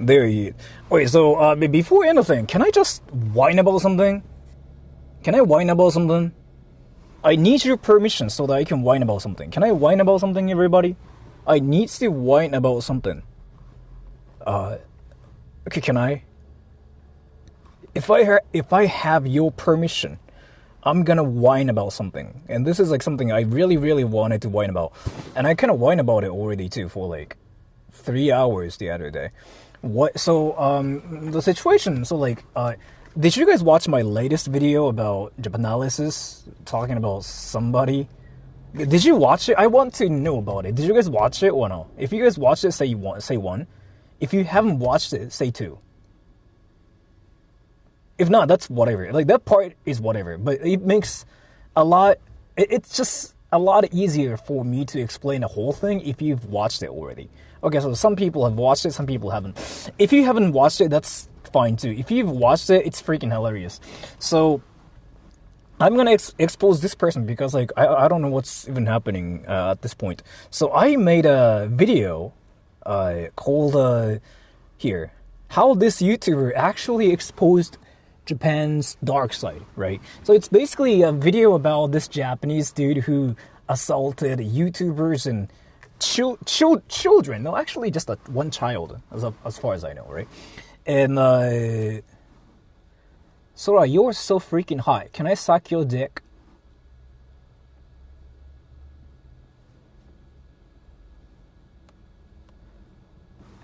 There you. Wait, so before anything, can I just whine about something? Can I whine about something? I need your permission so that I can whine about something. Can I whine about something, everybody? I need to whine about something. Okay, can I? If I have your permission, I'm gonna whine about something. And this is like something I really, really wanted to whine about. And I kind of whine about it already too for like 3 hours the other day. What? So, the situation, so like, did you guys watch my latest video about Japanalysis, talking about somebody? Did you watch it? I want to know about it. Did you guys watch it or no? If you guys watched it, say one. If you haven't watched it, say 2. If not, that's whatever. Like, that part is whatever. But it makes it's just a lot easier for me to explain the whole thing if you've watched it already. Okay, so some people have watched it, some people haven't. If you haven't watched it, that's fine too. If you've watched it, it's freaking hilarious. So I'm gonna expose this person because like I don't know what's even happening at this point. So I made a video called here, how this YouTuber actually exposed Japan's dark side, right? So it's basically a video about this Japanese dude who assaulted YouTubers and children. No, actually just one child, as far as I know, right? And Sora, you're so freaking hot. Can I suck your dick?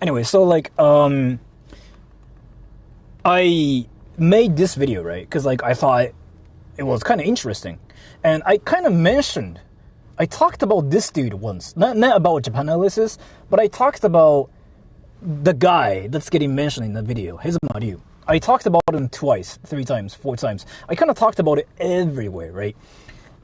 Anyway, so like I made this video, right? Because like I thought it was kind of interesting, and I kind of mentioned, I talked about this dude once, not about Japanalysis, but I talked about the guy that's getting mentioned in the video, Ryu. I talked about him twice, 3 times, 4 times. I kind of talked about it everywhere, right?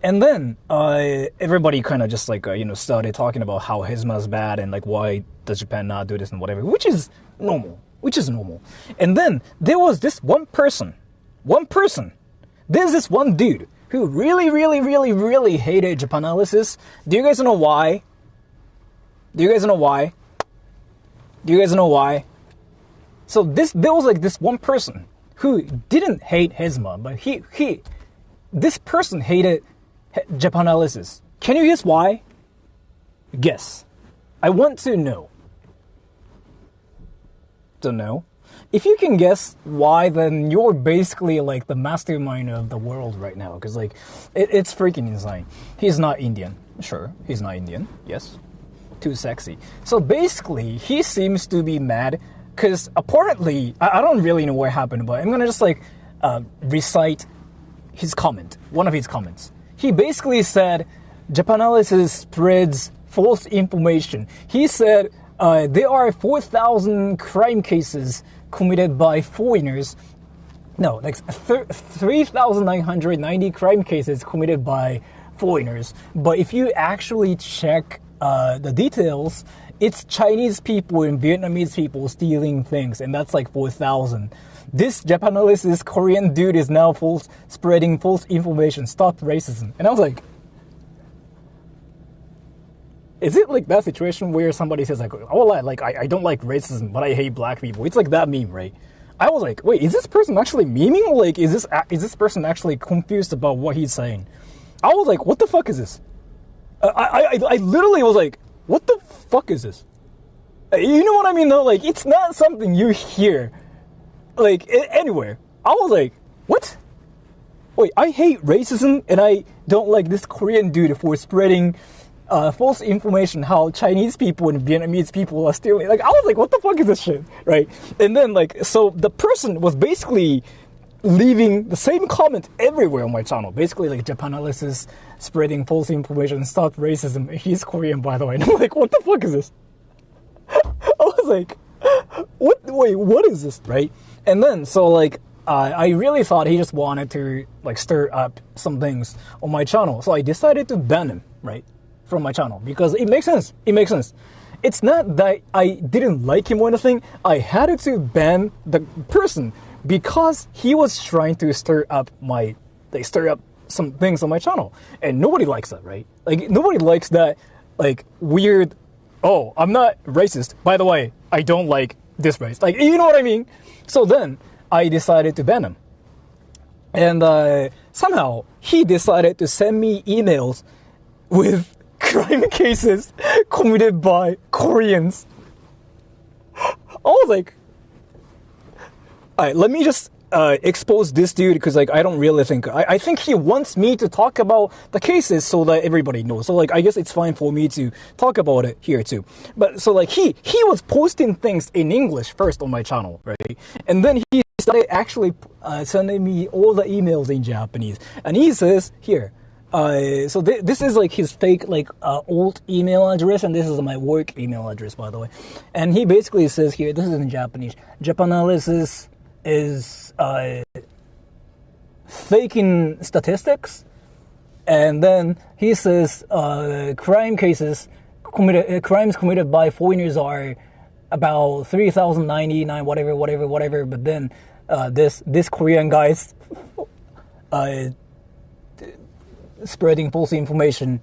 And then everybody kind of just like started talking about how Hizma's bad and like why does Japan not do this and whatever, which is normal. And then there was this one person. There's this one dude who really, really, really, really hated Japanalysis. Do you guys know why? So there was like this one person who didn't hate Hizma, but this person hated Japanalysis. Can you guess why? Guess. I want to know. Don't know. If you can guess why, then you're basically like the mastermind of the world right now, because like it's freaking insane. He's not Indian. Sure, he's not Indian. Yes. Too sexy. So basically, he seems to be mad because apparently, I don't really know what happened, but I'm gonna just like recite his comment, one of his comments. He basically said, Japanalysis spreads false information. He said there are 4,000 crime cases committed by foreigners. No, like 3,990 crime cases committed by foreigners. But if you actually check the details, it's Chinese people and Vietnamese people stealing things, and that's like 4,000. This Japanalysis Korean dude is now spreading false information. Stop racism. And I was like, is it like that situation where somebody says like, oh, like I don't like racism, but I hate black people? It's like that meme, right? I was like, wait, is this person actually memeing? Or like, is this person actually confused about what he's saying? I was like, what the fuck is this? I literally was like, what the fuck is this? You know what I mean though? Like, it's not something you hear like anywhere. I was like, what? Wait, I hate racism and I don't like this Korean dude for spreading false information how Chinese people and Vietnamese people are stealing. Like, I was like, what the fuck is this shit, right? And then like, so the person was basically leaving the same comment everywhere on my channel. Basically like, Japanalysis spreading false information, stop racism. He's Korean, by the way. And I'm like, what the fuck is this? I was like, wait, what is this, right? And then, so like, I really thought he just wanted to like stir up some things on my channel. So I decided to ban him, right, from my channel, because it makes sense. It's not that I didn't like him or anything. I had to ban the person because he was trying to stir up some things on my channel. And nobody likes that, right? Like, nobody likes that, like, weird, oh, I'm not racist. By the way, I don't like this race. Like, you know what I mean? So then I decided to ban him. And somehow he decided to send me emails with crime cases committed by Koreans. I was like, all right, let me just expose this dude, because like I don't really think I think he wants me to talk about the cases so that everybody knows. So like I guess it's fine for me to talk about it here too. But so like he was posting things in English first on my channel, right? And then he started actually sending me all the emails in Japanese. And he says here, so this is like his fake like old email address, and this is my work email address, by the way. And he basically says here, this is in Japanese, Japanalysis is faking statistics. And then he says crimes committed by foreigners are about 3,099 whatever. But then this Korean guy's spreading false information,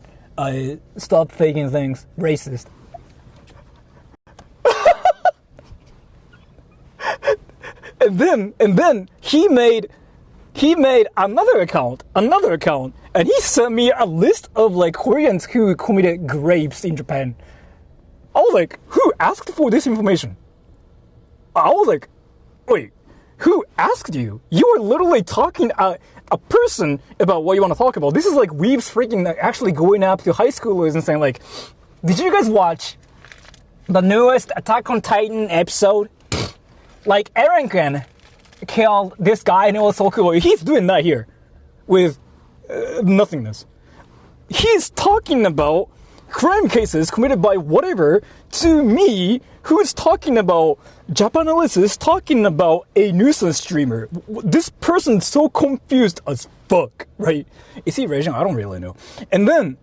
stop faking things, racist. And then he made another account, and he sent me a list of like Koreans who committed rapes in Japan. I was like, who asked for this information? I was like, wait, who asked you? You were literally talking a person about what you want to talk about. This is like Weaves freaking actually going up to high schoolers and saying like, did you guys watch the newest Attack on Titan episode? Like Eren can killed this guy and it was so cool. He's doing that here with nothingness. He's talking about crime cases committed by whatever to me, who's talking about Japanalysis, talking about a nuisance streamer. This person's so confused as fuck, right? Is he Asian? I don't really know. And then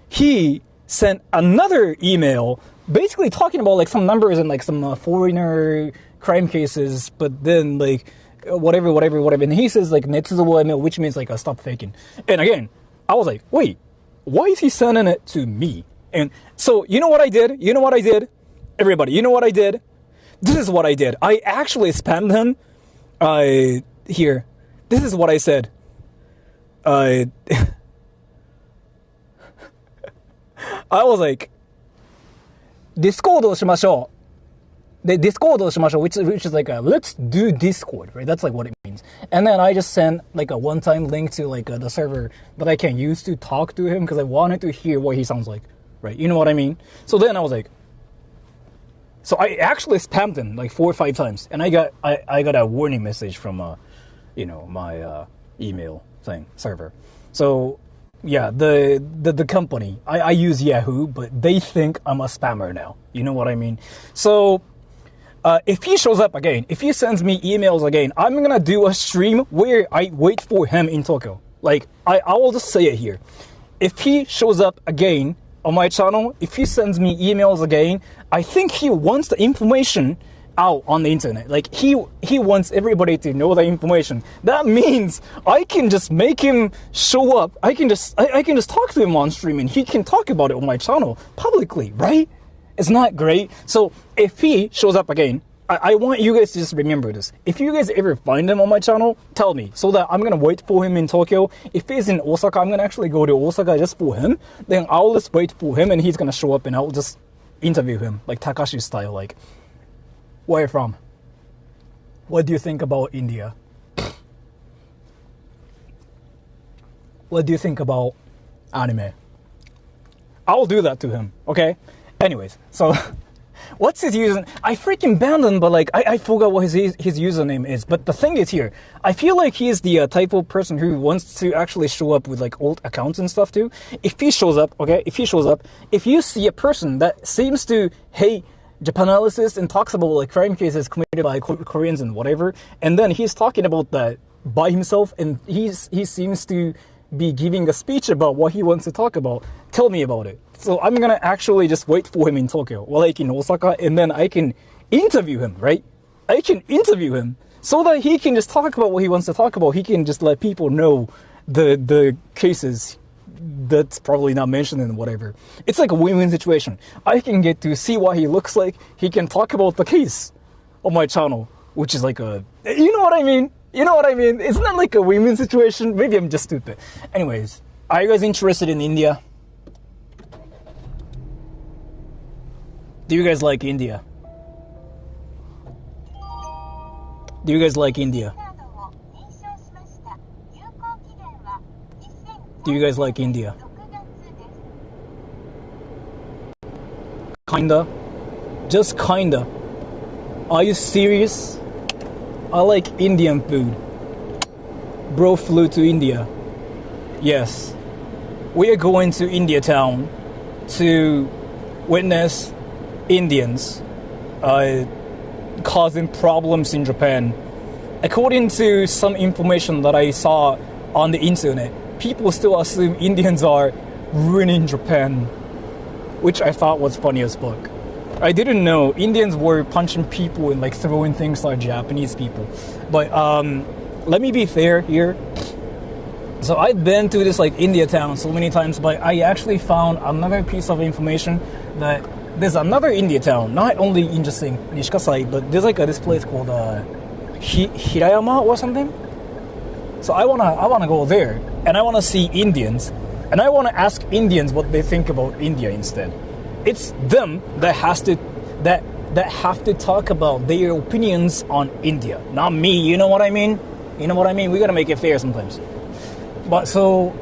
he sent another email basically talking about like some numbers and like some foreigner crime cases, but then like whatever. And he says like netsuzo email, which means like stop faking. And again, I was like, wait, why is he sending it to me? And so you know what I did? Everybody, you know what I did? This is what I did. I actually spammed him. Here. This is what I said. I was like, Discord をしましょう。で Discord をしましょう, which is like let's do Discord, right? That's like what it means. And then I just sent like a one-time link to like the server that I can use to talk to him because I wanted to hear what he sounds like, right? You know what I mean? So then I was like, so I actually spammed him like 4 or 5 times, and I got a warning message from my email thing server. So yeah, the company, I use Yahoo, but they think I'm a spammer now. You know what I mean? So if he shows up again, if he sends me emails again, I'm gonna do a stream where I wait for him in Tokyo. Like, I will just say it here. If he shows up again on my channel, if he sends me emails again, I think he wants the information out on the internet. Like, he wants everybody to know the information. That means I can just make him show up. I can just talk to him on stream, and he can talk about it on my channel publicly, right? It's not great. So if he shows up again, I want you guys to just remember this. If you guys ever find him on my channel, tell me, so that I'm going to wait for him in Tokyo. If he's in Osaka, I'm going to actually go to Osaka just for him. Then I'll just wait for him, and he's going to show up, and I'll just interview him, like Takashi style, like, where are you from? What do you think about India? What do you think about anime? I'll do that to him, okay? Anyways, so what's his username? I freaking banned him, but like I forgot what his username is. But the thing is here, I feel like he is the type of person who wants to actually show up with like old accounts and stuff too. If he shows up, okay, if you see a person that seems to hate Japanalysis and talks about like crime cases committed by Koreans and whatever, and then he's talking about that by himself, and he seems to be giving a speech about what he wants to talk about, tell me about it. So I'm gonna actually just wait for him in Tokyo, or like in Osaka, and then I can interview him, right? I can interview him so that he can just talk about what he wants to talk about. He can just let people know the cases that's probably not mentioned in whatever. It's like a win-win situation. I can get to see what he looks like. He can talk about the case. on my channel, which is like a, you know what I mean? You know what I mean? It's not like a win-win situation. Maybe I'm just stupid. Anyways, are you guys interested in India? Do you guys like India? Do you guys like India? Do you guys like India? Kinda. Just kinda. Are you serious? I like Indian food. Bro flew to India. Yes. We are going to India town to witness Indians causing problems in Japan. According to some information that I saw on the internet, people still assume Indians are ruining Japan, which I thought was funny as fuck. I didn't know Indians were punching people and like throwing things like Japanese people. But let me be fair here. So I've been to this like India town so many times, but I actually found another piece of information that there's another India town, not only in just in Nishikasai, but there's like this place called Hirayama or something. So I wanna go there, and I wanna see Indians, and I wanna ask Indians what they think about India instead. It's them that have to talk about their opinions on India, not me. You know what I mean? You know what I mean? We gotta make it fair sometimes. But so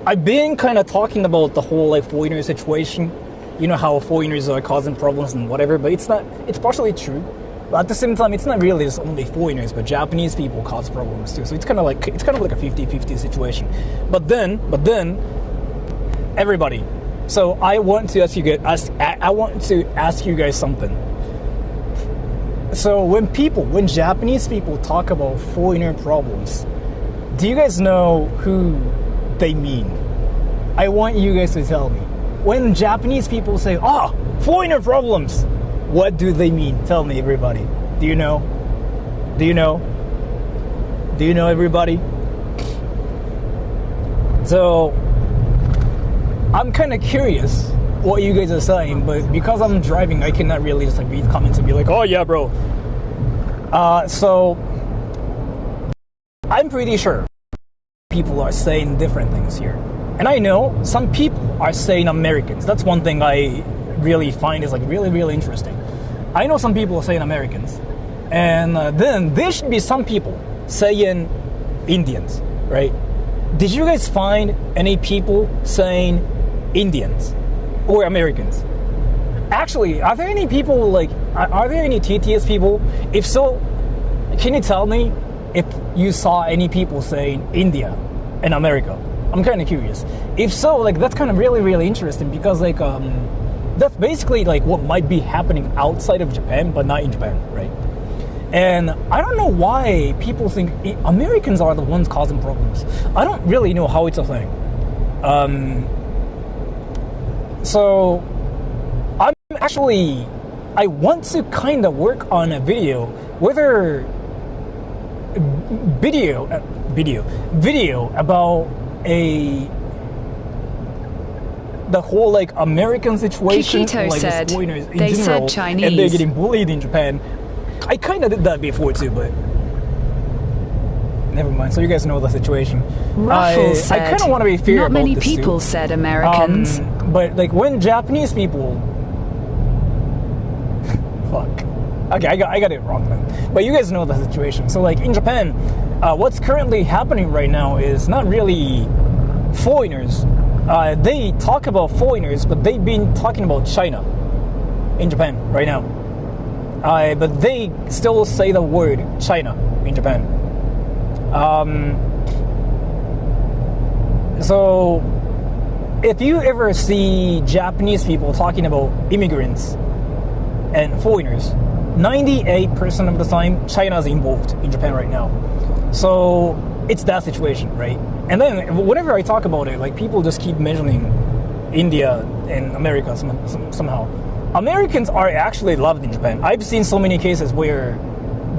I've been kind of talking about the whole like foreigner situation. You know how foreigners are causing problems and whatever, but it's not. It's partially true. But at the same time, it's not really just only foreigners, but Japanese people cause problems too. So it's kind of like a 50-50 situation. But then, everybody. So I want to ask you guys something. So when Japanese people talk about foreigner problems, do you guys know who they mean? I want you guys to tell me. When Japanese people say, foreigner problems, what do they mean? Tell me, everybody. Do you know? Do you know? Do you know, everybody? So I'm kind of curious what you guys are saying, but because I'm driving, I cannot really just like read comments and be like, oh yeah, bro. So I'm pretty sure people are saying different things here. And I know some people are saying Americans. That's one thing I really find is like really, really interesting. I know some people are saying Americans. And then there should be some people saying Indians, right? Did you guys find any people saying Indians or Americans? Actually, are there any people like, are there any TTS people? If so, can you tell me if you saw any people saying India and America? I'm kind of curious. If so, like that's kind of really, really interesting because like that's basically like what might be happening outside of Japan, but not in Japan, right? And I don't know why people think Americans are the ones causing problems. I don't really know how it's a thing. So I want to kind of work on a video, video about the whole like American situation, Kikito like said, the foreigners in they general, said Chinese. and they're getting bullied in Japan. I kind of did that before too, but never mind. So you guys know the situation. Ruffles said, I kind of want to be fair not about many this people too. said Americans. But like when Japanese people, fuck. Okay, I got it wrong then. But you guys know the situation. So like in Japan, what's currently happening right now is not really foreigners. They talk about foreigners, but they've been talking about China in Japan right now. But they still say the word China in Japan. So if you ever see Japanese people talking about immigrants and foreigners, 98% of the time China's involved in Japan right now. So it's that situation, right? And then whenever I talk about it, like people just keep mentioning India and America somehow. Americans are actually loved in Japan. I've seen so many cases where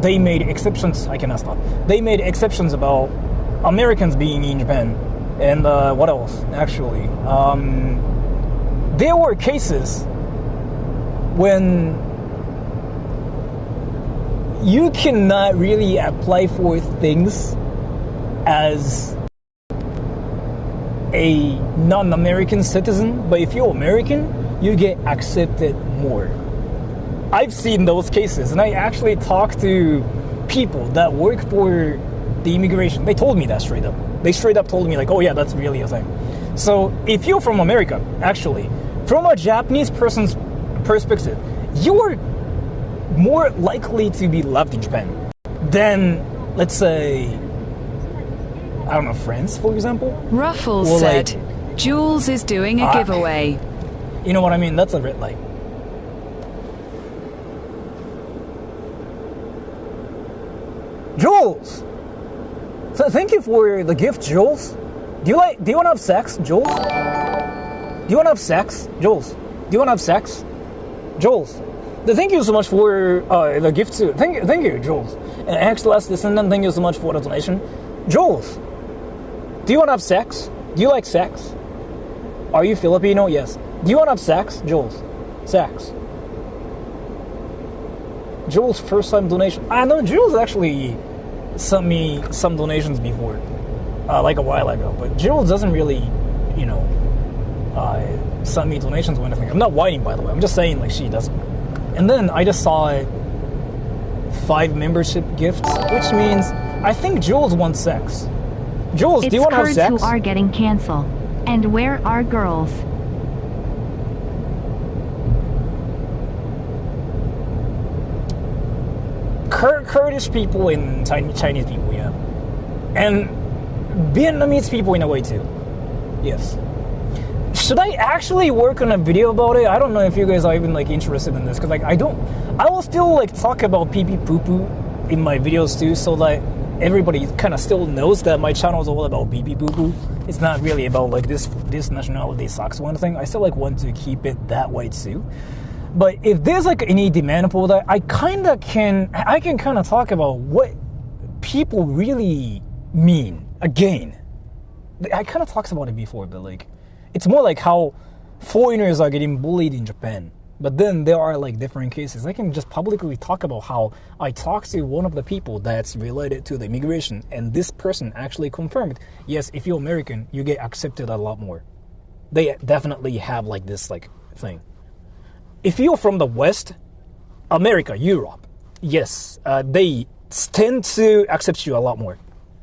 they made exceptions. I cannot stop. They made exceptions about Americans being in Japan. And what else? Actually, there were cases when you cannot really apply for things as a non-American citizen, but if you're American, you get accepted more. I've seen those cases, and I actually talked to people that work for the immigration. They told me that straight up. They straight up told me like, oh yeah, that's really a thing. So if you're from America, actually, from a Japanese person's perspective, you're more likely to be loved in Japan than, let's say, I don't know, France, for example? Ruffles Or said, like, Jules is doing a giveaway. You know what I mean? That's a red light. Jules! So thank you for the gift, Jules. Do you want to have sex, Jules? Do you want to have sex, Jules? Do you want to have sex? Jules. Thank you so much for the gift too. Thank you, Jules. And ex-last descendant, thank you so much for the donation. Jules, do you want to have sex? Do you like sex? Are you Filipino? Yes. Do you want to have sex, Jules? Sex. Jules' first time donation. I know Jules actually sent me some donations before, like a while ago. But Jules doesn't really, send me donations or anything. I'm not whining, by the way. I'm just saying, like, she doesn't. And then I just saw 5 membership gifts, which means I think Jules wants sex. Jules, do you want to have sex? It's Kurds who are getting canceled. And where are girls? Kurdish people and Chinese people, yeah. And Vietnamese people in a way too. Yes. Should I actually work on a video about it? I don't know if you guys are even like interested in this, because like I will still like talk about pee pee poo poo in my videos too, so that everybody kind of still knows that my channel is all about pee pee poo poo. It's not really about like this nationality sucks one thing. I still like want to keep it that way too. But if there's like any demand for that, I can kind of talk about what people really mean. Again, I kind of talked about it before, but like it's more like how foreigners are getting bullied in Japan. But then there are like different cases. I can just publicly talk about how I talked to one of the people that's related to the immigration, and this person actually confirmed, yes, if you're American, you get accepted a lot more. They definitely have like this like thing. If you're from the West, America, Europe, yes, they tend to accept you a lot more.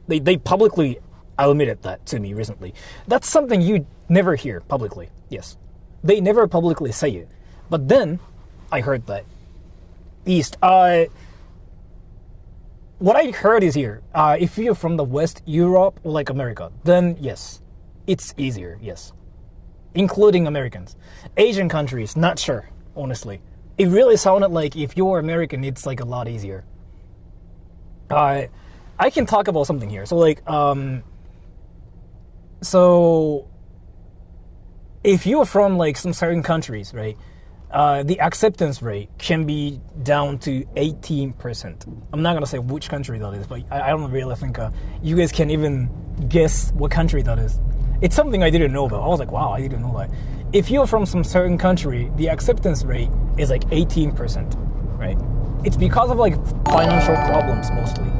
They publicly admitted that to me recently. That's something you never hear publicly, yes. They never publicly say it. But then, I heard that. East, what I heard is here, if you're from the West, Europe, or like America, then yes, it's easier, yes. Including Americans. Asian countries, not sure. Honestly, it really sounded like if you're American, it's like a lot easier. I can talk about something here. So like, so if you're from like some certain countries, right, the acceptance rate can be down to 18%. I'm not gonna say which country that is, but I don't really think you guys can even guess what country that is. It's something I didn't know about. I was like, wow, I didn't know that. If you're from some certain country, the acceptance rate is like 18%, right? It's because of like financial problems mostly.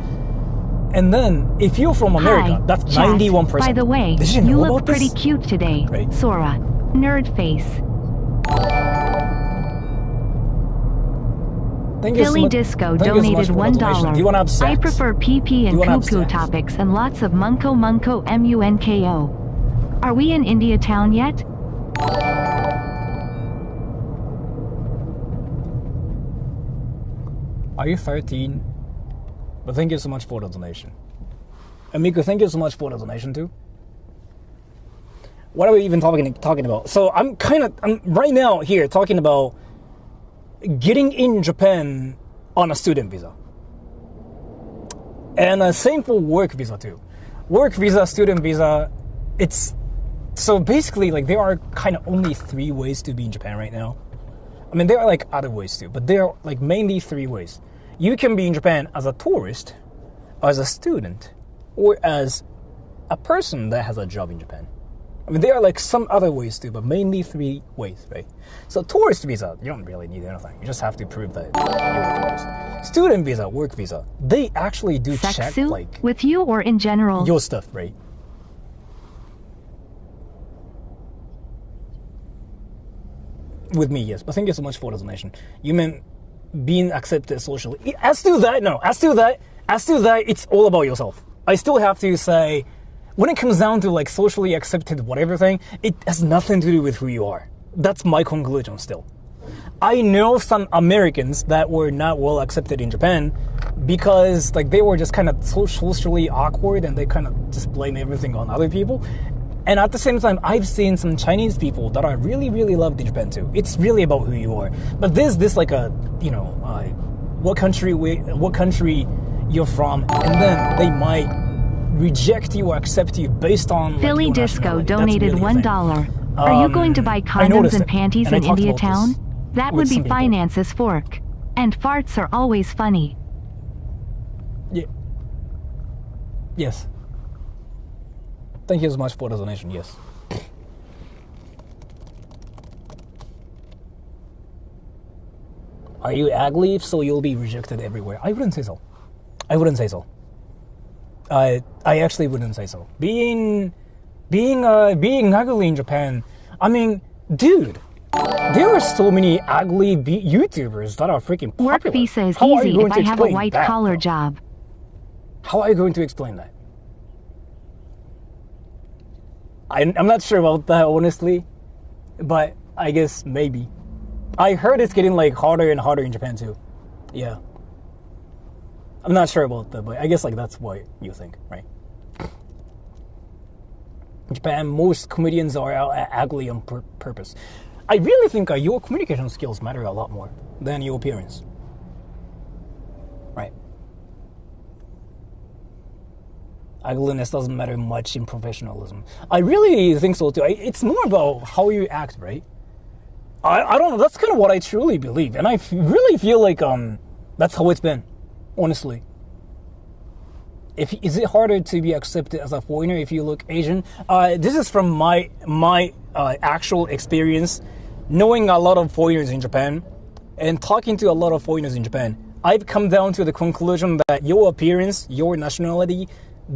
And then if you're from America, Hi, that's chat. 91%. By the way, you look pretty cute today, right. Sora. Nerd face. Thank you Philly so Disco much. donated Do you want to have $1. sex? I prefer PP and have cuckoo sex? topics and lots of munko munko. Are we in India town yet? Are you 13? But thank you so much for the donation. And Miku, thank you so much for the donation too. What are we even talking about? So I'm right now here talking about getting in Japan on a student visa. And same for work visa too. Work visa, student visa, so basically like there are kind of only 3 ways to be in Japan right now. I mean, there are like other ways too, but there are like mainly 3 ways. You can be in Japan as a tourist, as a student, or as a person that has a job in Japan. I mean, there are like some other ways too, but mainly 3 ways, right? So tourist visa, you don't really need anything. You just have to prove that you're a tourist. Student visa, work visa, they actually do check Sexu? like With you or in general? your stuff, right? With me, yes. But thank you so much for the donation. You meant being accepted socially. As to that, it's all about yourself. I still have to say, when it comes down to like socially accepted whatever thing, it has nothing to do with who you are. That's my conclusion still. I know some Americans that were not well accepted in Japan because like they were just kind of socially awkward and they kind of just blame everything on other people. And at the same time, I've seen some Chinese people that are really, really loved in Japan too. It's really about who you are. But there's this like a, what country you're from, and then they might reject you or accept you based on like, Philly your Disco nationality. donated That's really $1. Are you going to buy I condoms noticed and it, panties and I in talked India about Town? this That with would be some people. Finance's fork. And farts are always funny. Yeah. Yes. Thank you so much for the donation, yes. Are you ugly? So you'll be rejected everywhere. I wouldn't say so. I actually wouldn't say so. Being ugly in Japan, I mean, dude, there are so many ugly YouTubers that are freaking popular. Work visa is How are you easy going if to I have a explain white that, collar though? job. How are you going to explain that? I'm not sure about that, honestly, but I guess maybe. I heard it's getting like harder and harder in Japan too. Yeah. I'm not sure about that, but I guess like that's what you think, right? In Japan, most comedians are ugly on purpose. I really think your communication skills matter a lot more than your appearance. Right? Ugliness doesn't matter much in professionalism. I really think so too. It's more about how you act, right? I don't know. That's kind of what I truly believe, and I really feel like that's how it's been, honestly. Is it harder to be accepted as a foreigner if you look Asian? This is from my actual experience, knowing a lot of foreigners in Japan, and talking to a lot of foreigners in Japan. I've come down to the conclusion that your appearance, your nationality,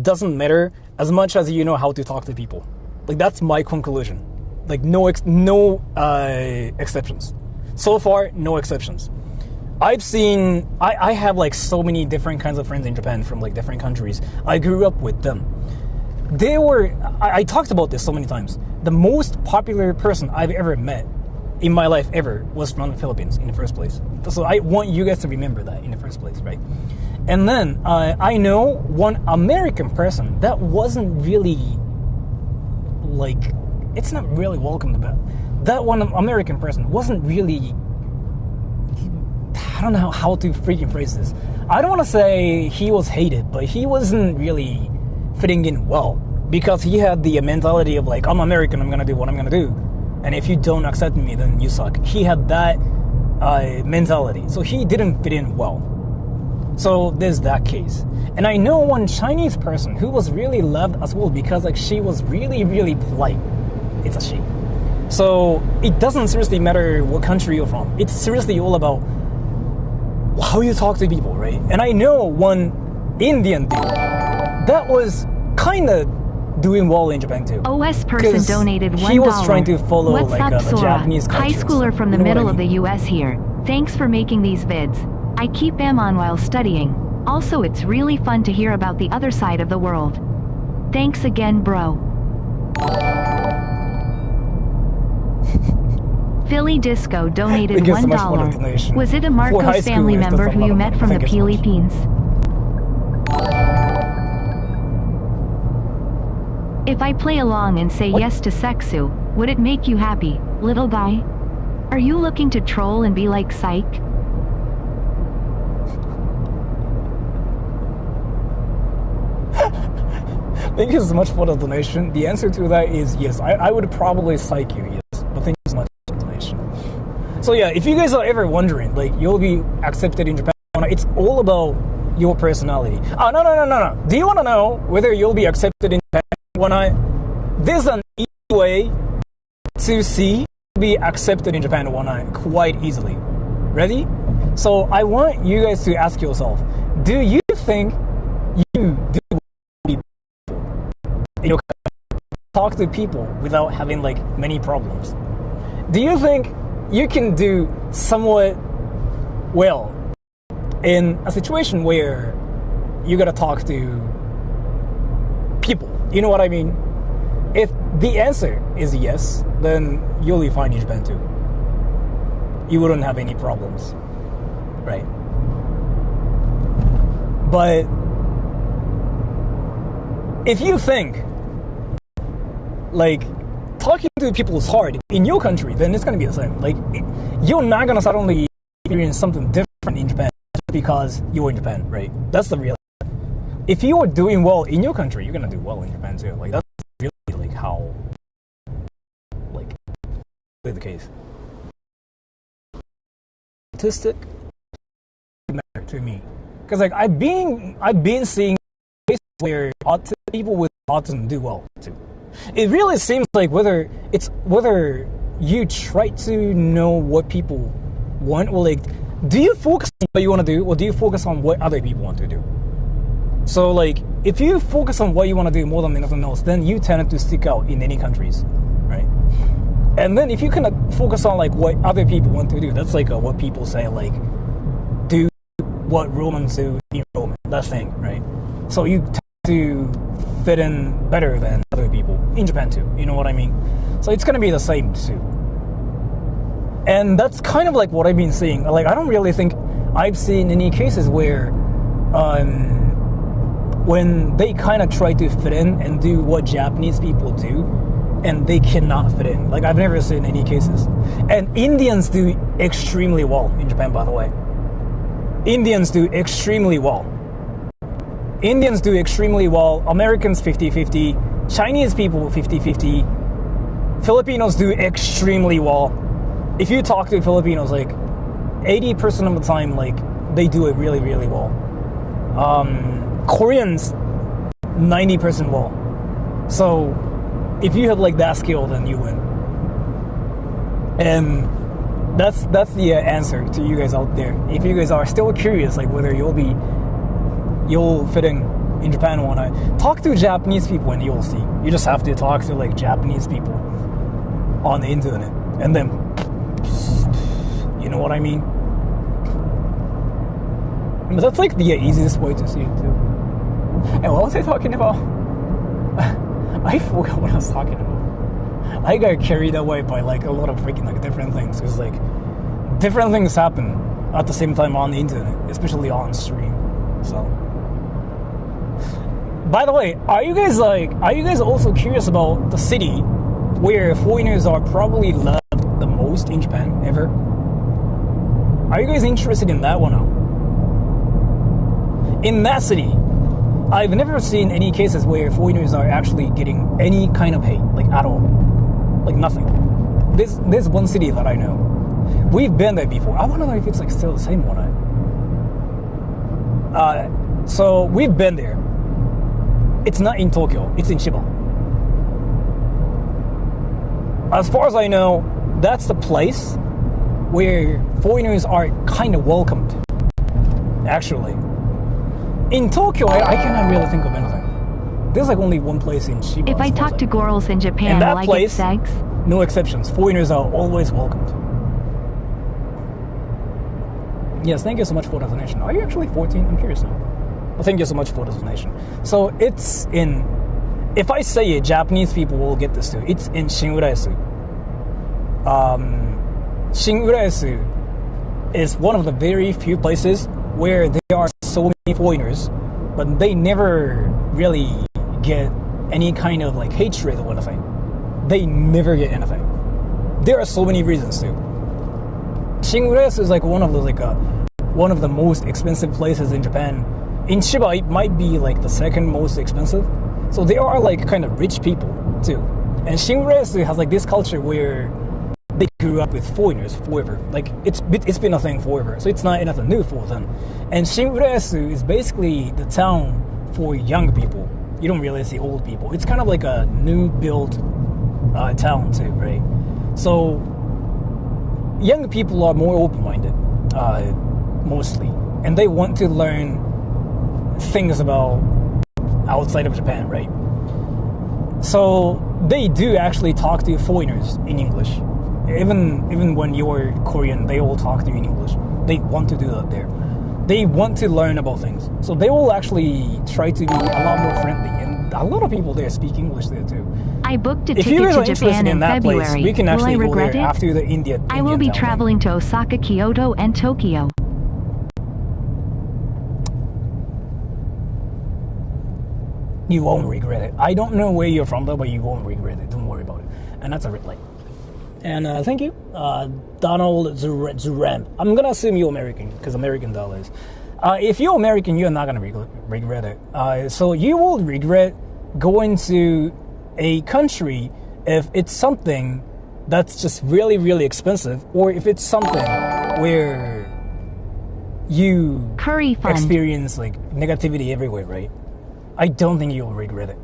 doesn't matter as much as you know how to talk to people. Like that's my conclusion. Like no exceptions. So far, no exceptions. I have like so many different kinds of friends in Japan from like different countries. I grew up with them. I talked about this so many times. The most popular person I've ever met in my life ever was from the Philippines in the first place. So I want you guys to remember that in the first place, right? And then I know one American person that wasn't really like, it's not really welcomed about. That one American person wasn't really, I don't know how to freaking phrase this. I don't want to say he was hated, but he wasn't really fitting in well because he had the mentality of like, I'm American, I'm going to do what I'm going to do. And if you don't accept me, then you suck. He had that mentality. So he didn't fit in well. So there's that case. And I know one Chinese person who was really loved as well because like she was really, really polite. It's a she. So it doesn't seriously matter what country you're from. It's seriously all about how you talk to people, right? And I know one Indian dude that was kind of doing well in Japan too. OS person donated $1. He was trying to follow What's like up, the Sora? Japanese culture. High schooler from the You know what middle I of mean? the US here. Thanks for making these vids. I keep them on while studying. Also, it's really fun to hear about the other side of the world. Thanks again, bro. Philly Disco donated Thank you so much for the $1. donation. Was it a For high Marcos family schoolers, that's member a who lot you of met money. from the Thank you so much. Philippines? If I play along and say yes to Sexu, would it make you happy, little guy? Are you looking to troll and be like psych? Thank you so much for the donation. The answer to that is yes. I would probably psych you, yes. But thank you so much for the donation. So yeah, if you guys are ever wondering, like you'll be accepted in Japan, it's all about your personality. No. Do you want to know whether you'll be accepted in Japan? There's an easy way to see be accepted in Japan quite easily. Ready? So I want you guys to ask yourself, do you think you do people in your country, talk to people without having like many problems? Do you think you can do somewhat well in a situation where you gotta talk to people? You know what I mean? If the answer is yes, then you'll be fine in Japan too. You wouldn't have any problems, right? But if you think like talking to people is hard in your country, then it's gonna be the same. Like you're not gonna suddenly experience something different in Japan just because you're in Japan, right? That's the real. If you are doing well in your country, you're gonna do well in Japan too. Like that's really like how like the case. Statistic matter to me because like I've been seeing cases where people with autism do well too. It really seems like whether you try to know what people want or like, do you focus on what you want to do or do you focus on what other people want to do? So like if you focus on what you want to do more than anything else, then you tend to stick out in any countries, right? And then if you kind of focus on like what other people want to do, that's like what people say like do what Romans do in Rome, that thing, right? So you tend to fit in better than other people in Japan too, you know what I mean? So it's gonna be the same too. And that's kind of like what I've been seeing. Like I don't really think I've seen any cases where when they kind of try to fit in and do what Japanese people do and they cannot fit in. Like I've never seen any cases. And Indians do extremely well in Japan, by the way. Indians do extremely well. Indians do extremely well. Americans 50-50. Chinese people 50-50. Filipinos do extremely well. If you talk to Filipinos, like 80% of the time, like they do it really, really well. Koreans 90% well. So if you have like that skill, then you win. And that's the answer to you guys out there. If you guys are still curious, like whether you'll fit in Japan or not, talk to Japanese people and you'll see. You just have to talk to like Japanese people on the internet, and then you know what I mean. But that's like the easiest way to see it too. And what was I talking about? I forgot what I was talking about. I got carried away by like a lot of freaking like different things. Because like different things happen at the same time on the internet, especially on stream. So, by the way, are you guys also curious about the city where foreigners are probably loved the most in Japan ever? Are you guys interested in that one now? In that city, I've never seen any cases where foreigners are actually getting any kind of hate, like at all. Like nothing. There's one city that I know. We've been there before. I want to know if it's like still the same one. So we've been there. It's not in Tokyo, it's in Chiba. As far as I know, that's the place where foreigners are kind of welcomed, actually. In Tokyo, I cannot really think of anything. There's like only one place in Chiba. If I talk to girls in Japan, will I get sex? No exceptions. Foreigners are always welcomed. Yes, thank you so much for the donation. Are you actually 14? I'm curious now. Well, thank you so much for the donation. So it's in... If I say it, Japanese people will get this too. It's in Shinurayasu. Shinurayasu is one of the very few places where there are so many foreigners, but they never really get any kind of like hatred or anything. They never get anything. There are so many reasons too. Shinurayasu is like one of the most expensive places in Japan. In Chiba, it might be like the second most expensive. So there are like kind of rich people too. And Shinurayasu has like this culture where they grew up with foreigners forever. Like it's been a thing forever. So it's not anything new for them. And Shinurayasu is basically the town for young people. You don't really see old people. It's kind of like a new built town too, right? So young people are more open-minded, mostly, and they want to learn things about outside of Japan, right? So they do actually talk to foreigners in English. Even when you're Korean, they all talk to you in English. They want to do that there. They want to learn about things. So they will actually try to be a lot more friendly. And a lot of people there speak English there too. I booked a If you're ticket to interested Japan in in that February. place, we can Will I actually go regret there it? after the Indian I will be town, right? traveling to Osaka, Kyoto, and Tokyo. You won't regret it. I don't know where you're from though, but you won't regret it. Don't worry about it. And that's a red light. And thank you, Donald Zuram. I'm gonna assume you're American because American dollars. If you're American, you're not gonna regret it. So you will regret going to a country if it's something that's just really, really expensive, or if it's something where you Curry fund. experience like negativity everywhere, right? I don't think you'll regret it.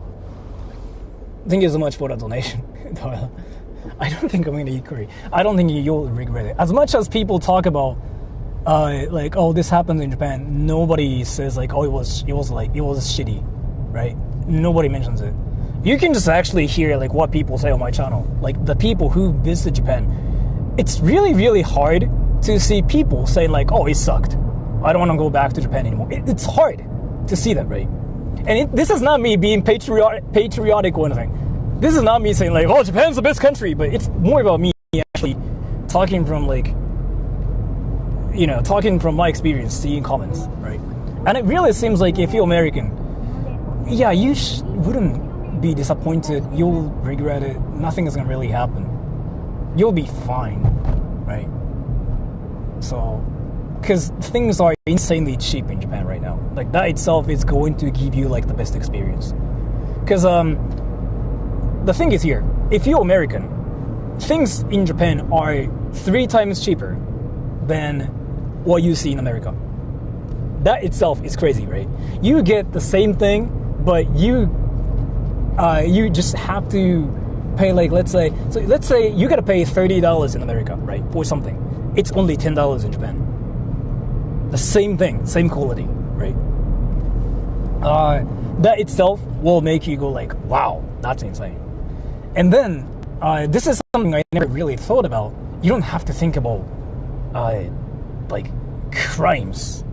Thank you so much for the donation. I don't think I'm going to eat curry. I don't think you'll regret it. As much as people talk about, like, oh, this happened in Japan, nobody says like, oh, it was shitty, right? Nobody mentions it. You can just actually hear like what people say on my channel, like the people who visit Japan. It's really, really hard to see people saying like, oh, it sucked. I don't want to go back to Japan anymore. It's hard to see that, right? And this is not me being patriotic or anything. This is not me saying like, oh, Japan's the best country, but it's more about me actually talking from like, talking from my experience, seeing comments, right? And it really seems like if you're American, yeah, you wouldn't be disappointed. You'll regret it. Nothing is gonna really happen. You'll be fine, right? So, because things are insanely cheap in Japan right now. Like that itself is going to give you like the best experience. Because the thing is here, if you're American, things in Japan are 3 times cheaper than what you see in America. That itself is crazy, right? You get the same thing, but you just have to pay like let's say you gotta pay $30 in America, right, for something. It's only $10 in Japan. The same thing, same quality, right? That itself will make you go like, wow, that's insane. And then this is something I never really thought about. You don't have to think about like crimes,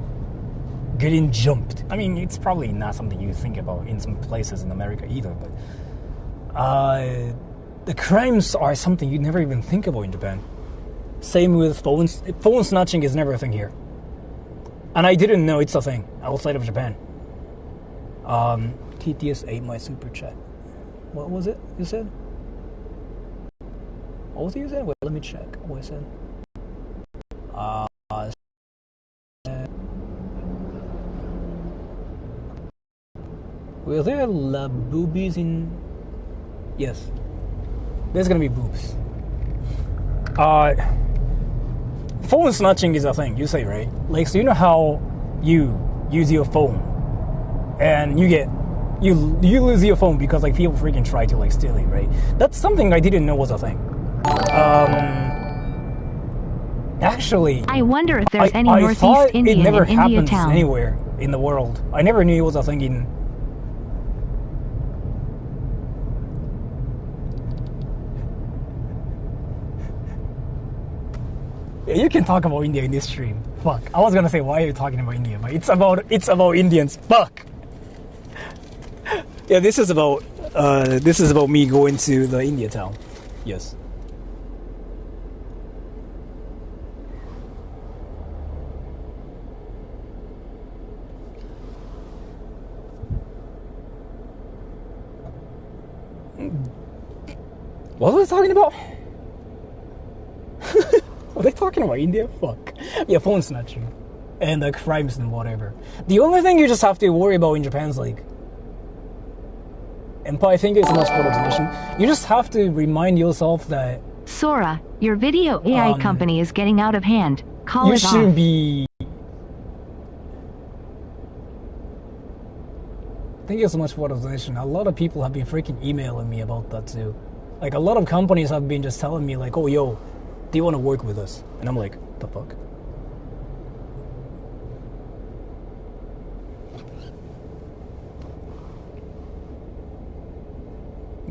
getting jumped. I mean, it's probably not something you think about in some places in America either, but the crimes are something you never even think about in Japan. Same with phones. Phone snatching is never a thing here. And I didn't know it's a thing outside of Japan. TTS ate my super chat. What was it you said? What was it you said? Wait, let me check what I said. Were there boobies in... Yes. There's gonna be boobs. Phone snatching is a thing, you say, right? Like, so you know how you use your phone and you lose your phone because like people freaking try to like steal it, right? That's something I didn't know was a thing. Actually, I wonder if there's any I Northeast thought Indian it never in India happens town. anywhere in the world. I never knew it was a thing in... You can talk about India in this stream. Fuck. I was gonna say, why are you talking about India? But it's about Indians. Fuck. Yeah, this is about me going to the India town. Yes. What was I talking about? Are they talking about India? Fuck. Yeah, phone snatching. And the crimes and whatever. The only thing you just have to worry about in Japan is like... Empire, thank you so much for the donation. You just have to remind yourself that... Sora, your video AI company is getting out of hand. Call you it off. should be... Thank you so much for the donation. A lot of people have been freaking emailing me about that too. Like a lot of companies have been just telling me like, oh yo, do you want to work with us? And I'm like, the fuck?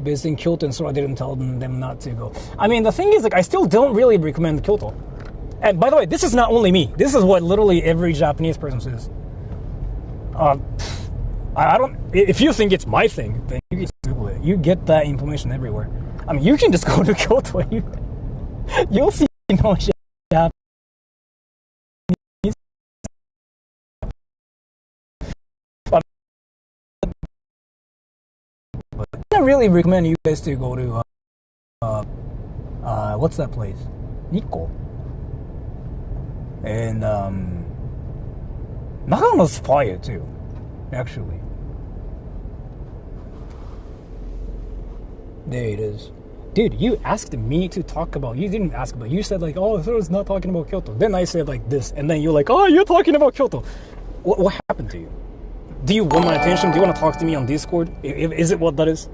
Based in Kyoto, and so I didn't tell them not to go. I mean, the thing is, like, I still don't really recommend Kyoto. And by the way, this is not only me. This is what literally every Japanese person says. I don't. If you think it's my thing, then you can Google it. You get that information everywhere. I mean, you can just go to Kyoto. And you'll see no shit happen. I really recommend you guys to go to what's that place? Nikko. And Nagano's fire too, actually. There it is. Dude, you asked me to talk about, you didn't ask about, you said like, oh, Sora's not talking about Kyoto. Then I said like this, and then you're like, oh, you're talking about Kyoto. What happened to you? Do you want my attention? Do you want to talk to me on Discord? Is it what that is?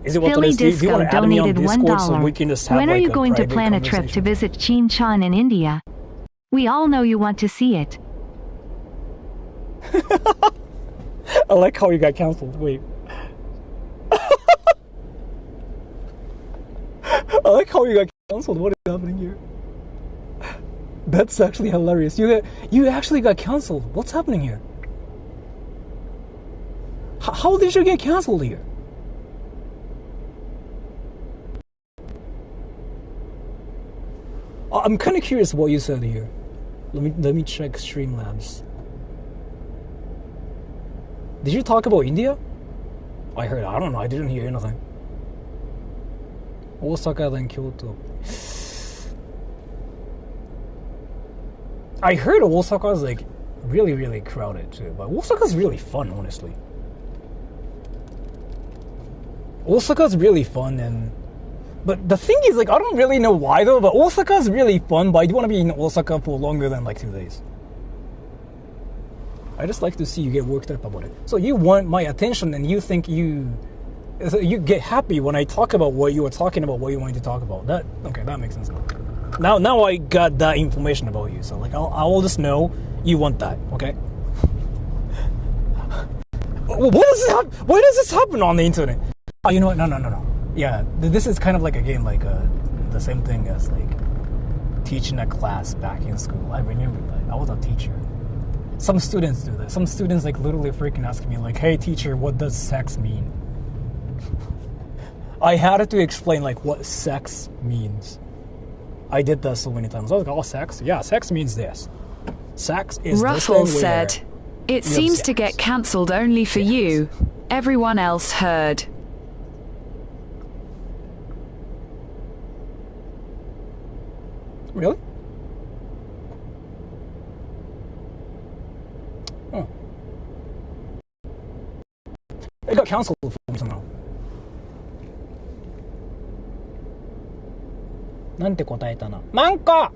Is it what Philly that is? Do you want to add me on donated Discord $1. so we can just have When like are you a going to private plan a trip to conversation? visit Chinchan in India? We all know you want to see it. I like how you got canceled. Wait. I like how you got canceled. What is happening here? That's actually hilarious. You actually got canceled. What's happening here? How did you get canceled here? I'm kind of curious what you said here. Let me check Streamlabs. Did you talk about India? I don't know. I didn't hear anything. Osaka, then Kyoto. I heard Osaka is like really, really crowded too. But Osaka's really fun, honestly. Osaka's really fun, but the thing is, like, I don't really know why though, but Osaka's really fun, but I do want to be in Osaka for longer than like 2 days. I just like to see you get worked up about it. So you want my attention, and you think you get happy when I talk about what you were talking about, what you wanted to talk about. That makes sense now. Now I got that information about you, so like I will just know you want that, okay? Why does this happen on the internet? Oh, you know what? No. Yeah, this is kind of like a game, like the same thing as like teaching a class back in school. I remember that. I was a teacher. Some students do that. Some students like literally freaking ask me like, "Hey, teacher, what does sex mean?" I had to explain like what sex means. I did that so many times. I was like, "Oh, sex? Yeah, sex means this. Sex is Ruffles this thing where said, "It you seems have to sex." get cancelled only for Yes. you. Everyone else heard." Really? Oh. It got canceled for me somehow. なんて答えたな。マンコ!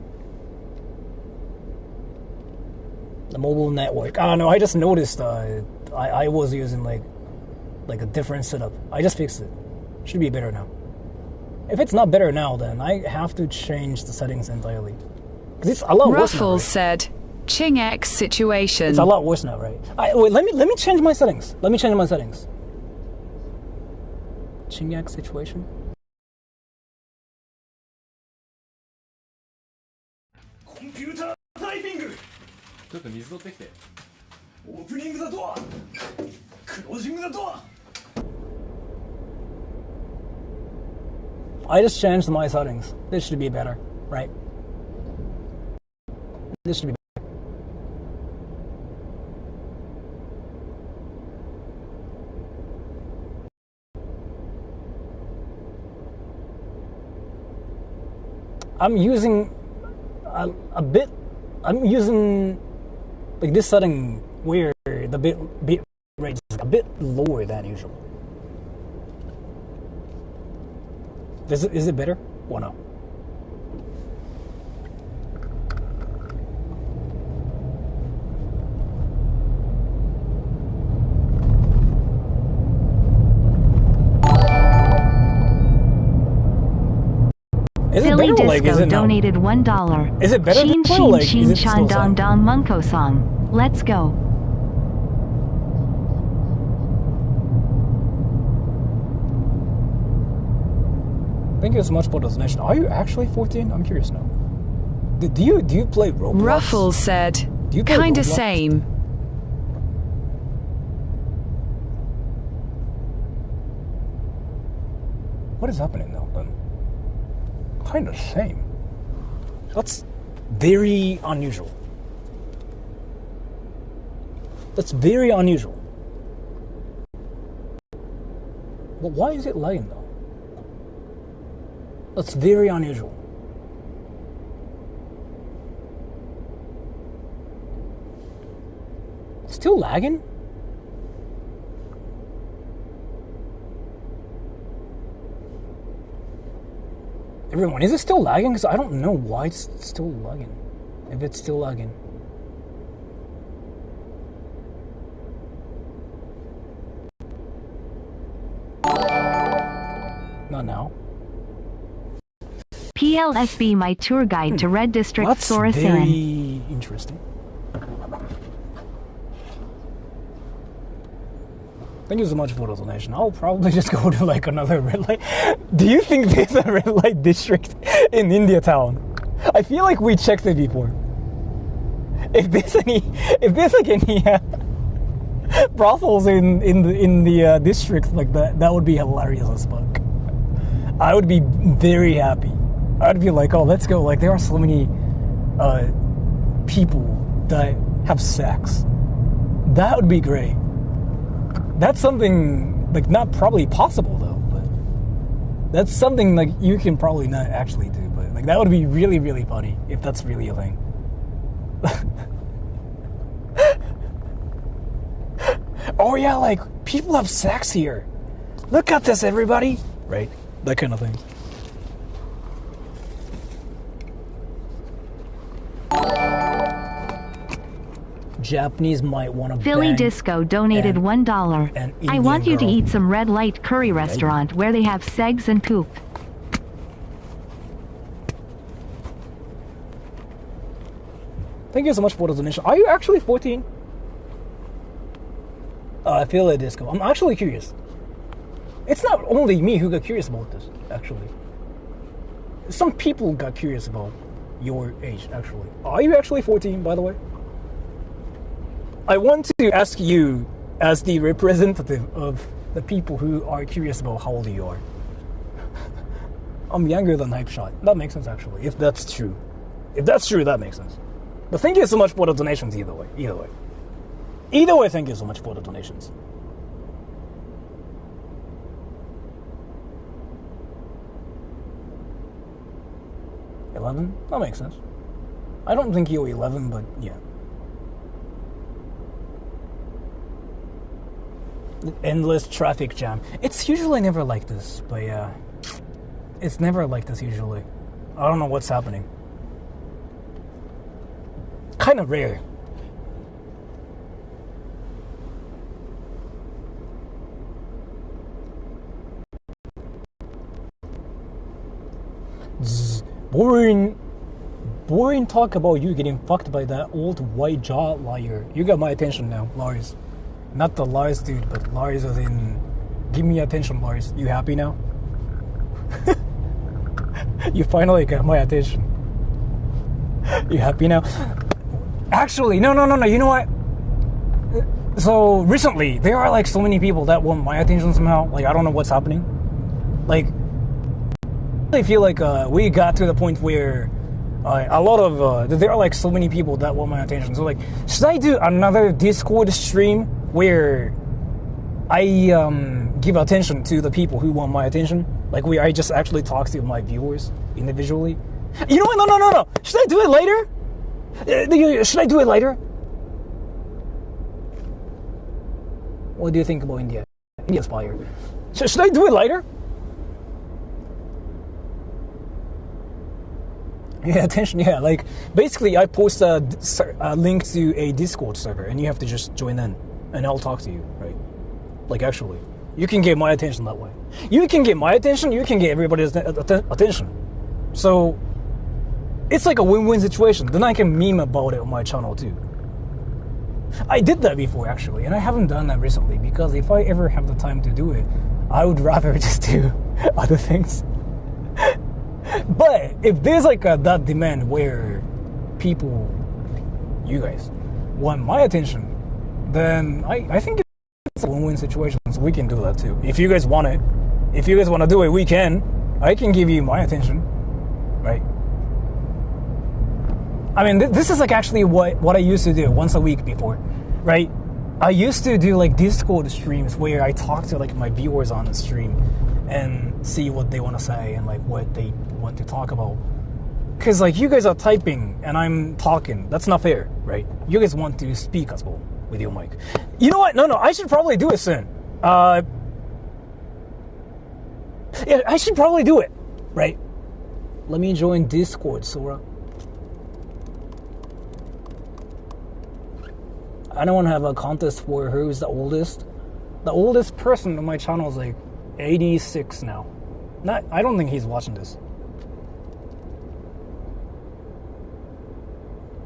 The mobile network. I don't know. I just noticed I was using like a different setup. I just fixed it. Should be better now. If it's not better now, then I have to change the settings entirely. Because it's a lot worse now, Ruffles right? said, "Ching X situation." It's a lot worse now, right? Wait, let me change my settings. Let me change my settings. Chinyak situation. コンピュータータイピング。ちょっと水取ってきて。オープニングザドア。クロージングザドア。 I just changed my settings. This should be better, right? This should be better. I'm using I'm using like this setting where the bit rate is a bit lower than usual. Is it better or no? Is it Philly better or like, Disco is it not? donated $1. Is it better Chin than or Chin like, Chin is it Chan still the Don same? Don Munko song. Let's go. Thank you so much for the donation. Are you actually 14? I'm curious now. Do you play Roblox? Ruffles said, Do you play kinda Roblox? same. What is happening now then? Kinda same. That's very unusual. That's very unusual. But why is it lagging though? That's very unusual. Still lagging? Everyone, is it still lagging? Because I don't know why it's still lagging. If it's still lagging. Not now. PLSB my tour guide to Red District That's Sora San. very interesting. Thank you so much for the donation. I'll probably just go to like another red light. Do you think there's a red light district in India town? I feel like we checked it before. If there's any brothels in the district like that, that would be hilarious as fuck. I would be very happy. I'd be like, oh, let's go. Like there are so many people that have sex. That would be great. That's something like not probably possible though, but that's something like you can probably not actually do, but like that would be really, really funny if that's really a thing. Oh yeah, like people have sex here. Look at this, everybody. Right? That kind of thing. Japanese might want to Philly Disco donated and- $1. and I want Indian you to girl. eat some red light curry restaurant where they have segs and poop. Thank you so much for the donation. Are you actually 14? I feel a disco. I'm actually curious. It's not only me who got curious about this, actually. Some people got curious about your age, actually. Are you actually 14, by the way? I want to ask you, as the representative of the people who are curious about how old you are. I'm younger than Hype Shot. That makes sense, actually, if that's true. If that's true, that makes sense. But thank you so much for the donations either way. Either way. Either way, thank you so much for the donations. $11? That makes sense. I don't think you're 11, but yeah. Endless traffic jam. It's usually never like this, but yeah. It's never like this usually. I don't know what's happening. Kind of rare. Boring talk about you getting fucked by that old white jaw liar. You got my attention now, Lars. Not the Lars dude, but Lars as in, give me attention, Lars. You happy now? You finally got my attention. You happy now? Actually, no. You know what? So recently, there are like so many people that want my attention somehow. Like I don't know what's happening. Like I feel like we got to the point where a lot of there are like so many people that want my attention. So like, should I do another Discord stream where I give attention to the people who want my attention? Like where I just actually talk to my viewers individually? You know what? No. Should I do it later? Should I do it later? What do you think about India? India's fire. Should I do it later? Yeah, attention. Yeah, like basically, I post a link to a Discord server, and you have to just join in, and I'll talk to you, right? Like actually, you can get my attention that way. You can get my attention. You can get everybody's attention. So it's like a win-win situation. Then I can meme about it on my channel too. I did that before actually, and I haven't done that recently because if I ever have the time to do it, I would rather just do other things. But if there's like that demand where people, you guys, want my attention, then I think it's a win-win situation, so we can do that too. If you guys want it, if you guys want to do it, we can. I can give you my attention, right? I mean, this is like actually what I used to do once a week before, right? I used to do like Discord streams where I talk to like my viewers on the stream and see what they want to say and like what they want to talk about. Because like you guys are typing and I'm talking. That's not fair, right? You guys want to speak as well with your mic. You know what? No, I should probably do it soon. Yeah, I should probably do it, right? Let me join Discord, Sora. I don't want to have a contest for who's the oldest. The oldest person on my channel is like 86 now. I don't think he's watching this.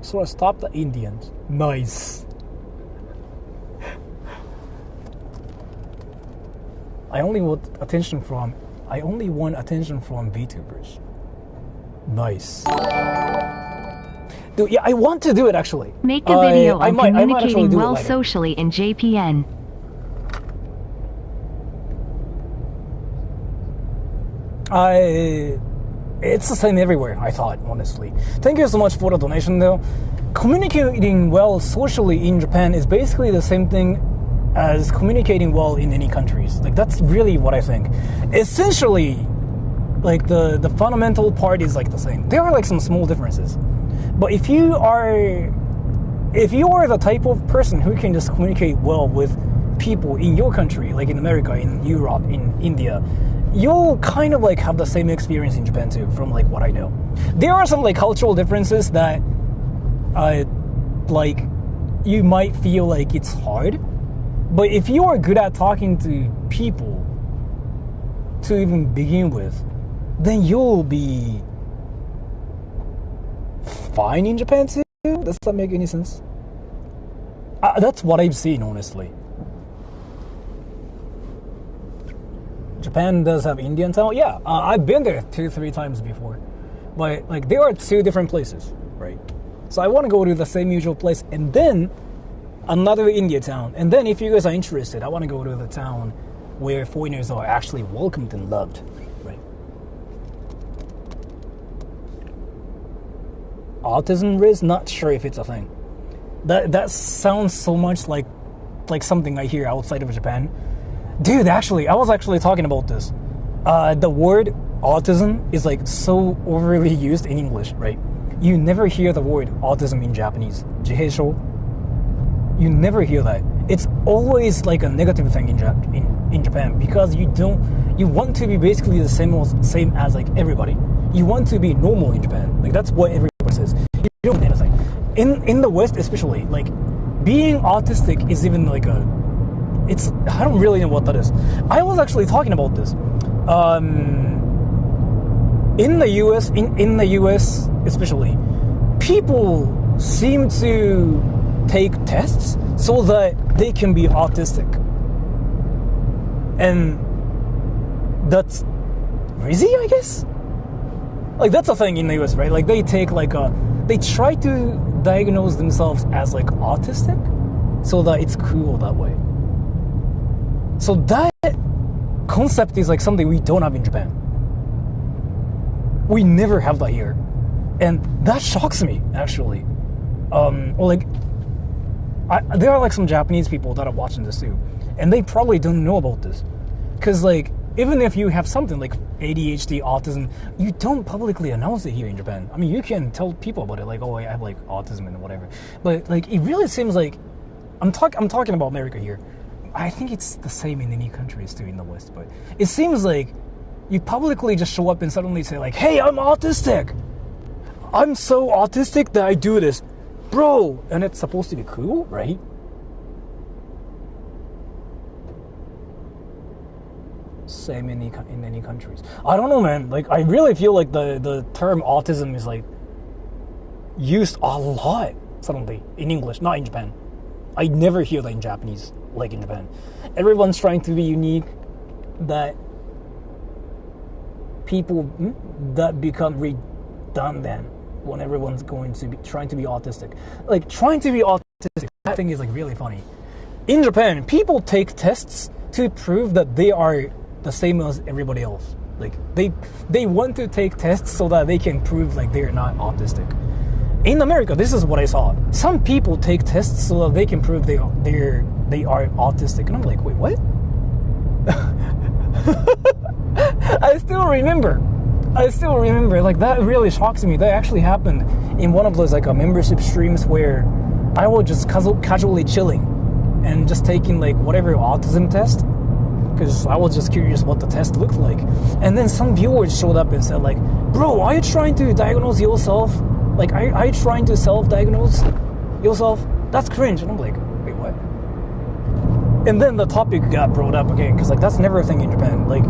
So I stopped the Indians. Nice. I only want attention from VTubers. Nice. Dude, yeah, I want to do it actually. Make a video I on might actually communicating do it well later. socially in JPN. It's the same everywhere, I thought, honestly. Thank you so much for the donation though. Communicating well socially in Japan is basically the same thing as communicating well in any countries. Like that's really what I think. Essentially, like the fundamental part is like the same. There are like some small differences. But if you are the type of person who can just communicate well with people in your country, like in America, in Europe, in India, you'll kind of like have the same experience in Japan too, from like what I know. There are some like cultural differences that like you might feel like it's hard, but if you are good at talking to people to even begin with, then you'll be fine in Japan too. Does that make any sense? That's what I've seen, honestly. Japan does have Indian town. Yeah, I've been there 2-3 times before, but like there are 2 different places, right? So I want to go to the same usual place and then another India town, and then if you guys are interested, I want to go to the town where foreigners are actually welcomed and loved, right? Autism risk? Not sure if it's a thing. That sounds so much like something I hear outside of Japan. Dude, actually, I was actually talking about this. The word autism is like so overly used in English, right? You never hear the word autism in Japanese. Jiheisho. You never hear that. It's always like a negative thing in Japan because you want to be basically the same as like everybody. You want to be normal in Japan. Like that's what everybody says. You don't want anything. In the West especially, like being autistic is even like I don't really know what that is. I was actually talking about this. In the US especially, people seem to take tests so that they can be autistic. And that's crazy, I guess? Like that's a thing in the US, right? Like they take they try to diagnose themselves as like autistic so that it's cool that way. So that concept is like something we don't have in Japan. We never have that here. And that shocks me, actually. There are like some Japanese people that are watching this too. And they probably don't know about this. Because like, even if you have something like ADHD, autism, you don't publicly announce it here in Japan. I mean, you can tell people about it, like, oh, I have like autism and whatever. But like, it really seems like, I'm talking about America here. I think it's the same in any countries too in the West, but it seems like you publicly just show up and suddenly say like, hey, I'm autistic. I'm so autistic that I do this. Bro, and it's supposed to be cool, right? same in any countries. I don't know, man. Like, I really feel like the term autism is like used a lot suddenly in English, not in Japan. I never hear that in Japanese, like in Japan. Everyone's trying to be unique, that people that become redundant when everyone's going to be trying to be autistic. Like, trying to be autistic, that thing is like really funny. In Japan, people take tests to prove that they are the same as everybody else. Like, they want to take tests so that they can prove like they're not autistic. In America, this is what I saw. Some people take tests so that they can prove they are autistic, and I'm like, wait, what? I still remember. Like, that really shocks me. That actually happened in one of those like membership streams where I was just casually chilling and just taking like whatever autism test, because I was just curious what the test looked like. And then some viewers showed up and said like, bro, are you trying to diagnose yourself? Like, are you trying to self-diagnose yourself? That's cringe. And I'm like, wait, what? And then the topic got brought up again, because like that's never a thing in Japan. Like,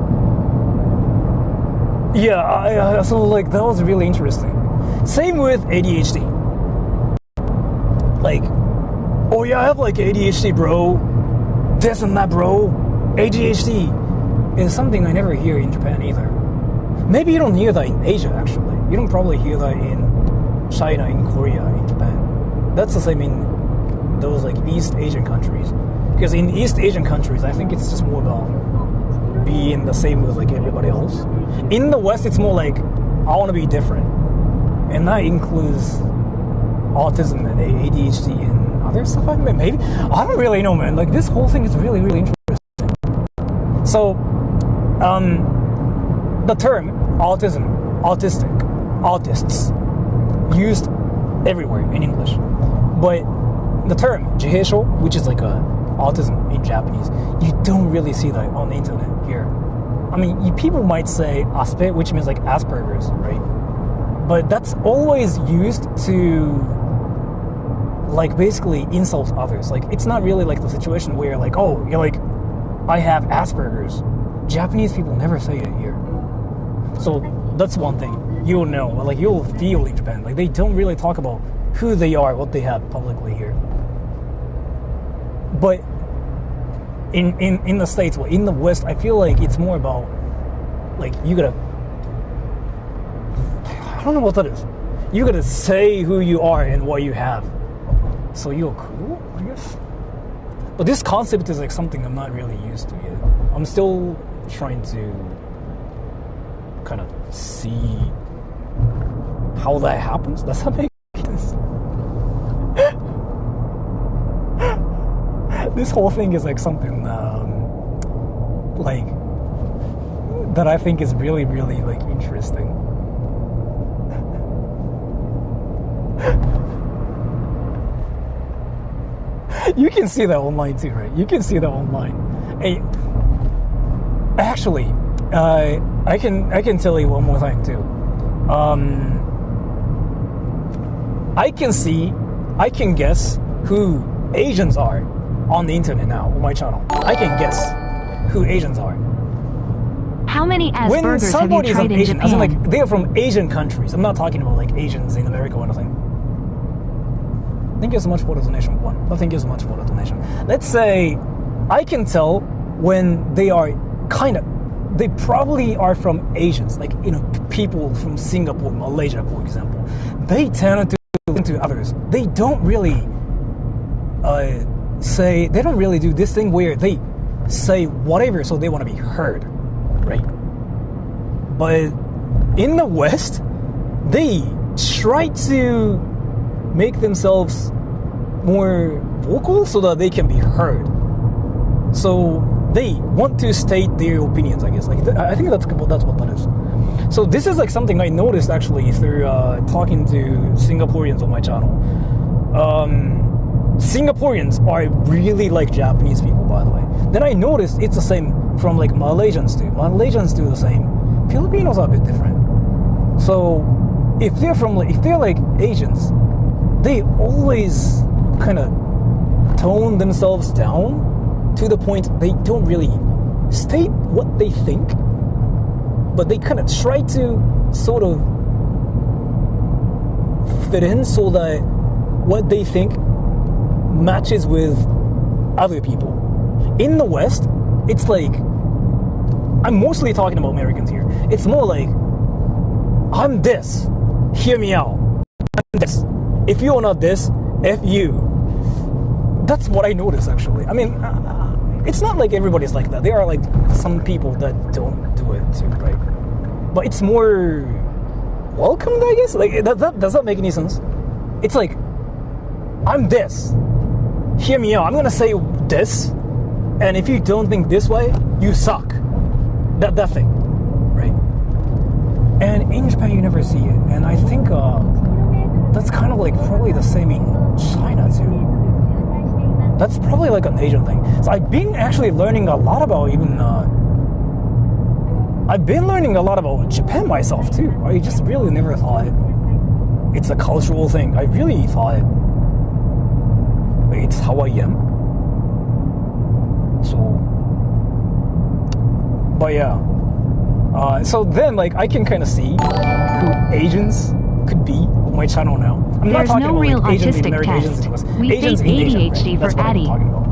yeah, so like that was really interesting. Same with ADHD. Like, oh yeah, I have like ADHD, bro. This and that, bro. ADHD is something I never hear in Japan either. Maybe you don't hear that in Asia, actually. You don't probably hear that in China, in Korea, in Japan. That's the same in those like East Asian countries. Because in East Asian countries, I think it's just more about being the same with like everybody else. In the West, it's more like, I want to be different. And that includes autism and ADHD and other stuff. Maybe. I don't really know, man. Like, this whole thing is really, really interesting. So, the term autism, autistic, autists, used everywhere in English. But the term jiheisho, which is like autism in Japanese, you don't really see that on the internet here. I mean, people might say aspe, which means like Asperger's, right? But that's always used to like basically insult others. Like, it's not really like the situation where like, oh, you're like, I have Asperger's. Japanese people never say it here. So that's one thing. You'll know, like you'll feel in Japan. Like, they don't really talk about who they are, what they have publicly here. But in the States, well, in the West, I feel like it's more about like, you gotta, I don't know what that is. You gotta say who you are and what you have. So you're cool, I guess. But this concept is like something I'm not really used to yet. I'm still trying to kind of see how that happens. Does that make sense? This whole thing is like something like that I think is really, really like interesting. You can see that online too, right? You can see that online. Hey, actually, I can tell you one more thing too. I can guess who Asians are on the internet now on my channel. I can guess who Asians are. How many When Aspergers have you somebody is tried an in Asian, as in Japan? like they're from Asian countries. I'm not talking about like Asians in America or anything. Thank you so much for the donation, one. But thank you so much for the donation. Let's say I can tell when they are they probably are from Asians, like, you know, people from Singapore, Malaysia, for example. They tend to listen to others. They don't really they don't really do this thing where they say whatever so they want to be heard, right? But in the West, they try to make themselves more vocal so that they can be heard. So they want to state their opinions, I guess. Like, I think that's what that is. So this is like something I noticed actually through talking to Singaporeans on my channel. Singaporeans are really like Japanese people, by the way. Then I noticed it's the same from like Malaysians too. Malaysians do the same. Filipinos are a bit different. So if they're like Asians, they always kind of tone themselves down to the point they don't really state what they think, but they kind of try to sort of fit in so that what they think matches with other people. In the West, it's like, I'm mostly talking about Americans here. It's more like, I'm this, hear me out. I'm this. If you're not this, F you. That's what I noticed, actually. I mean, it's not like everybody's like that. There are like some people that don't do it too, right? But it's more welcomed, I guess. Like, does that make any sense? It's like, I'm this. Hear me out. I'm gonna say this, and if you don't think this way, you suck. That thing, right? And in Japan, you never see it. And I think that's kind of like probably the same in China too. That's probably like an Asian thing. So I've been actually learning a lot about even. I've been learning a lot about Japan myself too. I just really never thought it's a cultural thing. I really thought it's how I am. So, but yeah. So then, like, I can kind of see who Asians could be on my channel now. I'm not There's talking no about real like, Asians in autistic America, Asians in test. US. We Asians fake in Asia, ADHD right? That's for what I'm Addy. talking about.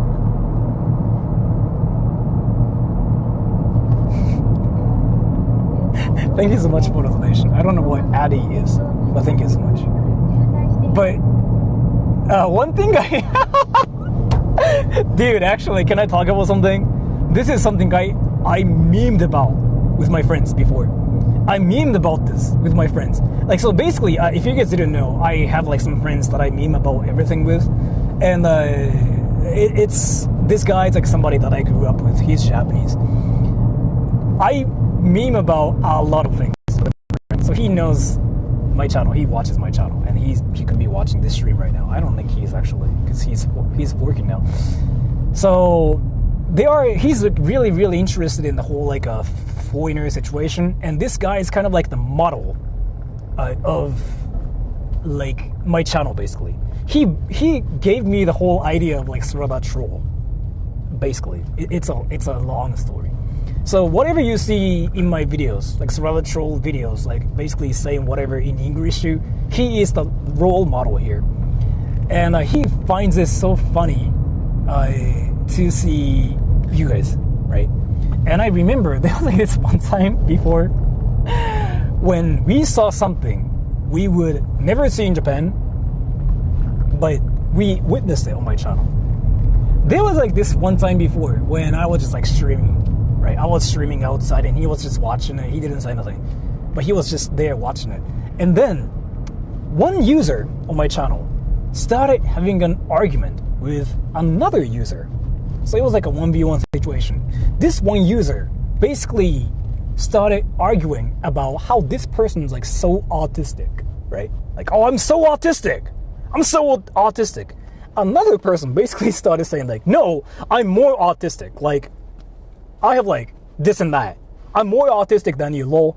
Thank you so much for the donation. I don't know what Addy is, but thank you so much. But one thing dude, actually, can I talk about something? This is something I memed about with my friends before. I memed about this with my friends. Like, so basically, if you guys didn't know, I have like some friends that I meme about everything with, and it's this guy is like somebody that I grew up with. He's Japanese. I meme about a lot of things. So he knows my channel. He watches my channel, and he could be watching this stream right now. I don't think he's actually, because he's working now. So he's really, really interested in the whole like foreigner situation, and this guy is kind of like the model of like my channel. Basically, he gave me the whole idea of like Sora troll. Basically, it's a long story. So whatever you see in my videos, like Sora troll videos, like basically saying whatever in English, he is the role model here, and he finds it so funny to see you guys, right? And I remember there was like this one time before when we saw something we would never see in Japan, but we witnessed it on my channel. There was like this one time before when I was just like streaming, right? I was streaming outside and he was just watching it. He didn't say nothing, but he was just there watching it. And then one user on my channel started having an argument with another user. So it was like a 1v1 situation. This one user basically started arguing about how this person's like so autistic, right? Like, oh, I'm so autistic. I'm so autistic. Another person basically started saying like, no, I'm more autistic. Like, I have like this and that. I'm more autistic than you, lol.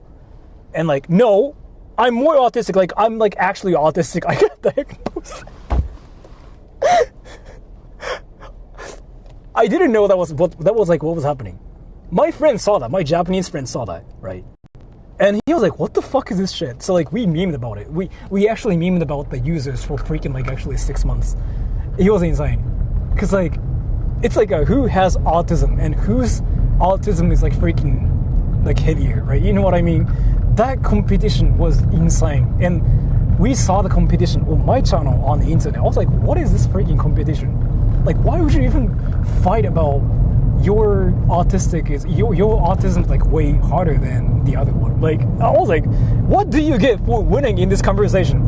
And like, no, I'm more autistic. Like, I'm like actually autistic. I got diagnosed. I didn't know that was what was happening. My friend saw that. My Japanese friend saw that, right? And he was like, what the fuck is this shit? So like, we memed about it. We actually memed about the users for freaking like actually 6 months. It was insane. Cause like, it's like who has autism and whose autism is like freaking like heavier, right? You know what I mean? That competition was insane. And we saw the competition on my channel on the internet. I was like, what is this freaking competition? Like, why would you even fight about your autistic your autism is like way harder than the other one? Like, I was like, what do you get for winning in this conversation?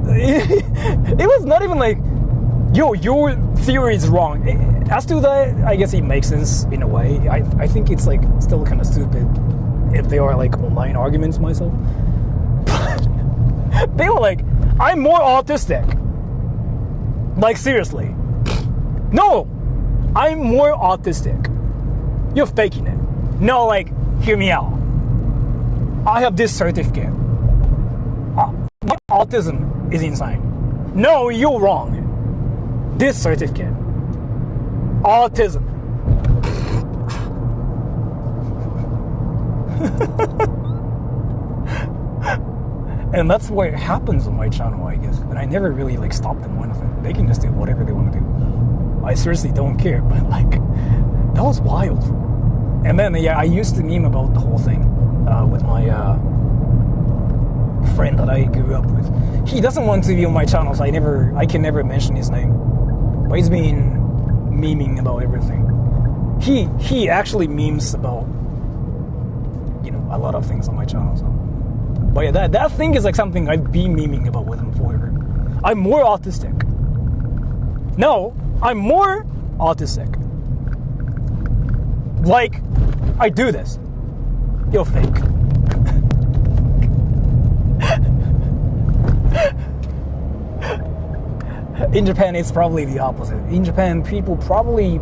It was not even like, yo, your theory is wrong. As to that, I guess it makes sense in a way. I think it's like still kind of stupid if they are like online arguments myself. But they were like, I'm more autistic. Like, seriously. No, I'm more autistic. You're faking it. No, like, hear me out. I have this certificate. My autism is insane. No, you're wrong. This certificate. Autism. And that's what happens on my channel, I guess. And I never really like stop them or anything. They can just do whatever they want to do. I seriously don't care, but like, that was wild. And then, yeah, I used to meme about the whole thing with my friend that I grew up with. He doesn't want to be on my channel, so I can never mention his name. But he's been memeing about everything. He actually memes about, you know, a lot of things on my channel. So. But yeah, that thing is like something I've been memeing about with him forever. I'm more autistic. No, I'm more autistic. Like, I do this. You're fake. In Japan, it's probably the opposite. In Japan, people probably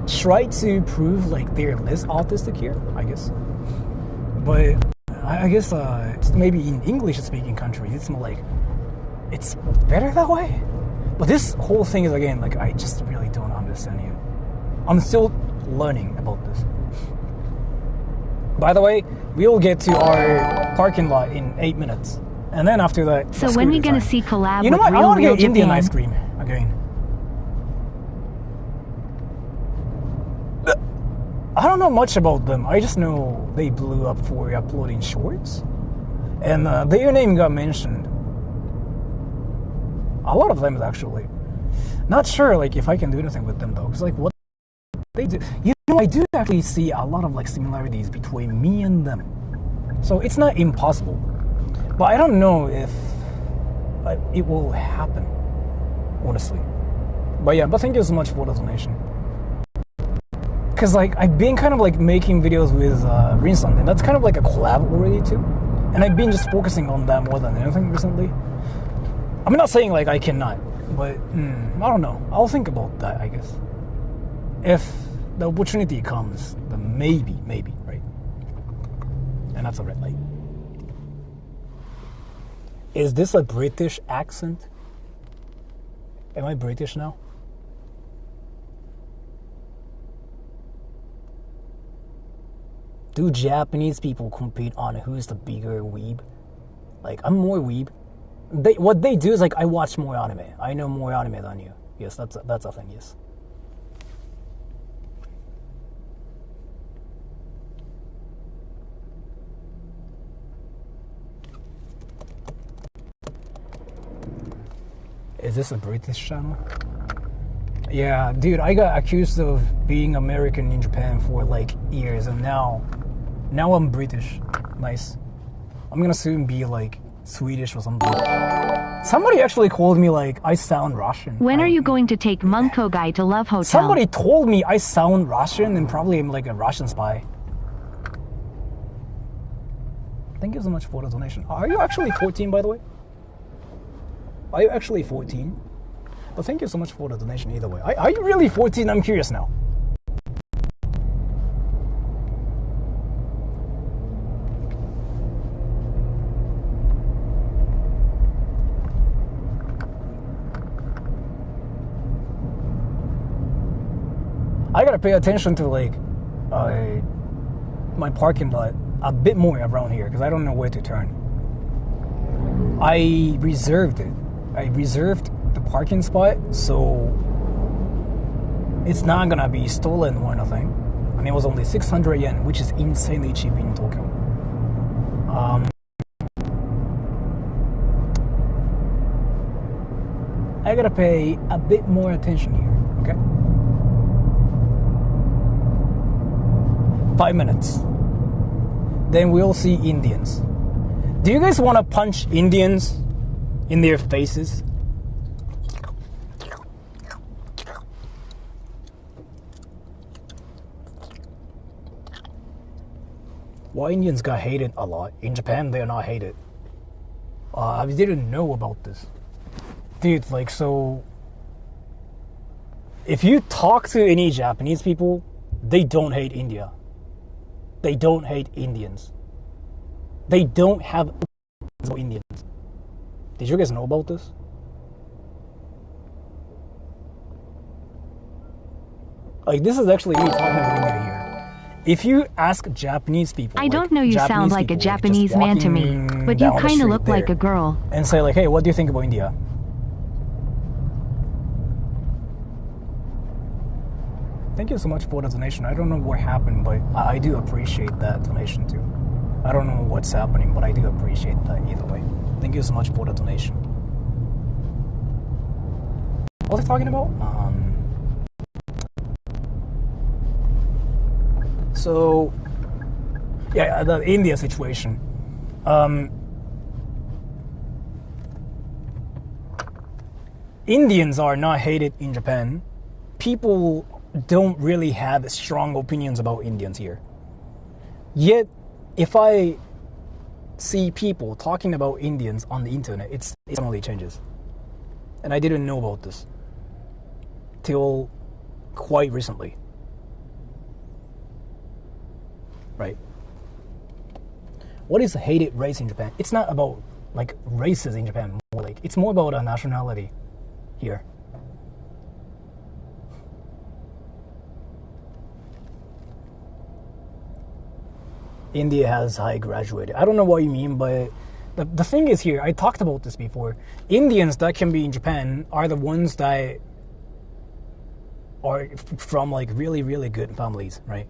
try to prove like they're less autistic here, I guess. But I guess maybe in English-speaking countries, it's more like it's better that way. But this whole thing is, again, like, I just really don't understand it. I'm still learning about this. By the way, we'll get to our parking lot in 8 minutes. And then after that, So when we gonna see collab you know with what? I Real want to Real get Indian Japan? ice cream again. I don't know much about them. I just know they blew up for uploading shorts. And their name got mentioned. A lot of them, actually. Not sure, like, if I can do anything with them, though. Because, like, what they do... You know, I do actually see a lot of, like, similarities between me and them. So it's not impossible. But I don't know if it will happen, honestly. But yeah, but thank you so much for the donation. Because, like, I've been kind of, like, making videos with Rinsan, and that's kind of like a collab already, too. And I've been just focusing on that more than anything recently. I'm not saying, like, I cannot, but I don't know. I'll think about that, I guess. If the opportunity comes, then maybe, right? And that's a red light. Is this a British accent? Am I British now? Do Japanese people compete on who's the bigger weeb? Like, I'm more weeb. What they do is, like, I watch more anime. I know more anime than you. Yes, that's a thing, yes. Is this a British channel? Yeah, dude, I got accused of being American in Japan for, like, years, and now I'm British. Nice. I'm gonna soon be, like, Swedish or something. Somebody actually called me, like, I sound Russian. When are you going to take Munko Guy to Love Hotel? Somebody told me I sound Russian, and probably I'm, like, a Russian spy. Thank you so much for the donation. Are you actually 14, by the way? Are you actually 14? But thank you so much for the donation either way. Are you really 14? I'm curious now. I gotta pay attention to, like, my parking lot a bit more around here because I don't know where to turn. I reserved it. I reserved the parking spot, so it's not gonna be stolen or anything. And it was only 600 yen, which is insanely cheap in Tokyo. I gotta pay a bit more attention here, okay? 5 minutes. Then we'll see Indians. Do you guys want to punch Indians in their faces? Why Indians got hated a lot? In Japan, they're not hated. I didn't know about this. Dude, like, so... If you talk to any Japanese people, they don't hate India. They don't hate Indians. They don't have Indians. Did you guys know about this? Like, this is actually me talking about India here. if you ask Japanese people, I don't know you sound like a Japanese man to me, but you kind of look like a girl. And say like, hey, what do you think about India? Thank you so much for the donation. I don't know what happened, but I do appreciate that donation too. I don't know what's happening, but I do appreciate that either way. Thank you so much for the donation. What was I talking about? So, yeah, the India situation. Indians are not hated in Japan. People don't really have strong opinions about Indians here. Yet, if I see people talking about Indians on the internet, it suddenly changes. And I didn't know about this till quite recently. Right? What is hated race in Japan? It's not about like races in Japan. More like it's more about a nationality here. India has high graduated. I don't know what you mean, but the thing is here, I talked about this before. Indians that can be in Japan are the ones that are from like really, really good families, right?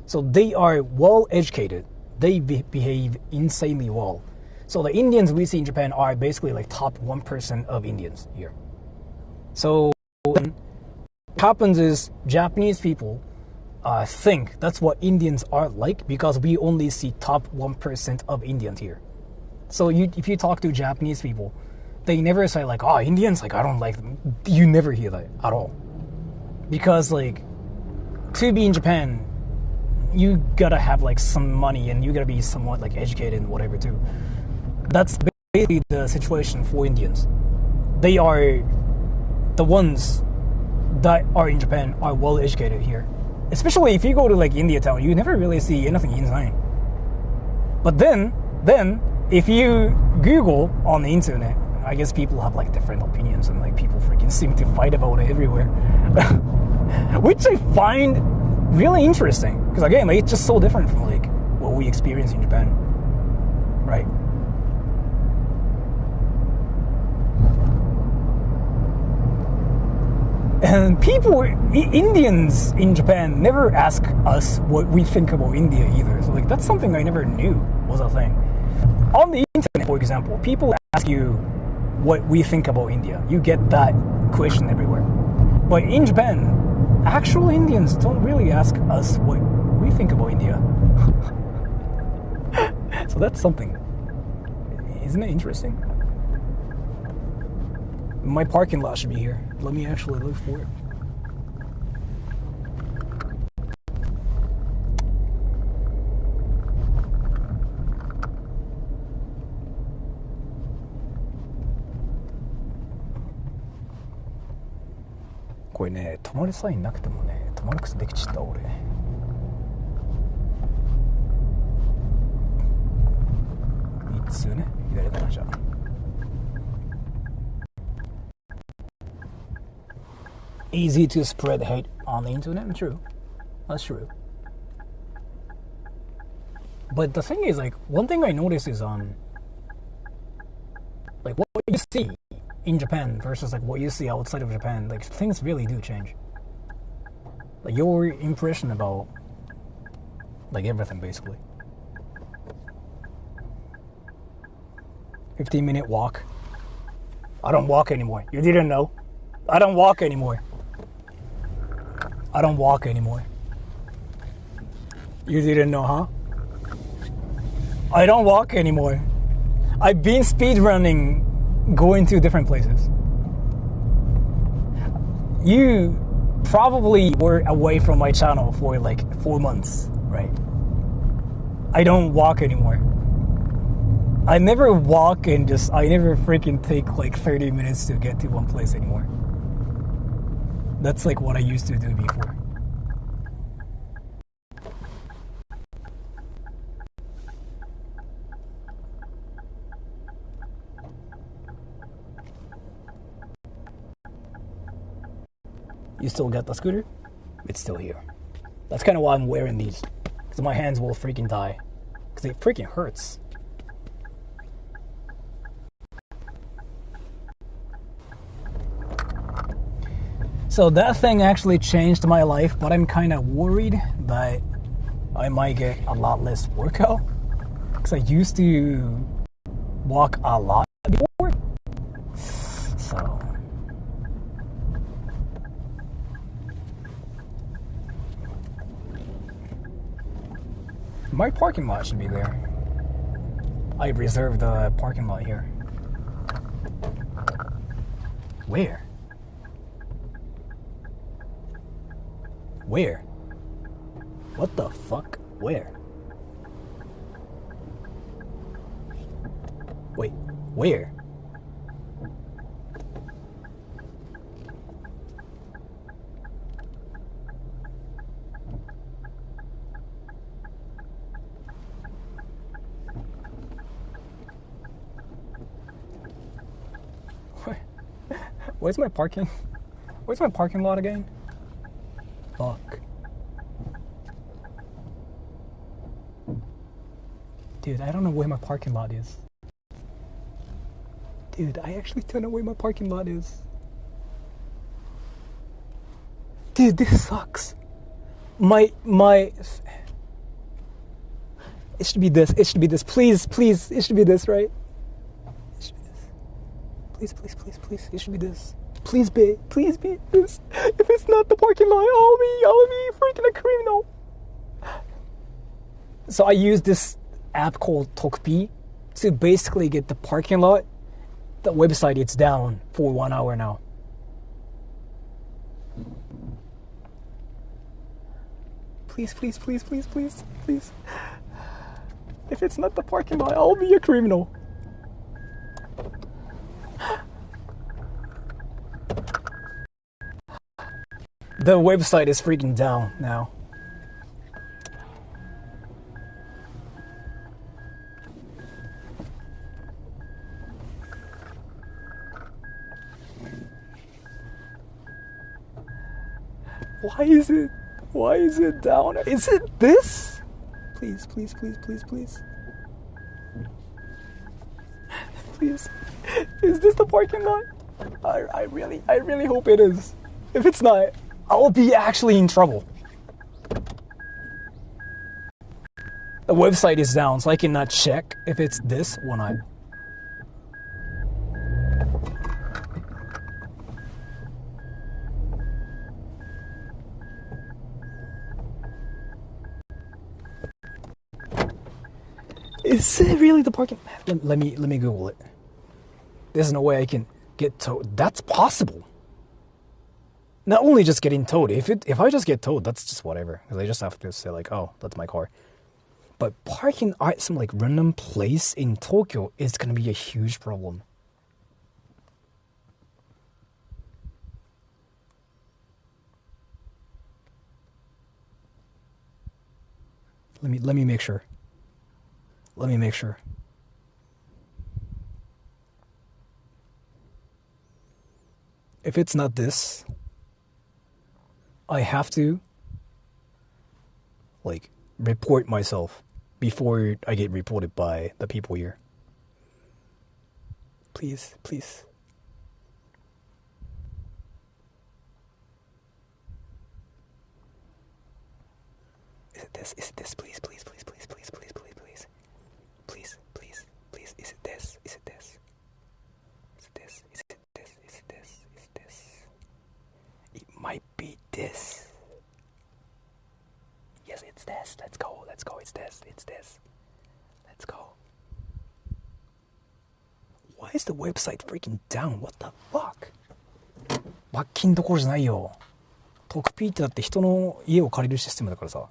So they are well educated. They behave insanely well. So the Indians we see in Japan are basically like top 1% of Indians here. So what happens is Japanese people think that's what Indians are like because we only see top 1% of Indians here. So if you talk to Japanese people, they never say like, oh, Indians, like I don't like them. You never hear that at all. Because like to be in Japan, you gotta have like some money and you gotta be somewhat like educated and whatever too. That's basically the situation for Indians. They are the ones that are in Japan are well educated here. Especially if you go to like India town, you never really see anything insane. But then if you Google on the internet, I guess people have like different opinions and like people freaking seem to fight about it everywhere. Which I find really interesting. Because again, like, it's just so different from like what we experience in Japan. Right? And people, Indians in Japan never ask us what we think about India either. So like that's something I never knew was a thing. On the internet, for example, people ask you what we think about India. You get that question everywhere. But in Japan, actual Indians don't really ask us what we think about India. So that's something. Isn't it interesting? My parking lot should be here. Let me actually look for it.これね、止まるサインなくてもね、止まる癖できちゃった俺。3つね、左からじゃあ。Easy to spread hate on the internet. True, that's true. But the thing is, like, one thing I notice is like what you see in Japan versus like what you see outside of Japan. Like things really do change. Like your impression about like everything basically. 15-minute walk. I don't walk anymore. You didn't know? I don't walk anymore. I don't walk anymore. You didn't know, huh? I don't walk anymore. I've been speed running, going to different places. You probably were away from my channel for like 4 months, right? I don't walk anymore. I never walk and I never freaking take like 30 minutes to get to one place anymore. That's like what I used to do before. You still got the scooter? It's still here. That's kind of why I'm wearing these. Because my hands will freaking die. Because it freaking hurts. So that thing actually changed my life, but I'm kind of worried that I might get a lot less workout. Because I used to walk a lot before. So... my parking lot should be there. I reserved the parking lot here. Where? Where? What the fuck? Where? Wait, where? Where's my parking? Where's my parking lot again? Fuck. Dude, I don't know where my parking lot is. Dude, I actually don't know where my parking lot is. Dude, this sucks. My... It should be this. It should be this. Please, please. It should be this, right? It should be this. Please, please, please, please. It should be this. Please be this. If it's not the parking lot, I'll be freaking a criminal. So I use this app called Tokpi to basically get the parking lot. The website, it's down for 1 hour now. Please, please, please, please, please, please. If it's not the parking lot, I'll be a criminal. The website is freaking down now. Why is it down? Is it this? Please, please, please, please, please. Please. Is this the parking lot? I really hope it is. If it's not, I'll be actually in trouble. The website is down, so I cannot check if it's this or not. Is it really the parking? Let me Google it. There's no way I can get towed. That's possible. Not only just getting towed. If I just get towed, that's just whatever. Because I just have to say like, oh, that's my car. But parking at some like random place in Tokyo is gonna be a huge problem. Let me make sure. Let me make sure. If it's not this, I have to like report myself before I get reported by the people here. Please, please. Is it this? Is it this? Please, please, please, please, please, please, please, please. Please, please, please. Is it this? Is it this? Is it this? Is it this? Is it this? Is it this? It might be this. Yes, it's this. Let's go. Let's go. It's this. It's this. Let's go. Why is the website freaking down? What the fuck? 罰金どころじゃないよ。トクピーってだって人の家を借りるシステムだからさ。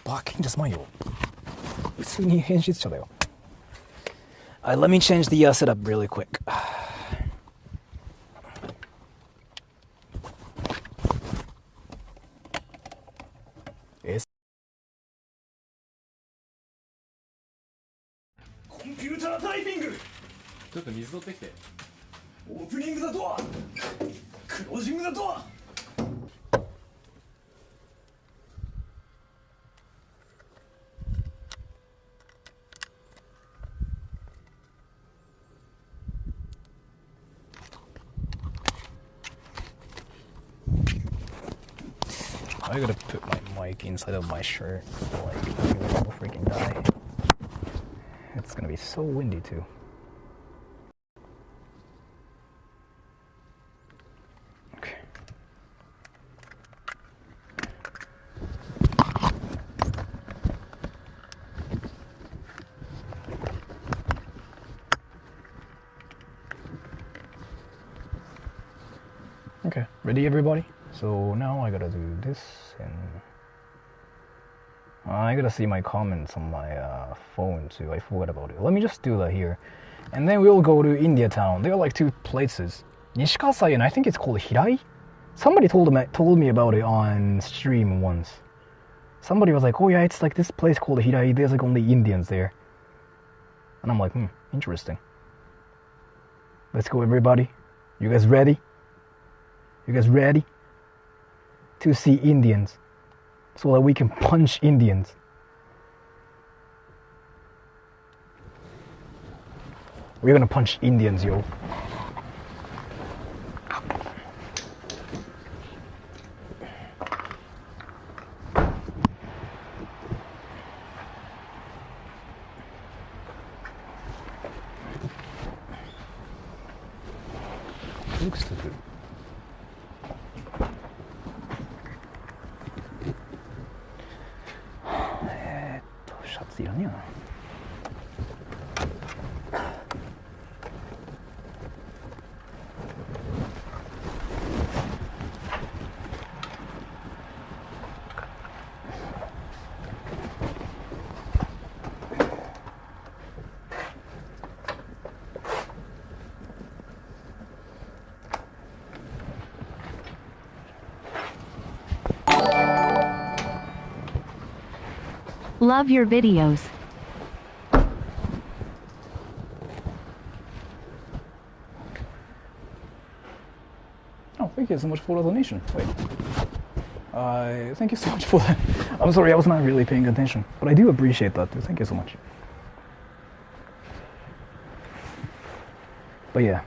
罰金じゃすまんよ。普通に編集者だよ。Let me change the setup really quick. Yes. コンピュータータイピング。ちょっと水取ってきて。オープニングザドア。クロージングザドア。I gotta put my mic inside of my shirt, like, I will freaking die. It's gonna be so windy too. Okay. Okay, ready everybody? So now I gotta do this, and I gotta see my comments on my phone too. I forgot about it. Let me just do that here, and then we'll go to India Town. There are like two places, Nishikasai and I think it's called Hirai. Somebody told me about it on stream once. Somebody was like, "Oh yeah, it's like this place called Hirai. There's like only Indians there," and I'm like, interesting. Let's go, everybody. You guys ready? You guys ready to see Indians so that we can punch Indians? We're gonna punch Indians, yo. Looks stupid. 셔츠 이러냐? Love your videos. Oh, thank you so much for the donation. Wait. Thank you so much for that. I'm sorry, I was not really paying attention, but I do appreciate that too. Thank you so much. But yeah,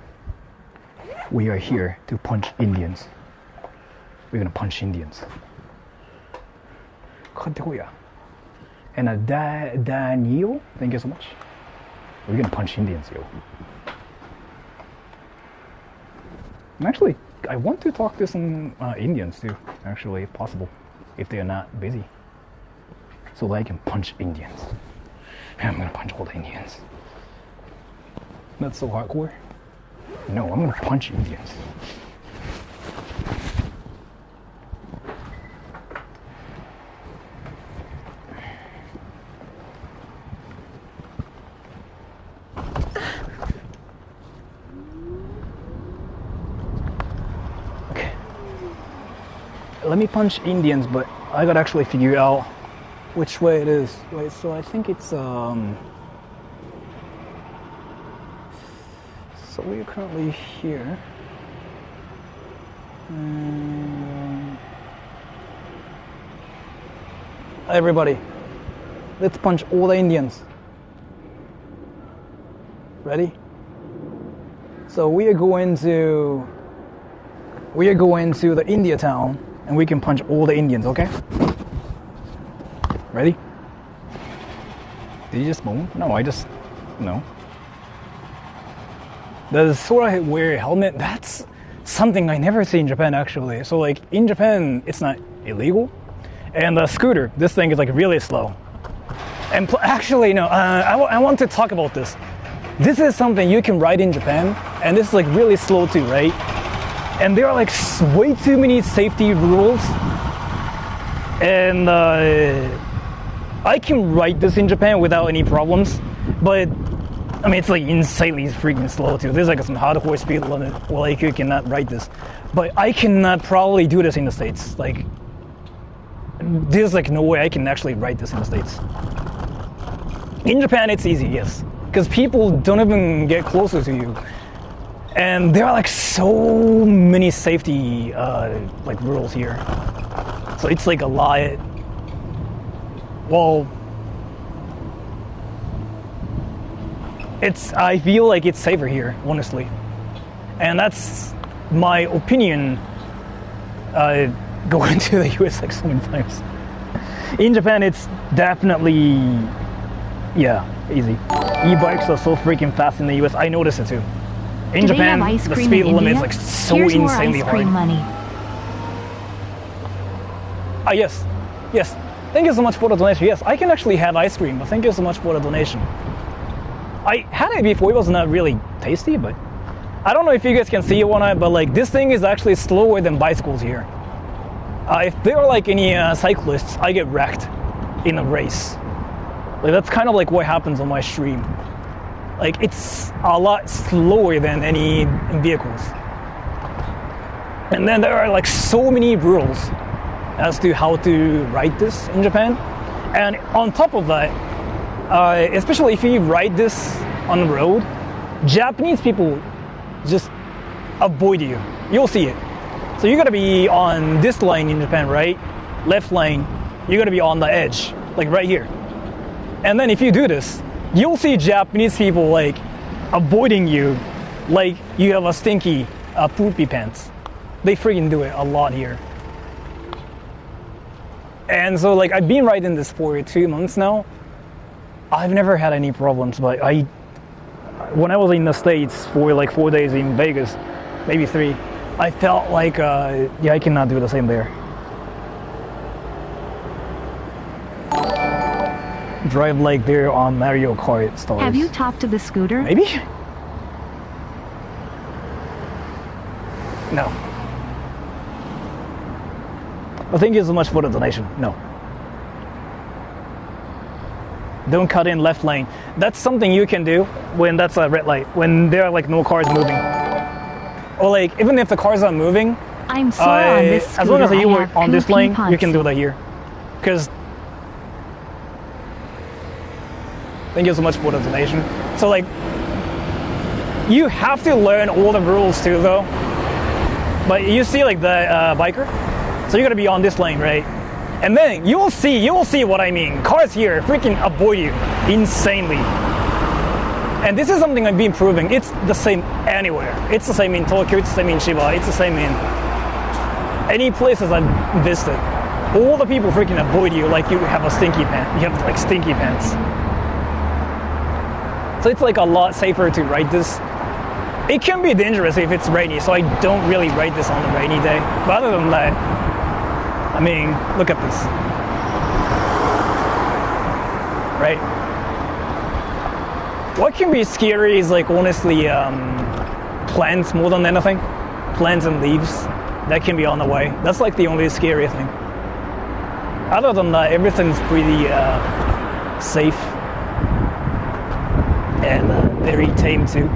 we are here to punch Indians. We're gonna punch Indians. And Daniel, thank you so much. We're gonna punch Indians, yo. And actually, I want to talk to some Indians too, actually, if possible, if they are not busy. So that I can punch Indians. I'm gonna punch all the Indians. That's so hardcore. No, I'm gonna punch Indians. Let me punch Indians, but I gotta actually figure out which way it is. Wait, so I think it's so we're currently here. Everybody, let's punch all the Indians. Ready? So we are going to the India Town. And we can punch all the Indians, okay? Ready? Did you just moan? No, no. Does Sora wear a helmet? That's something I never see in Japan, actually. So, like, in Japan, it's not illegal. And the scooter, this thing is, like, really slow. And actually, no, I want to talk about this. This is something you can ride in Japan, and this is, like, really slow too, right? And there are like way too many safety rules, and I can ride this in Japan without any problems, but I mean it's like insanely freaking slow too. There's like some hardcore speed limit, well, like you cannot ride this, but I cannot probably do this in the States. Like there's like no way I can actually ride this in the States. In Japan it's easy, yes, because people don't even get closer to you. And there are like so many safety like rules here, so it's like a lot. Well, I feel like it's safer here, honestly, and that's my opinion. going to the US like so many times. In Japan, it's definitely, yeah, easy. E-bikes are so freaking fast in the US. I notice it too. In Do Japan, they have ice the cream speed in limit is India? like so Here's more insanely ice cream hard. money. Ah, yes, yes. Thank you so much for the donation. Yes, I can actually have ice cream, but thank you so much for the donation. I had it before. It was not really tasty, but I don't know if you guys can see it or not, but like this thing is actually slower than bicycles here. If there are like any cyclists, I get wrecked in a race. Like that's kind of like what happens on my stream. Like it's a lot slower than any vehicles. And then there are like so many rules as to how to ride this in Japan. And on top of that, especially if you ride this on the road, Japanese people just avoid you. You'll see it. So you gotta be on this lane in Japan, right? Left lane, you gotta be on the edge, like right here. And then if you do this, you'll see Japanese people like avoiding you like you have a stinky poopy pants. They freaking do it a lot here. And so like I've been riding this for 2 months now. I've never had any problems, but when I was in the States for like 4 days in Vegas, maybe 3, I felt like, yeah, I cannot do the same there. Drive like they're on Mario Kart stars. Have you talked to the scooter? Maybe? No. Well, thank you so much for the donation. No. Don't cut in left lane. That's something you can do when that's a red light, when there are like no cars moving. Or like, even if the cars are moving, I'm Sora on this scooter. as long as you I were have on this poopy lane, you pants. can do that here. Because, thank you so much for the donation. So like, you have to learn all the rules too though. But you see like the biker? So you gotta be on this lane, right? And then you will see what I mean. Cars here freaking avoid you insanely. And this is something I've been proving. It's the same anywhere. It's the same in Tokyo, it's the same in Chiba, it's the same in any places I've visited. All the people freaking avoid you like you have a stinky pants. You have like stinky pants. So it's like a lot safer to ride this. It can be dangerous if it's rainy, so I don't really ride this on a rainy day. But other than that, I mean, look at this. Right? What can be scary is like honestly plants more than anything. Plants and leaves. That can be on the way. That's like the only scary thing. Other than that, everything's pretty safe and very tame too.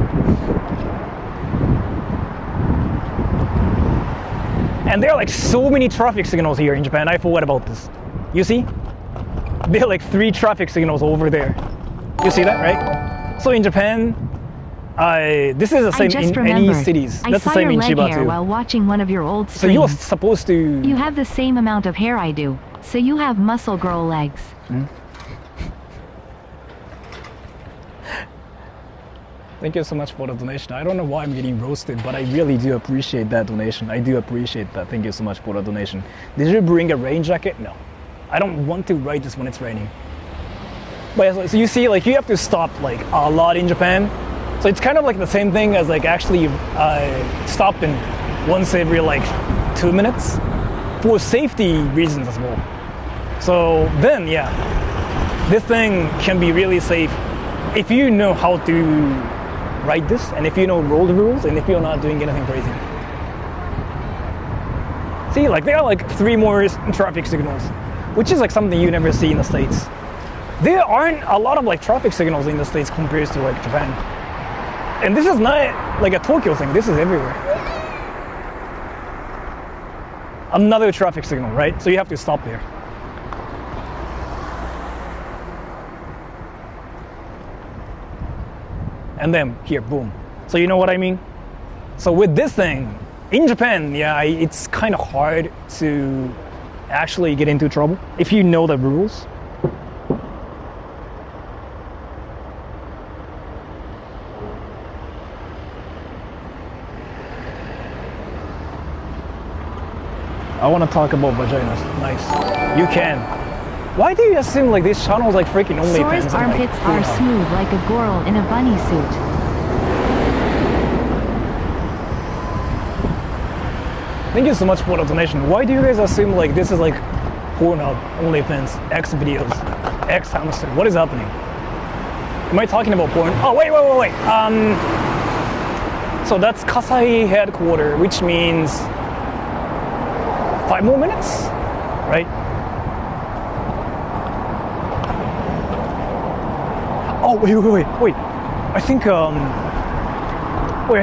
And there are like so many traffic signals here in Japan. I forgot about this. You see? There are like 3 traffic signals over there. You see that, right? So in Japan, this is the same in any cities. That's the same in Chiba I saw your leg hair too. while watching one of your old So streams. you're supposed to. You have the same amount of hair I do, so you have muscle girl legs. Thank you so much for the donation. I don't know why I'm getting roasted, but I really do appreciate that donation. I do appreciate that. Thank you so much for the donation. Did you bring a rain jacket? No. I don't want to ride this when it's raining. But so you see, like you have to stop like a lot in Japan. So it's kind of like the same thing as like actually stopping once every like 2 minutes for safety reasons as well. So then, yeah, this thing can be really safe if you know how to ride this, and if you know road rules, and if you're not doing anything crazy. See, like there are like 3 more traffic signals, which is like something you never see in the States. There aren't a lot of like traffic signals in the States compared to like Japan. And this is not like a Tokyo thing, this is everywhere. Another traffic signal, right? So you have to stop there. And then here, boom. So you know what I mean? So with this thing, in Japan, yeah, it's kind of hard to actually get into trouble if you know the rules. I want to talk about vaginas. Nice. You can. Why do you assume like this channel is like freaking OnlyFans? Sora's armpits are smooth like a girl in a bunny suit. Thank you so much for the donation. Why do you guys assume like this is like Pornhub, OnlyFans, X videos, X hamster? What is happening? Am I talking about porn? Oh wait. So that's Kasai headquarters, which means 5 more minutes, right? Oh wait. I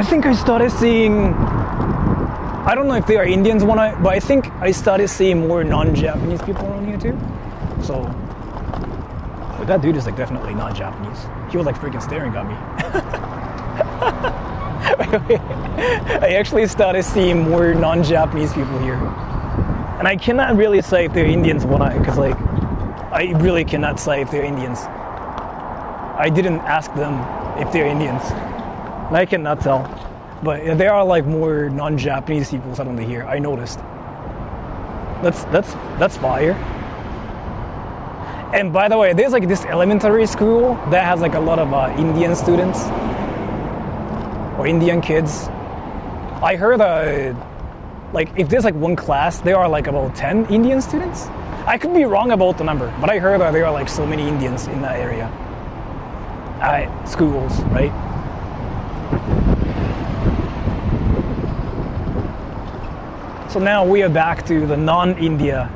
think I started seeing. I don't know if they are Indians but I think I started seeing more non-Japanese people around here too. So, but that dude is like definitely not Japanese. He was like freaking staring at me. I actually started seeing more non-Japanese people here, and I cannot really say if they're Indians because like I really cannot say if they're Indians. I didn't ask them if they're Indians, and I cannot tell. But there are like more non-Japanese people suddenly here. I noticed. That's fire. And by the way, there's like this elementary school that has like a lot of Indian students or Indian kids. I heard like if there's like one class, there are like about 10 Indian students. I could be wrong about the number, but I heard that there are like so many Indians in that area at schools, right? So now we are back to the non-India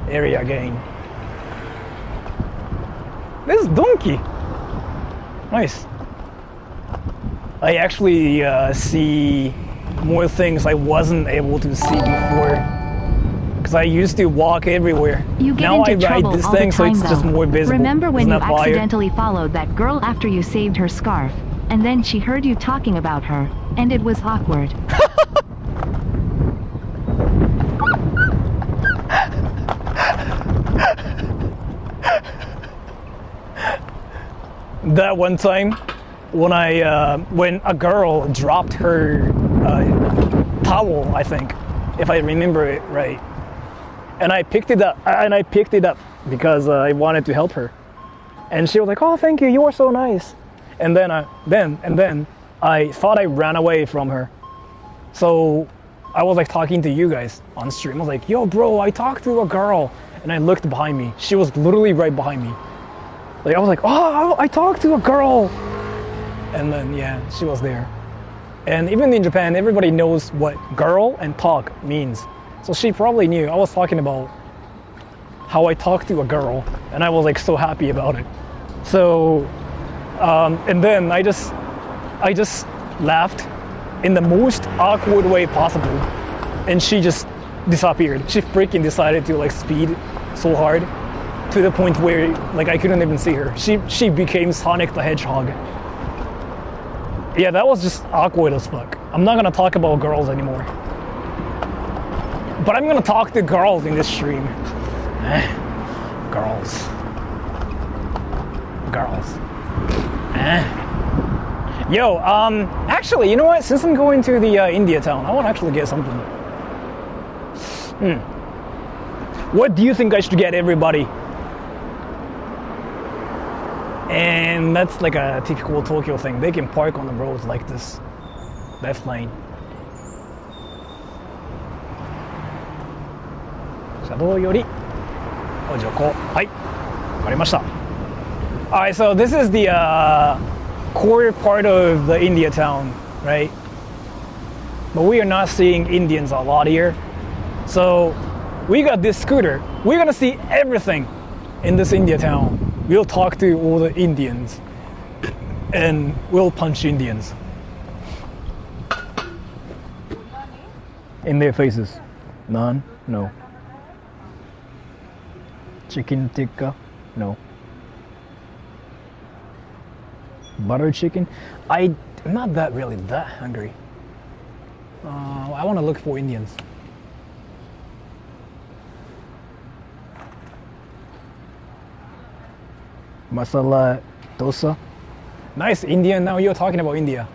area again. This is donkey. Nice. I actually see more things I wasn't able to see before. Because I used to walk everywhere. You get now into I ride trouble this all thing, the so time, it's just though. more visible. Remember when Isn't you that fire? accidentally followed that girl after you saved her scarf, and then she heard you talking about her, and it was awkward. That one time when when a girl dropped her towel, I think, if I remember it right, and I picked it up because I wanted to help her, and she was like, "Oh, thank you, you are so nice," and then I thought I ran away from her, so I was like talking to you guys on stream. I was like, "Yo, bro, I talked to a girl," and I looked behind me. She was literally right behind me. Like I was like, "Oh, I talked to a girl," and then yeah, she was there. And even in Japan, everybody knows what girl and talk means. So she probably knew. I was talking about how I talked to a girl, and I was like so happy about it. So, and then I just laughed in the most awkward way possible, and she just disappeared. She freaking decided to like speed so hard to the point where like I couldn't even see her. She became Sonic the Hedgehog. Yeah, that was just awkward as fuck. I'm not gonna talk about girls anymore. But I'm gonna talk to girls in this stream. Girls. Yo, actually, you know what? Since I'm going to the India town, I wanna actually get something. What do you think I should get everybody? And that's like a typical Tokyo thing. They can park on the roads like this. Left lane. 車道よりお徐行。はい、わかりました。Alright, so this is the core part of the India town, right? But we are not seeing Indians a lot here. So we got this scooter. We're gonna see everything in this India town. We'll talk to all the Indians and we'll punch Indians in their faces. Naan? No. Chicken tikka? No. Butter chicken? I'm not that really that hungry. I want to look for Indians. Masala dosa. Nice, Indian. Now you're talking about India.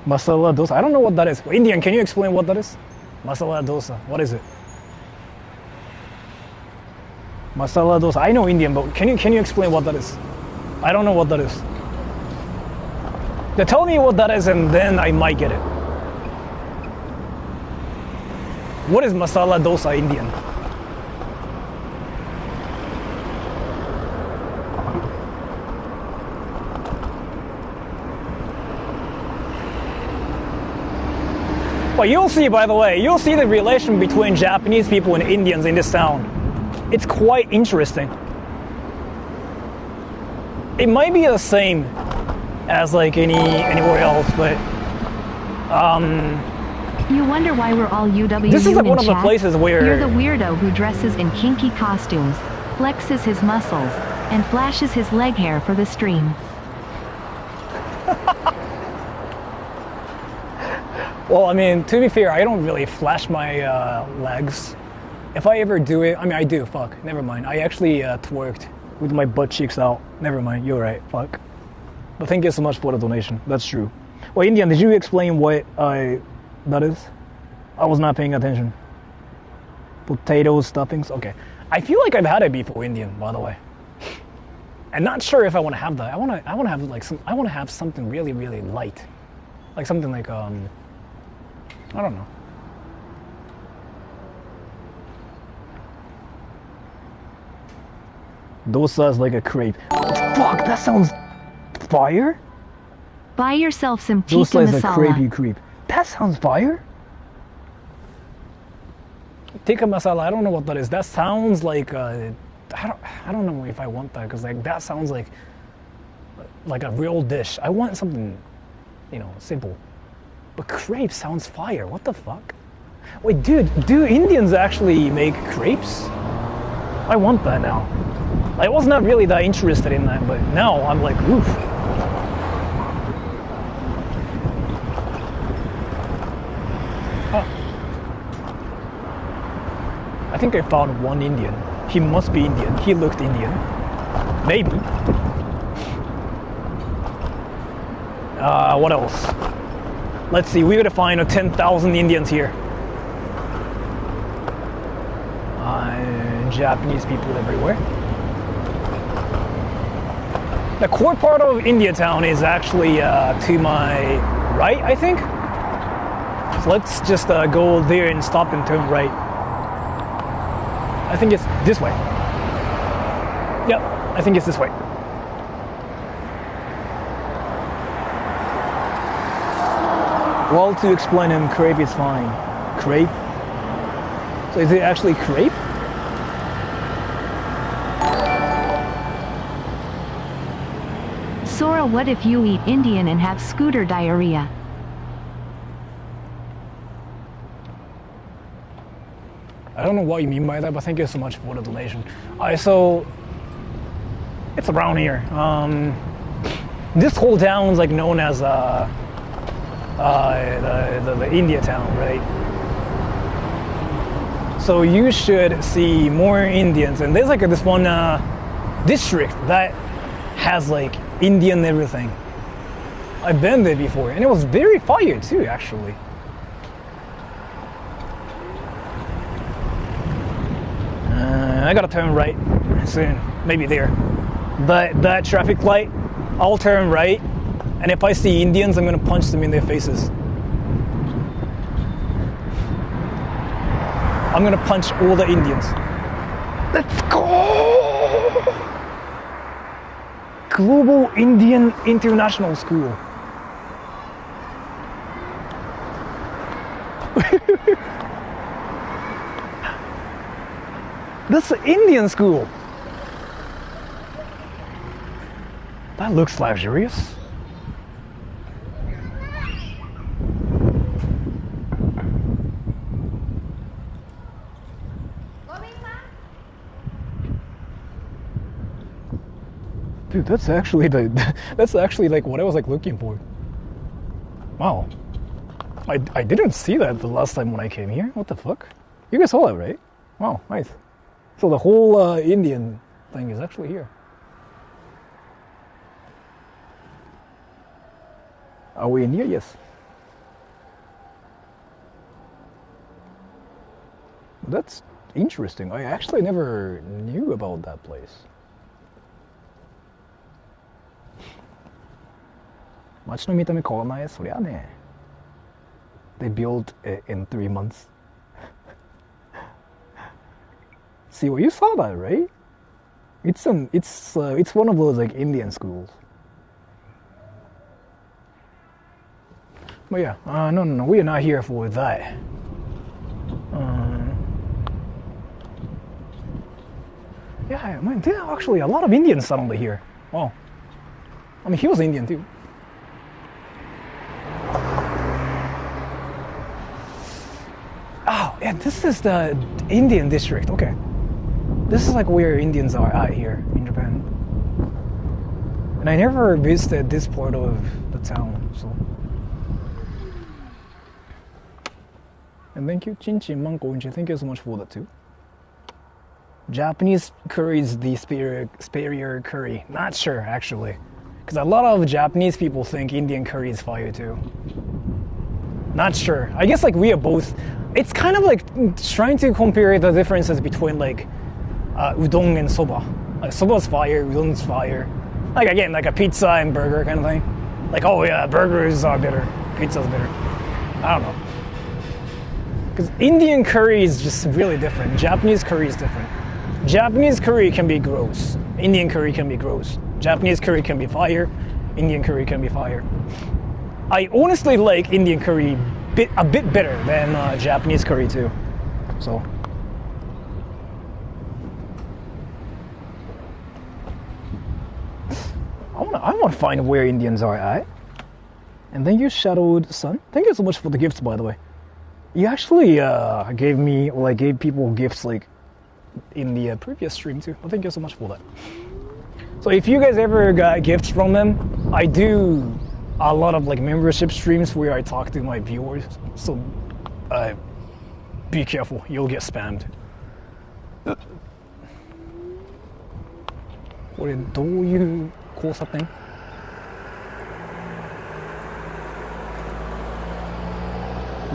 Masala dosa. I don't know what that is. Indian, can you explain what that is? Masala dosa. What is it? Masala dosa. I know Indian, but can you explain what that is? I don't know what that is. Yeah, tell me what that is, and then I might get it. What is masala dosa Indian? Well, you'll see, by the way, you'll see the relation between Japanese people and Indians in this town. It's quite interesting. It might be the same as like anywhere else, but You wonder why we're all UW this is like one of the chat? places where You're the weirdo who dresses in kinky costumes, flexes his muscles, and flashes his leg hair for the stream. Well, I mean, to be fair, I don't really flash my legs. If I ever do it, I mean, I do, fuck, never mind. I actually twerked with my butt cheeks out. Never mind, you're right, fuck. But thank you so much for the donation, that's true. Well, Indian, did you explain what that is? I was not paying attention. Potato stuffings, okay. I feel like I've had it before, Indian, by the way. I'm not sure if I want to have that. I want to have like I want to have something really, really light. Like something like, I don't know. Dosa is like a crepe. Fuck, that sounds fire. Buy yourself some tikka Dosa is a masala. crepe, you creep. That sounds fire. Tikka masala, I don't know what that is. That sounds like I don't know if I want that, because like that sounds like a real dish. I want something, you know, simple. But crepe sounds fire. What the fuck? Wait, dude, do Indians actually make crepes? I want that now. I was not really that interested in that, but now I'm like, oof. Huh. I think I found one Indian. He must be Indian. He looked Indian. Maybe. What else? Let's see, we gotta find 10,000 Indians here. Japanese people everywhere. The core part of India town is actually to my right, I think. So let's just go there and stop and turn right. I think it's this way. Yep, I think it's this way. Well, to explain him, crepe is fine. Crepe? So is it actually crepe? Sora, what if you eat Indian and have scooter diarrhea? I don't know what you mean by that, but thank you so much for the donation. Alright, so it's around here. This whole town is like known as the India town, right? So you should see more Indians, and there's like this one district that has like Indian everything. I've been there before, and it was very fire too, actually. I gotta turn right soon, maybe there. That traffic light, I'll turn right, and if I see Indians, I'm gonna punch them in their faces. I'm gonna punch all the Indians. Let's go! Global Indian International School. That's the Indian school. That looks luxurious. Dude, that's actually like what I was like looking for. Wow. I didn't see that the last time when I came here. What the fuck? You guys saw that, right? Wow, nice. So the whole Indian thing is actually here. Are we in here? Yes. That's Interesting. I actually never knew about that place. 街の見た目変わらない？そりゃね。They built it in 3 months. See, well, you saw that, right? It's one of those like Indian schools. But yeah, no, we are not here for that. Yeah, man, there are actually a lot of Indians suddenly here. Oh, I mean, he was Indian too. Oh, yeah, this is the Indian district. Okay, this is like where Indians are at here in Japan. And I never visited this part of the town, so. And thank you, Chinchin Manko Unchi. Thank you so much for that too. Japanese curry is the superior curry. Not sure, actually. Because a lot of Japanese people think Indian curry is fire too. Not sure. I guess like we are both. It's kind of like trying to compare the differences between like udon and soba. Like soba's fire, udon's fire. Like again, like a pizza and burger kind of thing. Like, oh yeah, burgers are better, pizza's better. I don't know. Because Indian curry is just really different. Japanese curry is different. Japanese curry can be gross. Indian curry can be gross. Japanese curry can be fire. Indian curry can be fire. I honestly like Indian curry a bit better than Japanese curry too. So. I want to find where Indians are at. And thank you, Shadowed Sun. Thank you so much for the gifts, by the way. You actually gave people gifts like in the previous stream too. Well, thank you so much for that. So if you guys ever got gifts from them, I do a lot of like membership streams where I talk to my viewers. So be careful, you'll get spammed. これどういう交差点?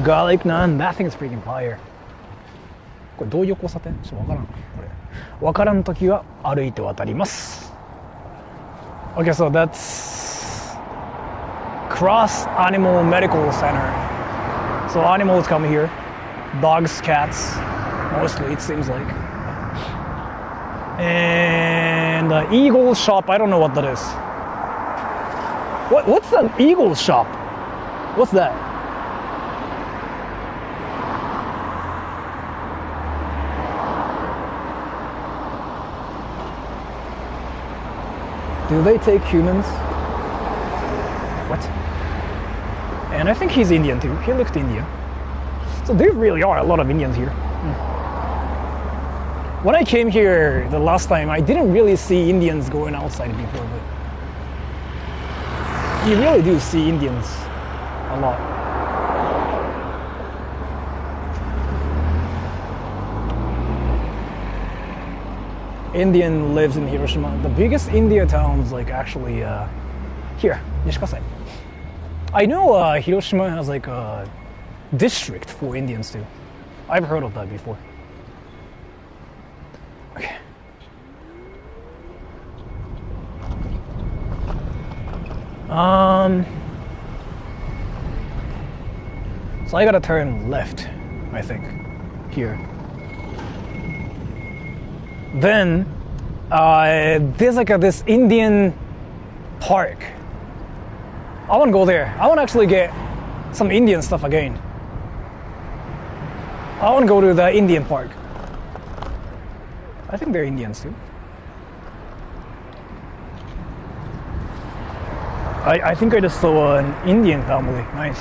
Garlic naan, that thing is freaking fire. これどういう交差点? ちょっとわからん。これわからんときは歩いて渡ります。Okay, so that's Cross Animal Medical Center. So animals come here, dogs, cats, mostly it seems like. And Eagle shop, I don't know what that is. What's an Eagle shop? What's that? Do they take humans? What? And I think he's Indian too. He looked Indian. So there really are a lot of Indians here. When I came here the last time, I didn't really see Indians going outside before, but you really do see Indians a lot. Indian lives in Hiroshima. The biggest India town's like actually here, Nishikasai. I know Hiroshima has like a district for Indians too. I've heard of that before. Okay. So I gotta turn left, I think, here. Then there's like this Indian park. I want to go there. I want to actually get some Indian stuff again. I want to go to the Indian park. I think they're Indians too. I think I just saw an Indian family. Nice.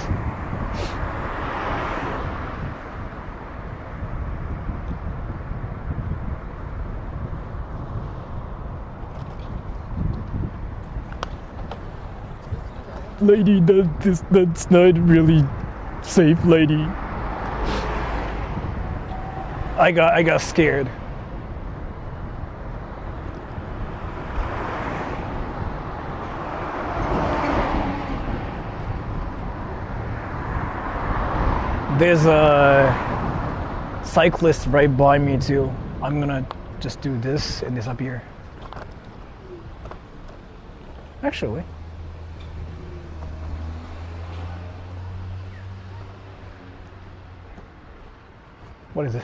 Lady, that's not really safe, lady. I got scared. There's cyclist right by me too. I'm gonna just do this and disappear. Actually. What is it?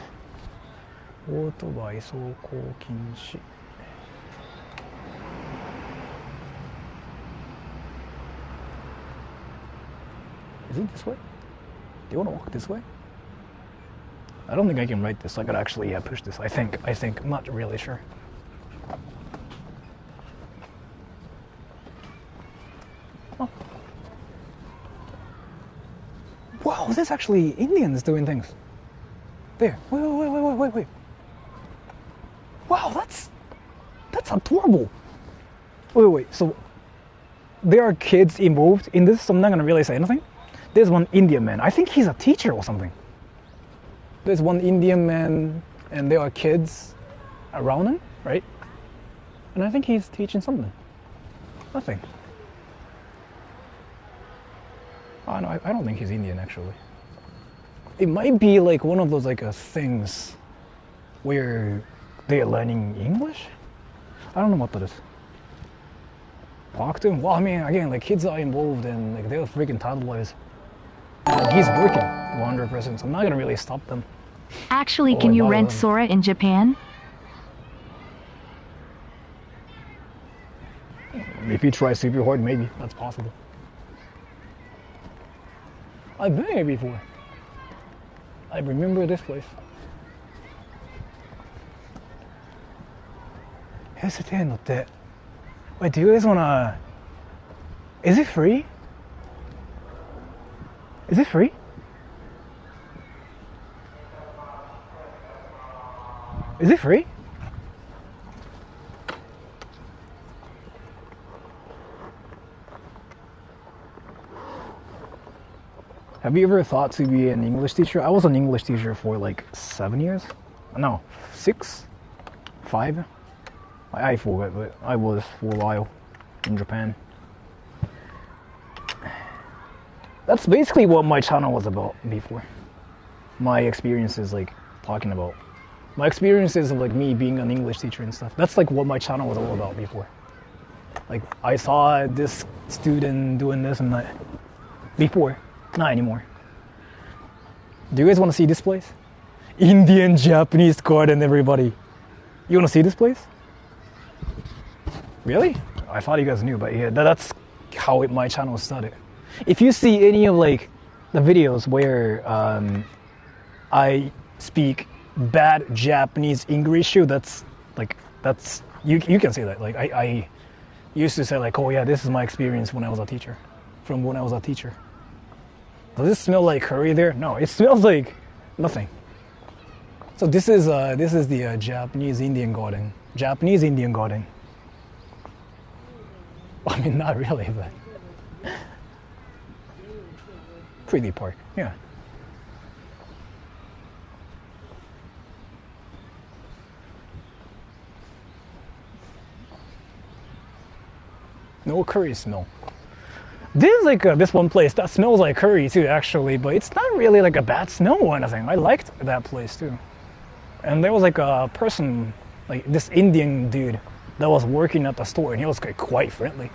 オートバイ走行禁止。Is it this way? Do you want to walk this way? I don't think I can write this. I could actually push this. I think. I'm not really sure. Oh. Wow, this is actually Indians doing things. There. Wait. Wow, that's adorable. Wait. So there are kids involved in this, so I'm not gonna really say anything. There's one Indian man. I think he's a teacher or something. There's one Indian man and there are kids around him, right? And I think he's teaching something. Nothing. Oh no, I don't think he's Indian actually. It might be like one of those things where they are learning English? I don't know what that is. Talk to him? Well, I mean, again, kids are involved and they're freaking toddlers. He's working 100%, so I'm not gonna really stop them. Actually, can you rent Sora in Japan? If you try super hard, maybe that's possible. I've been here before. I remember this place. Wait, do you guys wanna... Is it free? Is it free? Is it free? Have you ever thought to be an English teacher? I was an English teacher for 7 years. No, 6? 5? I forgot, but I was for a while in Japan. That's basically what my channel was about before. My experiences, talking about. My experiences of me being an English teacher and stuff. That's what my channel was all about before. I saw this student doing this and that. Before. Not anymore. Do you guys want to see this place? Indian Japanese garden, everybody. You want to see this place? Really? I thought you guys knew, but yeah, that's how my channel started. If you see any of the videos where I speak bad Japanese English, that's you can say that. I used to say oh yeah, this is my experience when I was a teacher. From when I was a teacher. Does it smell like curry there? No, it smells like nothing. So this is the Japanese Indian garden. Japanese Indian garden. I mean, not really, but pretty park, yeah. No curry smell. There's this one place that smells like curry too, actually, but it's not really a bad smell or anything. I liked that place too. And there was a person, this Indian dude that was working at the store, and he was quite friendly.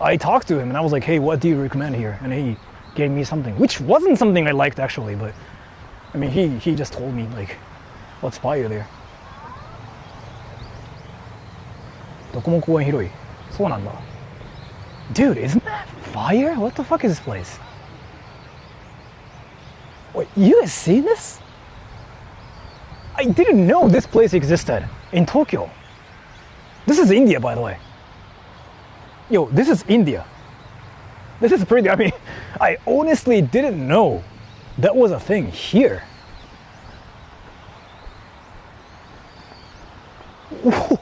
I talked to him and I was like, hey, what do you recommend here? And he gave me something, which wasn't something I liked actually, but I mean, he just told me what's fire there. どこも公園広い。そうなんだ。Dude, isn't that fire? What the fuck is this place? Wait, you guys see this? I didn't know this place existed in Tokyo. This is India, by the way. Yo, this is India. This is pretty, I mean, I honestly didn't know that was a thing here. Whoa.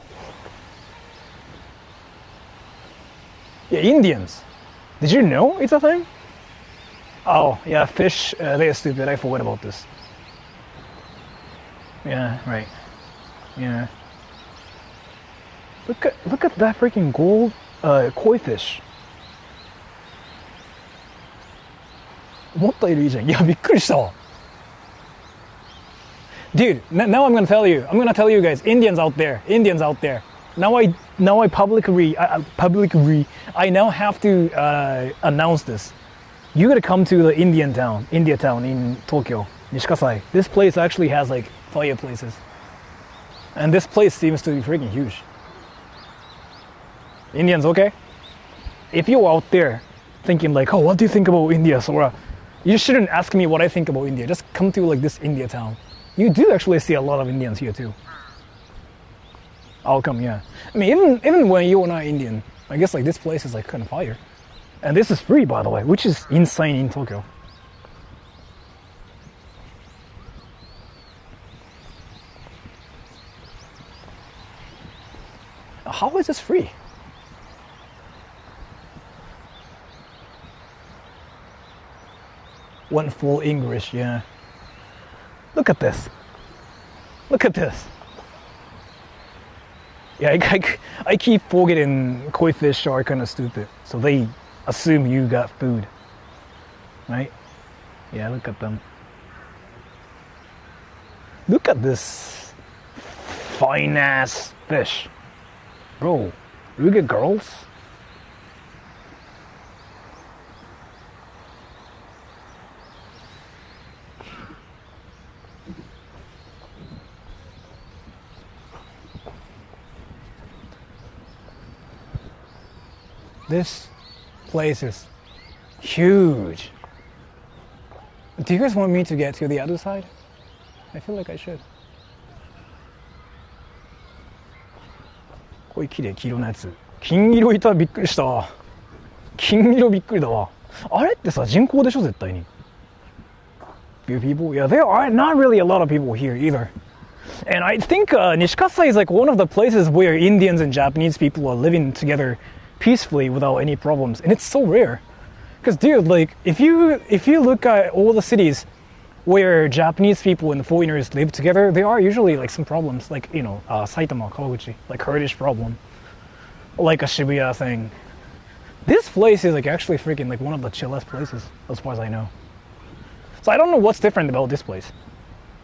Yeah, Indians. Did you know it's a thing? Oh, yeah, fish, they're stupid. I forgot about this. Yeah, right. Yeah. Look at that freaking gold koi fish. もっといるじゃん。いや、びっくりしたわ。Did Dude, now I'm gonna tell you. I'm gonna tell you guys, Indians out there. Now I publicly I now have to announce this. You gotta come to the India town in Tokyo, Nishikasai. This place actually has like fireplaces, and this place seems to be freaking huge. Indians, okay? If you're out there thinking like, oh, what do you think about India, Sora? You shouldn't ask me what I think about India. Just come to like this India town. You do actually see a lot of Indians here too. I'll come, yeah. I mean, even when you are not Indian, I guess like this place is like kind of fire. And this is free, by the way, which is insane in Tokyo. How is this free? One full English, yeah. Look at this. Look at this. Yeah, I keep forgetting koi fish are kind of stupid. So they assume you got food. Right? Yeah, look at them. Look at this fine ass fish. Bro, look at girls. This place is huge. Do you guys want me to get to the other side? I feel like I should. これ綺麗、黄色のやつ。金色いたらびっくりしたわ。金色びっくりだわ。あれってさ、人口でしょ、絶対に。Few people? Yeah, there are not really a lot of people here either. And I think Nishikasai is like one of the places where Indians and Japanese people are living together peacefully without any problems, and it's so rare. Because dude, like if you look at all the cities where Japanese people and foreigners live together, there are usually like some problems, like Saitama, Kawaguchi, like Kurdish problem, like a Shibuya thing. This place is like actually freaking like one of the chillest places as far as I know. So I don't know what's different about this place,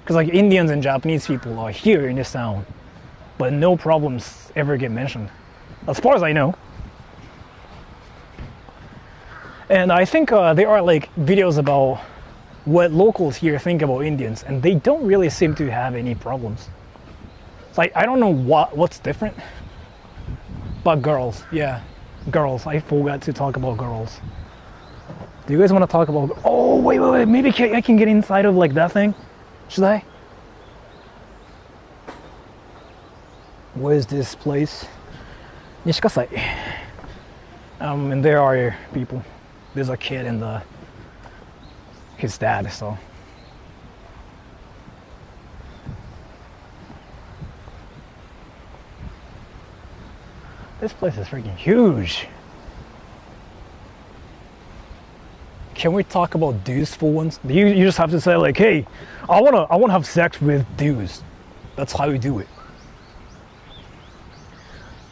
because like Indians and Japanese people are here in this town, but no problems ever get mentioned, as far as I know. And I think there are like videos about what locals here think about Indians, and they don't really seem to have any problems. So I don't know what's different. But girls, yeah, girls. I forgot to talk about girls. Do you guys want to talk about? Oh wait, maybe I can get inside of like that thing. Should I? Where's this place? Nishikasai. And there are people. There's a kid and his dad, so. This place is freaking huge. Can we talk about dudes for once? You just have to say like, hey, I wanna have sex with dudes. That's how you do it.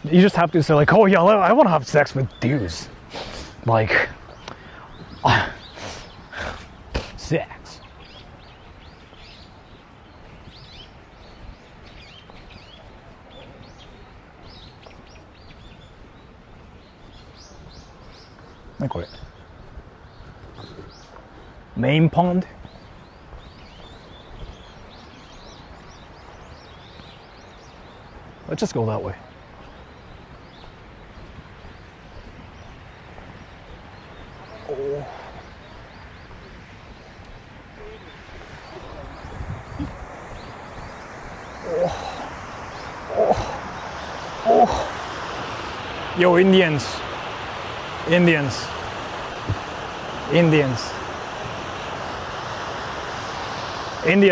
You just have to say like, oh yeah, I wanna have sex with dudes. Like, sex. Like what? Main pond? Let's just go that way. Oh. Yo, Indians. India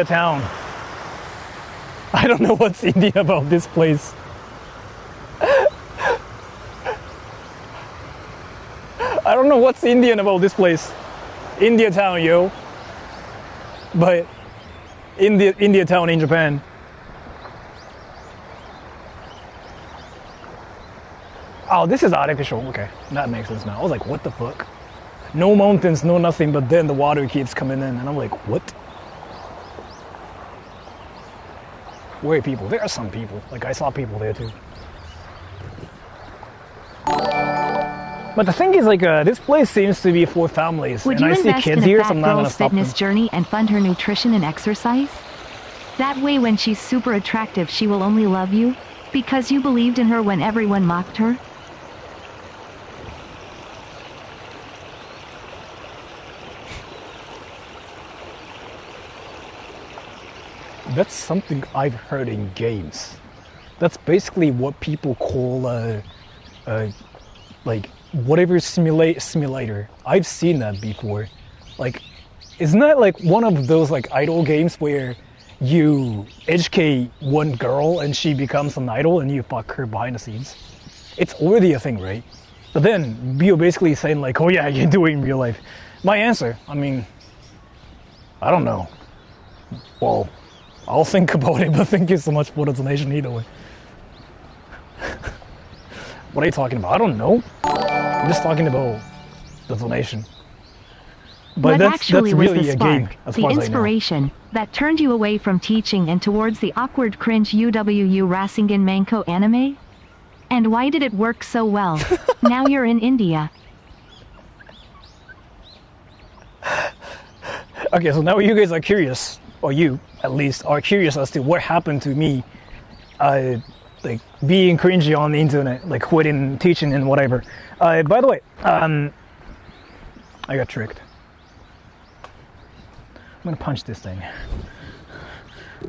town. I don't know what's India about this place. I don't know what's Indian about this place. India town, yo. But India town in Japan. Oh, this is artificial. Okay, that makes sense now. I was like, what the fuck? No mountains, no nothing, but then the water keeps coming in, and I'm like, what? Where are people? There are some people. Like I saw people there too. But the thing is, like, this place seems to be for families, Would and you I see invest kids in a here, so fat I'm not gonna girl's stop them. fitness journey and fund her nutrition and exercise? That way when she's super attractive she will only love you? Because you believed in her when everyone mocked her? That's something I've heard in games. That's basically what people call like whatever simulator. I've seen that before. Like, isn't that like one of those like idol games where you educate one girl and she becomes an idol and you fuck her behind the scenes? It's already a thing, right? But then you're basically saying like, oh yeah, you do it in real life. My answer, I mean, I don't know. Well, I'll think about it, but thank you so much for the donation either way. What are you talking about? I don't know. I'm just talking about the donation. But What that's actually was really the a game, spark, as the far as I know. inspiration, that turned you away from teaching and towards the awkward cringe UWU Rasengan Manko anime? And why did it work so well? Now you're in India. Okay, so now you guys are curious, or you at least are curious as to what happened to me, like being cringy on the internet, like quitting teaching and whatever. By the way, I got tricked. I'm gonna punch this thing.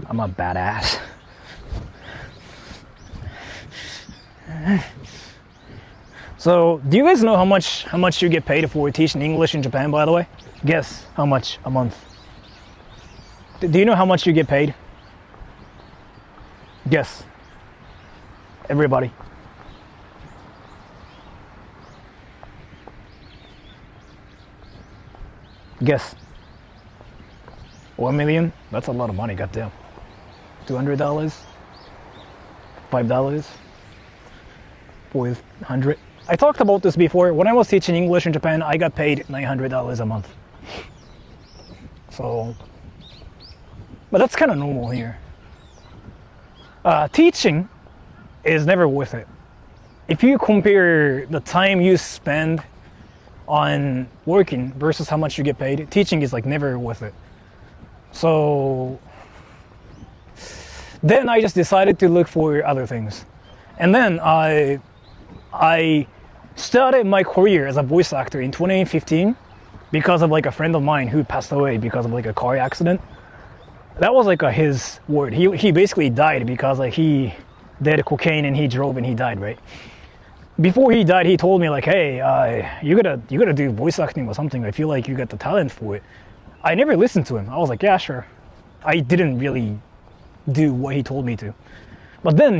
I'm a badass. So, do you guys know how much you get paid for teaching English in Japan, by the way? Guess how much a month? Do you know how much you get paid? Guess. Everybody. Guess. 1 million? That's a lot of money, goddamn. $200? $5? 400? I talked about this before. When I was teaching English in Japan, I got paid $900 a month. So, but that's kind of normal here. Teaching is never worth it. If you compare the time you spend on working versus how much you get paid, teaching is like never worth it. So then I just decided to look for other things. And then I started my career as a voice actor in 2015 because of like a friend of mine who passed away because of like a car accident. That was like his word. He basically died because like he did cocaine and he drove and he died, right? Before he died, he told me like, hey, you gotta do voice acting or something. I feel like you got the talent for it. I never listened to him. I was like, yeah, sure. I didn't really do what he told me to. But then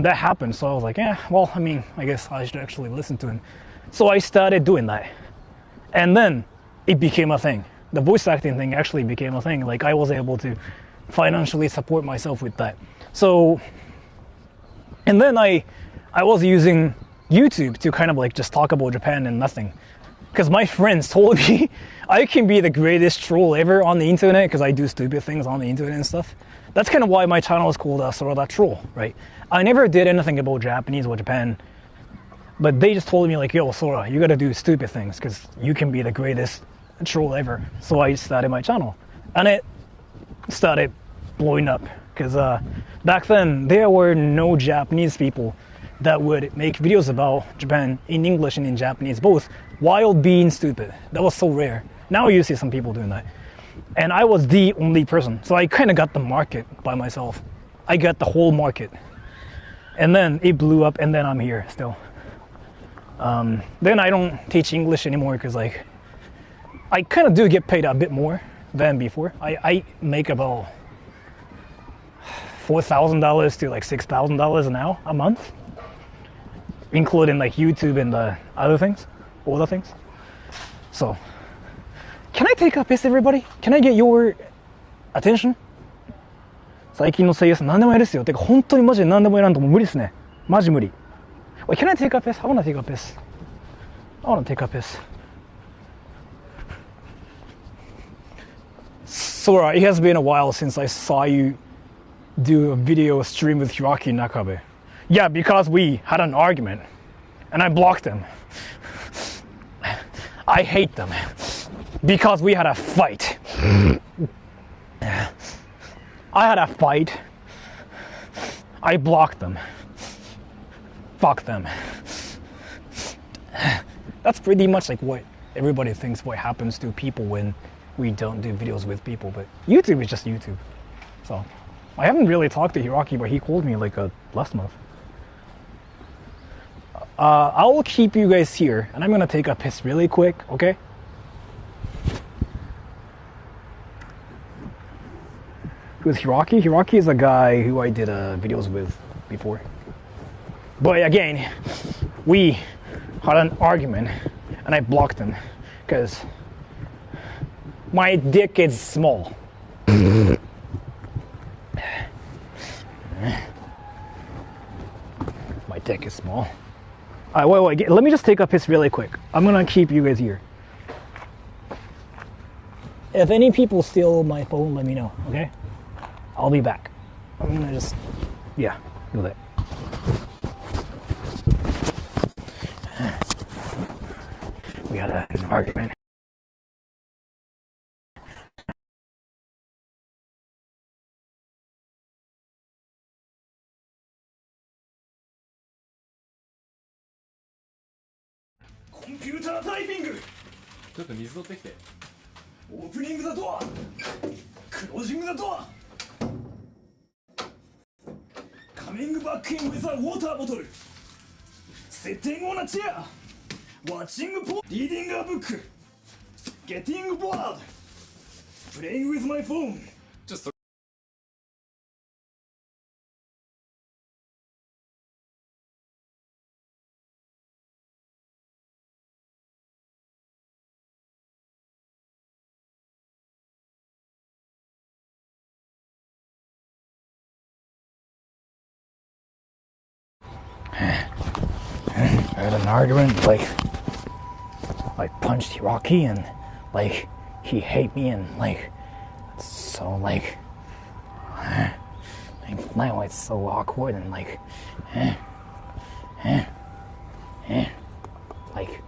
that happened, so I was like, yeah, well, I mean, I guess I should actually listen to him. So I started doing that. And then it became a thing. The voice acting thing actually became a thing. Like I was able to financially support myself with that. So, and then I was using YouTube to kind of like just talk about Japan and nothing. Because my friends told me I can be the greatest troll ever on the internet because I do stupid things on the internet and stuff. That's kind of why my channel is called Sora Troll, right? I never did anything about Japanese or Japan, but they just told me like, yo, Sora, you gotta do stupid things because you can be the greatest troll ever. So I started my channel, and it started blowing up because back then there were no Japanese people that would make videos about Japan in English and in Japanese both while being stupid. That was so rare. Now you see some people doing that. And I was the only person. So I kind of got the market by myself. I got the whole market. And then it blew up and then I'm here still. Then I don't teach English anymore because like, I kind of do get paid a bit more than before. I make about $4,000 to like $6,000 now a month, including like YouTube and the other things, all the things. So, can I take a piss, everybody? Can I get your attention? 最近の声優さん何でもやるっすよ。てか本当にマジで何でもやらんともう無理っすね。マジ無理。Wait, can I take a piss? I wanna take a piss. I wanna take a piss. Sora, it has been a while since I saw you do a video stream with Hiroaki Nakabe? Yeah, because we had an argument and I blocked them. I hate them because we had a fight. I had a fight. I blocked them. Fuck them. That's pretty much like what everybody thinks what happens to people when we don't do videos with people, but YouTube is just YouTube. So I haven't really talked to Hiroaki, but he called me like last month. I'll keep you guys here, and I'm gonna take a piss really quick, okay? Who's Hiroaki? Hiroaki is a guy who I did videos with before. But again, we had an argument, and I blocked him, because my dick is small. My dick is small. Wait, let me just take a piss really quick. I'm gonna keep you guys here. If any people steal my phone, let me know, okay? I'll be back. I'm gonna just, yeah, do that. We had an argument. Computer typing. ちょっと水取ってきて。 Opening the door. Closing the door. Coming back in with a water bottle. Sitting on a chair. Watching porn. Reading a book. Getting bored. Playing with my phone. ちょっと I had an argument, like I punched Hiroaki and like he hate me and like so like now it's so awkward and like like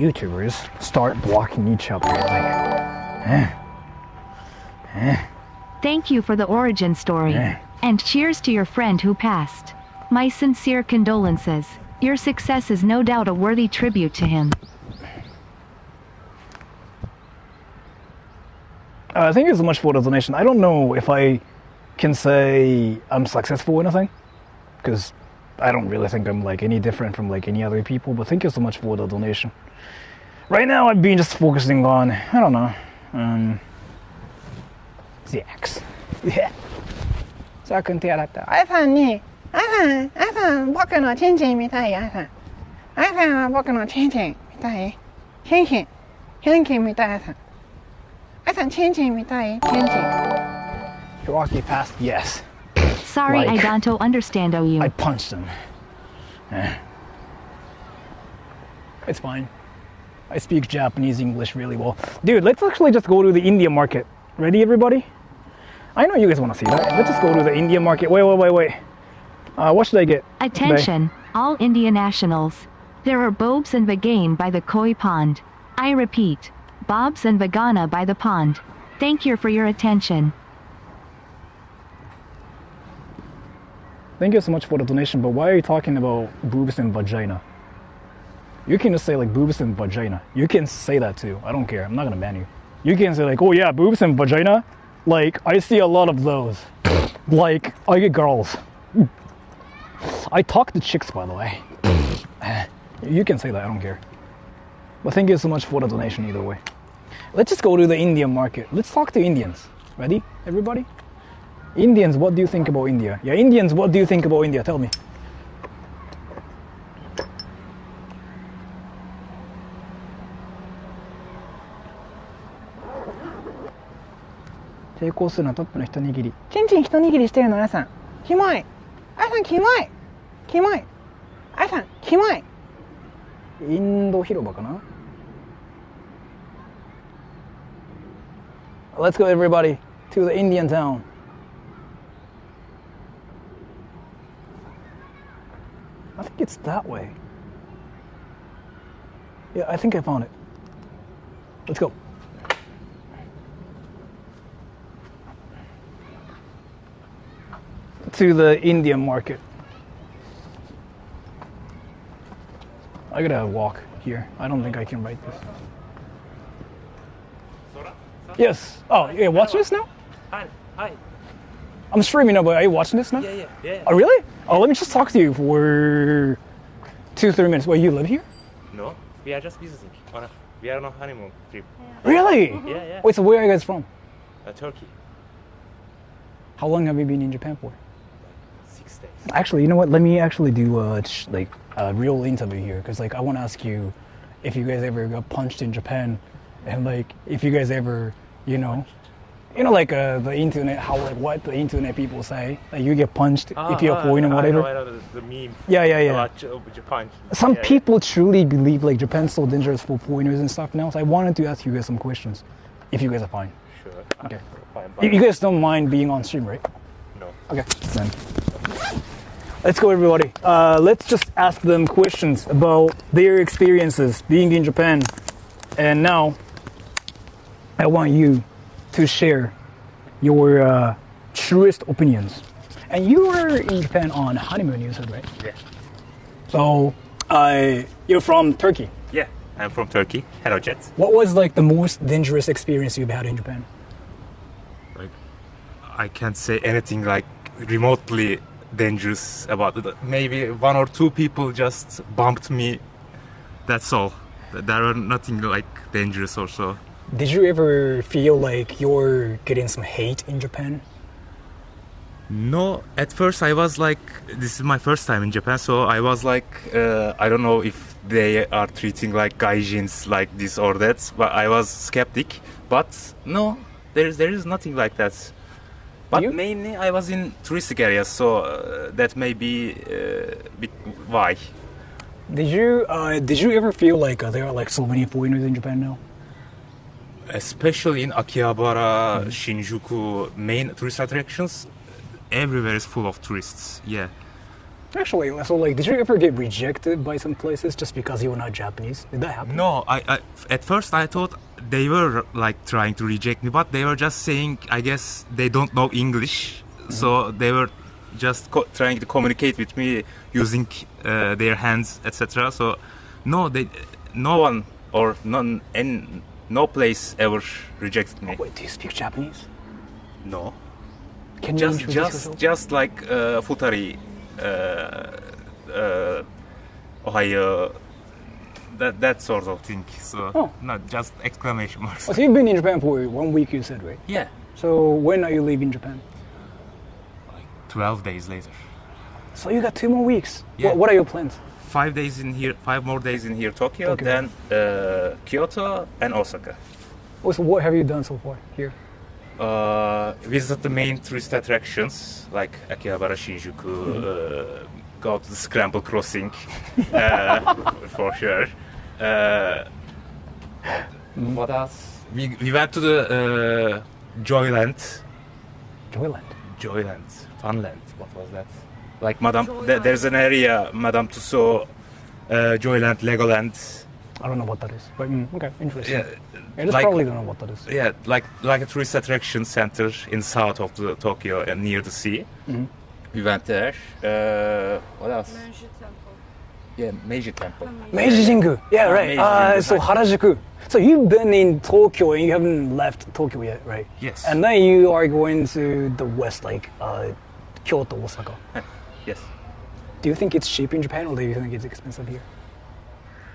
YouTubers start blocking each other like Thank you for the origin story. And cheers to your friend who passed. My sincere condolences. Your success is no doubt a worthy tribute to him. Thank you so much for the donation. I don't know if I can say I'm successful or anything, because I don't really think I'm like any different from like any other people, but thank you so much for the donation. Right now I've been just focusing on, I don't know, the X. Yeah. さあくん手洗った。あいさんに、あいさん、僕のチンチン見たい、あいさん。あいさんは僕のチンチン見たい。チンチン見たい、あいさん。あいさん、チンチン見たい、チンチン。Hiroaki passed, yes. Sorry, Like, I don't understand you. I punched him. It's fine. I speak Japanese, English really well. Dude, let's actually just go to the India market. Ready, everybody? I know you guys want to see that. Let's just go to the India market. Wait. What should I get? Attention, today? all India nationals. There are Bobs and Vegan by the Koi Pond. I repeat, Bobs and Vegana by the pond. Thank you for your attention. Thank you so much for the donation, but why are you talking about boobs and vagina? You can just say like boobs and vagina. You can say that too. I don't care. I'm not gonna ban you. You can say like, oh yeah, boobs and vagina. Like, I see a lot of those. Like, I get girls. I talk to chicks, by the way. You can say that, I don't care. But thank you so much for the donation either way. Let's just go to the Indian market. Let's talk to Indians. Ready, everybody? Indians, what do you think about India? Yeah, Indians, what do you think about India? Tell me. Take on the topの一握り。チンチン一握りしてるの、あやさん。キモい。あやさん、キモい。キモい。あやさん、キモい。インド広場かな？ Let's go, everybody, to the Indian town. it's that way. Yeah, I think I found it. Let's go. To the Indian market. I gotta walk here. I don't think I can write this. Sora? Yes. Oh, yeah, watch this now? Hi. I'm streaming now, but are you watching this now? Yeah. Oh, really? Oh, let me just talk to you for 2-3 minutes. Wait, you live here? No, we are just visiting. We are on a honeymoon trip. Really? Yeah. Wait, so where are you guys from? Turkey. How long have you been in Japan for? 6 days. Actually, you know what? Let me actually do a real interview here, because like I want to ask you if you guys ever got punched in Japan, and like if you guys ever, like the internet, how like what the internet people say, like you get punched if you're foreign or whatever. I know the meme. Yeah. About Japan. Some people truly believe like Japan's so dangerous for foreigners and stuff now. So I wanted to ask you guys some questions, if you guys are fine. Sure. Okay. Fine. You guys don't mind being on stream, right? No. Okay. Then. Let's go, everybody. Let's just ask them questions about their experiences being in Japan. And now, I want you to share your truest opinions. And you were in Japan on honeymoon, you said, right? Yeah. So, you're from Turkey. Yeah, I'm from Turkey. Hello, Jets. What was like the most dangerous experience you've had in Japan? Like, I can't say anything like remotely dangerous about it. Maybe 1 or 2 people just bumped me. That's all. There were nothing like dangerous or so. Did you ever feel like you're getting some hate in Japan? No, at first I was like, this is my first time in Japan, so I was like, I don't know if they are treating like gaijins like this or that, but I was skeptic. But no, there is nothing like that. But You? mainly I was in touristic areas, so that may be why. Did you ever feel like there are like so many foreigners in Japan now? Especially in Akihabara, Shinjuku, main tourist attractions, everywhere is full of tourists. Yeah. Actually, so like, did you ever get rejected by some places just because you were not Japanese? Did that happen? No, I at first I thought they were like trying to reject me, but they were just saying, I guess they don't know English, so they were just trying to communicate with me using their hands, etc. So no one or none and no place ever rejected me. Wait, do you speak Japanese? No, Can you introduce yourself? just like futari, Ohio, that sort of thing. So not just exclamation marks. Oh, so you've been in Japan for 1 week, you said, right? Yeah, So when are you leaving Japan? 12 days later. So you got 2 more weeks. Yeah. What are your plans? 5 days in here, 5 more days in here, Tokyo, Tokyo. then Kyoto and Osaka. Oh, so what have you done so far here? Visit the main tourist attractions like Akihabara, Shinjuku, go to the Scramble Crossing, for sure. What else? We went to the Joyland, Joyland. Funland. What was that? Like there's an area, Madame Tussauds, Joyland, Legoland. I don't know what that is, but okay, interesting. Yeah, I just like- probably don't know what that is. Yeah, like a tourist attraction center in south of the Tokyo and near the sea. We went there. What else? Meiji Temple. Yeah, Meiji Temple. Meiji Jingu. Yeah, right. Meiji Jingu. So Harajuku. So you've been in Tokyo and you haven't left Tokyo yet, right? Yes. And then you are going to the west, like Kyoto, Osaka. Yes. Do you think it's cheap in Japan or do you think it's expensive here?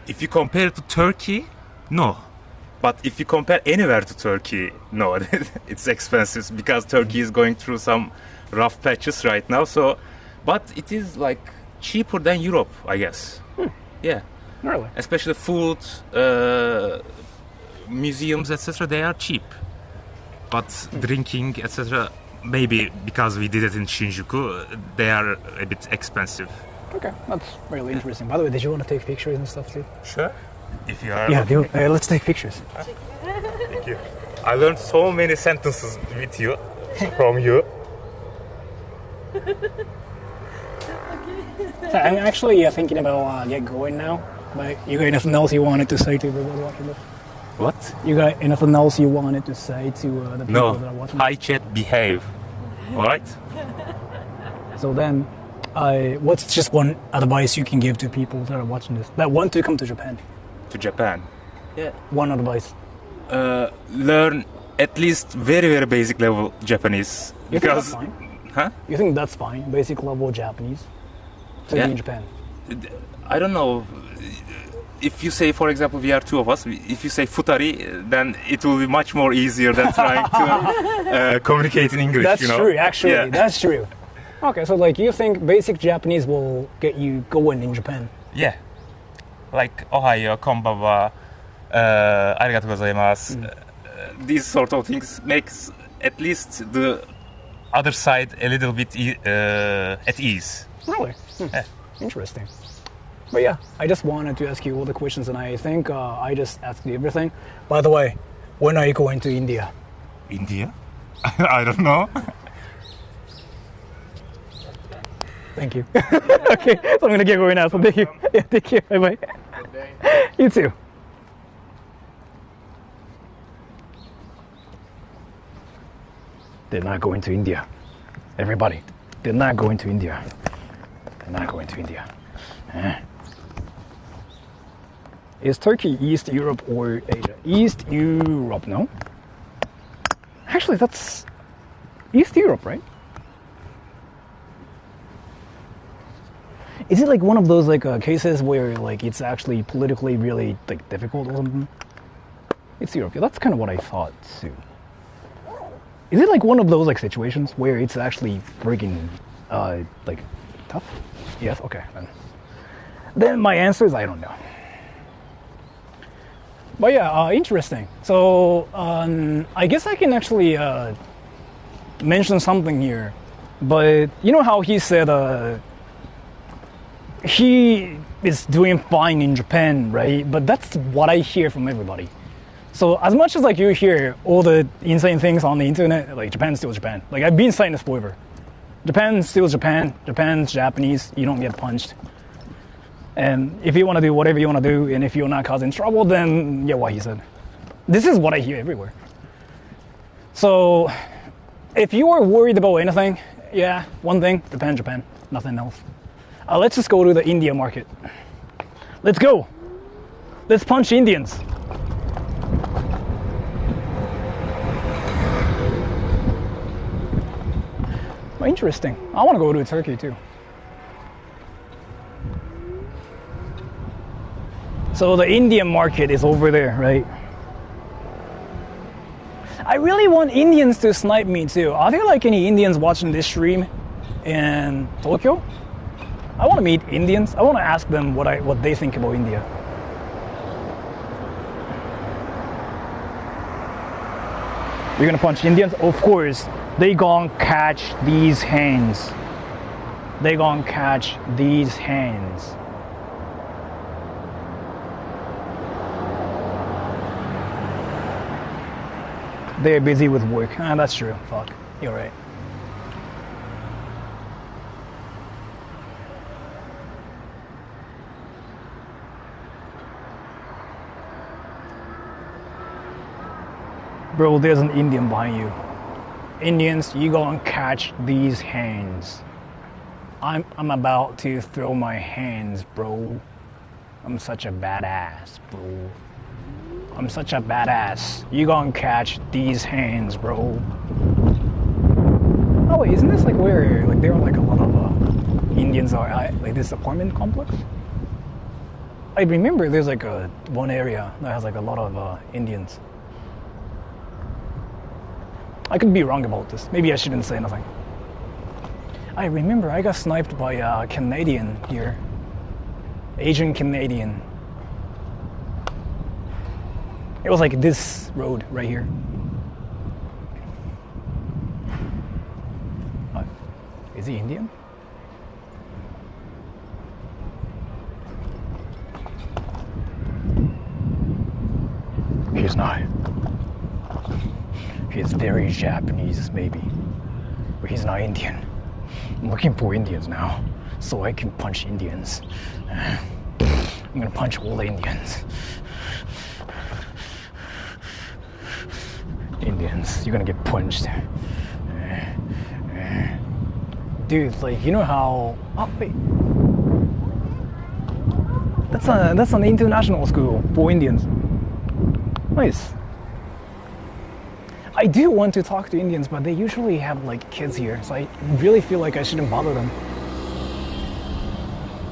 If you compare it to Turkey, no. But if you compare anywhere to Turkey, no, it's expensive because Turkey is going through some rough patches right now. So, but it is like cheaper than Europe, I guess. Yeah. Really? Especially food, museums, etc. They are cheap, but drinking, etc. Maybe because we did it in Shinjuku, they are a bit expensive. Okay, that's really interesting. By the way, did you want to take pictures and stuff too? Sure. If you are. Yeah, dude. Let's take pictures. Thank you. I learned so many sentences with you, from you. So I'm actually thinking about get going now. But you got anything else you wanted to say to everybody watching this? What? You got anything else you wanted to say to the people that are No. watching? Hi chat, behave. Alright? So then, what's just one advice you can give to people that are watching this that want to come to Japan? To Japan. Yeah. One advice. Learn at least very, very basic level Japanese. You Because. think that's fine? Huh? You think that's fine? Basic level Japanese to Yeah. be in Japan. I don't know. If you say, for example, we are two of us, if you say futari, then it will be much more easier than trying to communicate in English. That's you know? true. Actually, Yeah. that's true. Okay, so like you think basic Japanese will get you going in Japan? Yeah. Like, ohayo, konbanwa, arigatou gozaimasu. These sort of things makes at least the other side a little bit at ease. Really? Yeah. Interesting. But yeah, I just wanted to ask you all the questions, and I think I just asked you everything. By the way, when are you going to India? India? I don't know. Thank you. Okay, so I'm gonna get going now. So thank you. Yeah, thank you. Bye bye. You too. They're not going to India. Everybody, they're not going to India. They're not going to India. Is Turkey East Europe or Asia? East Europe, no? Actually, that's East Europe, right? Is it like one of those like cases where like it's actually politically really like difficult or something? It's Europe. Yeah, that's kind of what I thought too. Is it like one of those like situations where it's actually freaking like tough? Yes. Okay. Then my answer is I don't know. But yeah, interesting. So I guess I can actually mention something here. But you know how he said he is doing fine in Japan, right? But that's what I hear from everybody. So as much as like you hear all the insane things on the internet, like Japan's still Japan. Like I've been saying this forever. Japan's still Japan. Japan's Japanese. You don't get punched. And if you want to do whatever you want to do, and if you're not causing trouble, then yeah, what he said. This is what I hear everywhere. So if you are worried about anything, yeah, one thing, Japan, nothing else. Let's just go to the India market. Let's go. Let's punch Indians. Interesting. I want to go to Turkey too. So the Indian market is over there, right? I really want Indians to snipe me too. Are there like any Indians watching this stream in Tokyo? I want to meet Indians. I want to ask them what they think about India. You're gonna punch Indians? Of course. They gon' catch these hands. They gon' catch these hands. They're busy with work. That's true. Fuck. You're right. Bro, there's an Indian behind you. Indians, you gonna catch these hands. I'm about to throw my hands, bro. I'm such a badass, bro. I'm such a badass. You gonna catch these hands, bro. Oh wait, isn't this like where like there are like a lot of Indians are like this apartment complex? I remember there's like one area that has like a lot of Indians. I could be wrong about this. Maybe I shouldn't say nothing. I remember I got sniped by a Canadian here. Asian Canadian. It was like this road right here. Is he Indian? He's not. He's very Japanese, maybe. But he's not Indian. I'm looking for Indians now. so I can punch Indians. I'm gonna punch all the Indians. Indians, you're gonna get punched. Dude, like, you know how... Oh, wait. That's an international school for Indians. Nice. I do want to talk to Indians, but they usually have like kids here, so I really feel like I shouldn't bother them.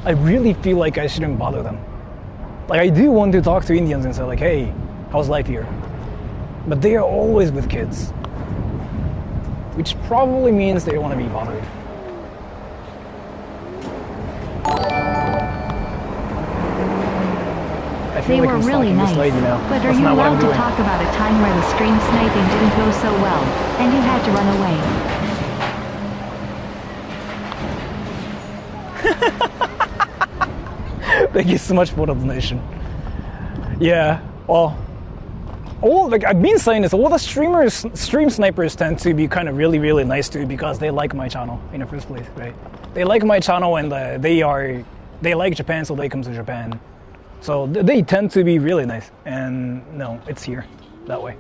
I really feel like I shouldn't bother them. Like, I do want to talk to Indians and say like, hey, how's life here? But they are always with kids, which probably means they don't want to be bothered. I feel They like were I'm really stalking nice. this lady now. But are That's you not what I'm allowed to doing. talk about a time where the stream sniping didn't go so well, and you had to run away? Thank you so much for the donation. Yeah, well, like I've been saying this, all the stream snipers tend to be kind of really, really nice to because they like my channel in the first place, right? They like my channel and they like Japan, so they come to Japan. So they tend to be really nice, and no, it's here, that way.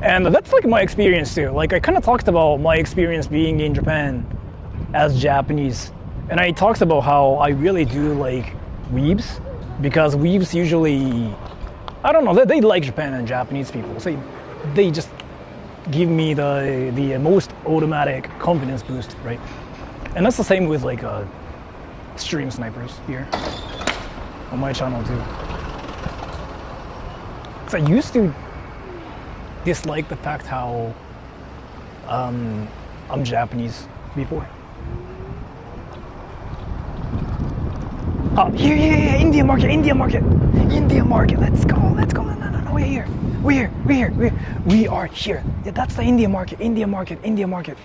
And that's like my experience too. Like, I kind of talked about my experience being in Japan as Japanese, and I talked about how I really do like weebs, because weebs usually, I don't know, they like Japan and Japanese people, so they just give me the most automatic confidence boost, right? And that's the same with like stream snipers here on my channel too. Because I used to dislike the fact how I'm Japanese before. Oh, here, Indian market, let's go, no, we're here. We are here. Yeah, that's the Indian market.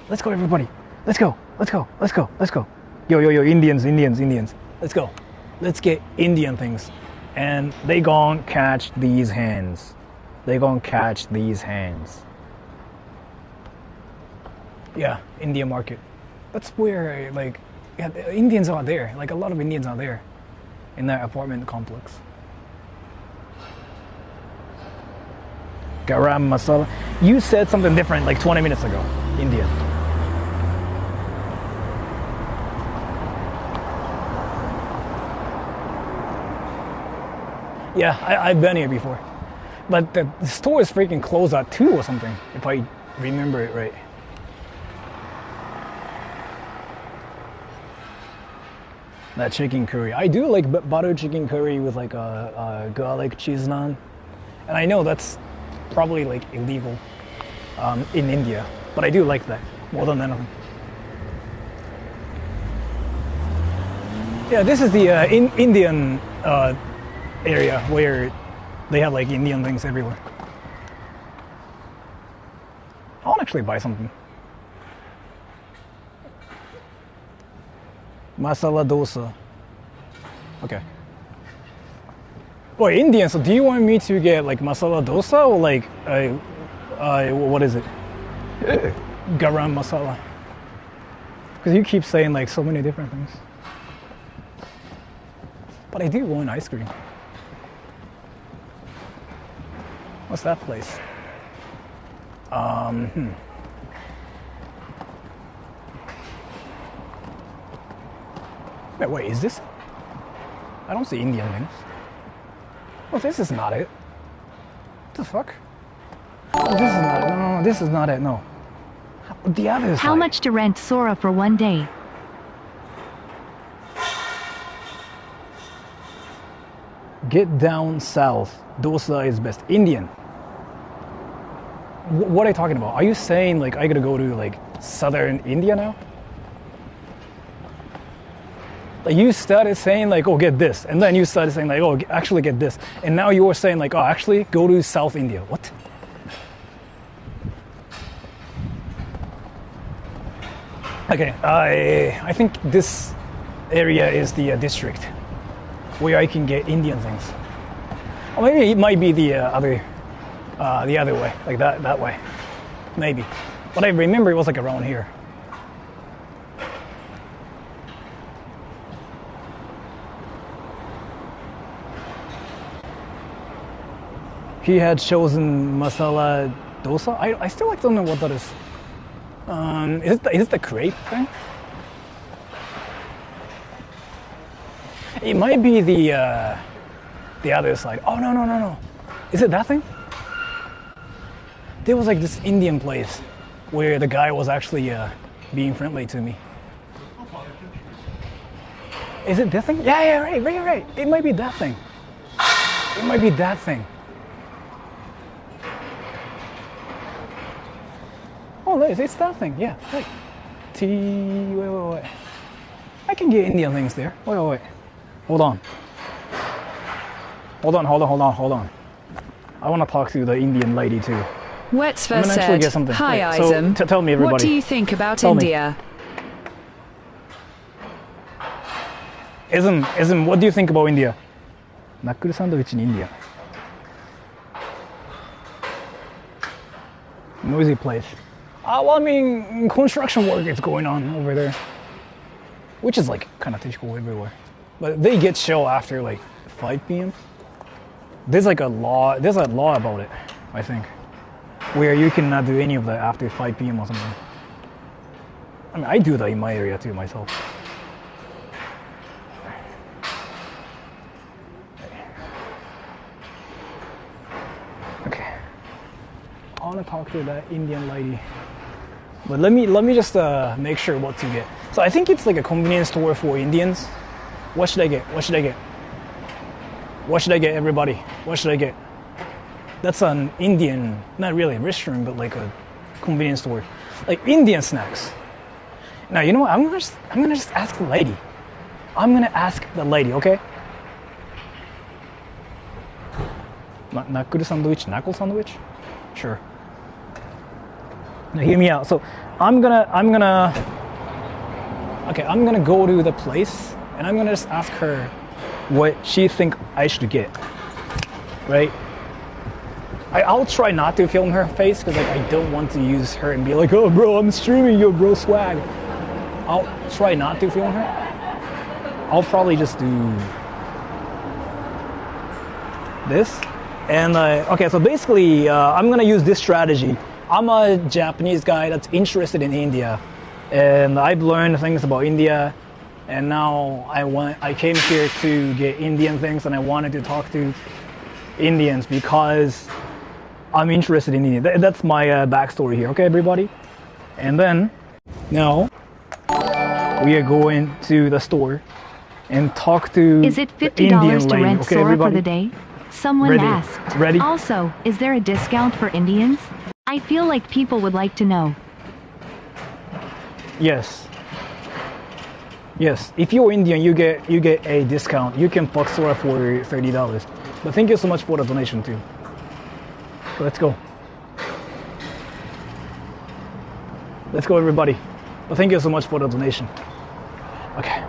Let's go, everybody. Let's go. Yo, Indians. Let's go. Let's get Indian things. And they gon' catch these hands. Yeah, Indian market. That's where, like, yeah, the Indians are there. Like, a lot of Indians are there in that apartment complex. Garam masala. You said something different like 20 minutes ago. Indian. Yeah, I've been here before. But the store is freaking closed at 2 or something, if I remember it right. That chicken curry. I do like butter chicken curry with like a garlic cheese naan. And I know that's probably like illegal in India, but I do like that more than anything. Yeah, this is the Indian area where they have like Indian things everywhere. I want to actually buy something. Masala dosa. Okay. Wait, Indian, so do you want me to get like masala dosa or like, what is it? Garam masala. Because you keep saying like so many different things. But I do want ice cream. What's that place? Wait, is this? I don't see Indian things. Oh, this is not it. What the fuck? Oh, this is not it. No, this is not it. No. The other How side. much to rent Sora for one day? Get down south. Dosa is best. Indian. What are you talking about? Are you saying like I gotta go to like southern India now? Like you started saying like, oh, get this, and then you started saying like, oh, actually get this, and now you're saying like, oh, actually go to South India. What? Okay, I think this area is the district where I can get Indian things. Or maybe it might be the other way, like that way, maybe. But I remember it was like around here. he had chosen masala dosa. I still like don't know what that is. Is it the crepe thing? It might be the other side. Oh no. Is it that thing? There was like this Indian place where the guy was actually being friendly to me. Is it that thing? Yeah, right. It might be that thing. It might be that thing. Oh, it's that thing. Yeah, right. Wait. I can get Indian things there. Wait. Hold on. I want to talk to the Indian lady too. Wetsver I'm gonna actually said, get something. "Hi, Wait, so Isam. tell me, everybody. What do you think about Tell me. India?" Ism, what do you think about India? ナックルサンドイッチに India. Noisy place. Well, I mean, construction work is going on over there, which is like kind of typical everywhere. But they get chill after like 5 p.m. There's a law about it, I think, where you cannot do any of that after 5 p.m. or something. I mean, I do that in my area too myself. Okay. I want to talk to that Indian lady. But let me just make sure what to get. So I think it's like a convenience store for Indians. What should I get, everybody? What should I get? That's an Indian, not really a restaurant, but like a convenience store. Like Indian snacks. Now, you know what? I'm gonna just ask the lady. I'm gonna ask the lady, okay? Knuckle sandwich? Sure. Now hear me out. So I'm gonna go to the place and I'm gonna just ask her what she think I should get. Right? I'll try not to film her face because like I don't want to use her and be like, oh bro, I'm streaming you, bro, swag. I'll try not to film her. I'll probably just do this. And okay, so basically I'm gonna use this strategy. I'm a Japanese guy that's interested in India, and I've learned things about India, and now I came here to get Indian things, and I wanted to talk to Indians because I'm interested in India. That's my backstory here, okay, everybody? And then now we are going to the store and talk to Is it the $50 Indian to lady. rent Okay, Sora for everybody? the day? Someone Ready. asked. Ready? Also, is there a discount for Indians? I feel like people would like to know. Yes. If you're Indian, you get a discount. You can fuck Sora for $30. But thank you so much for the donation too. So let's go. Let's go, everybody. But thank you so much for the donation. Okay.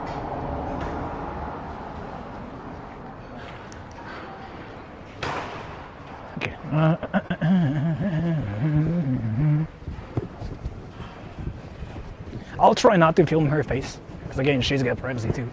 Okay. I'll try not to film her face, because again, she's got privacy too.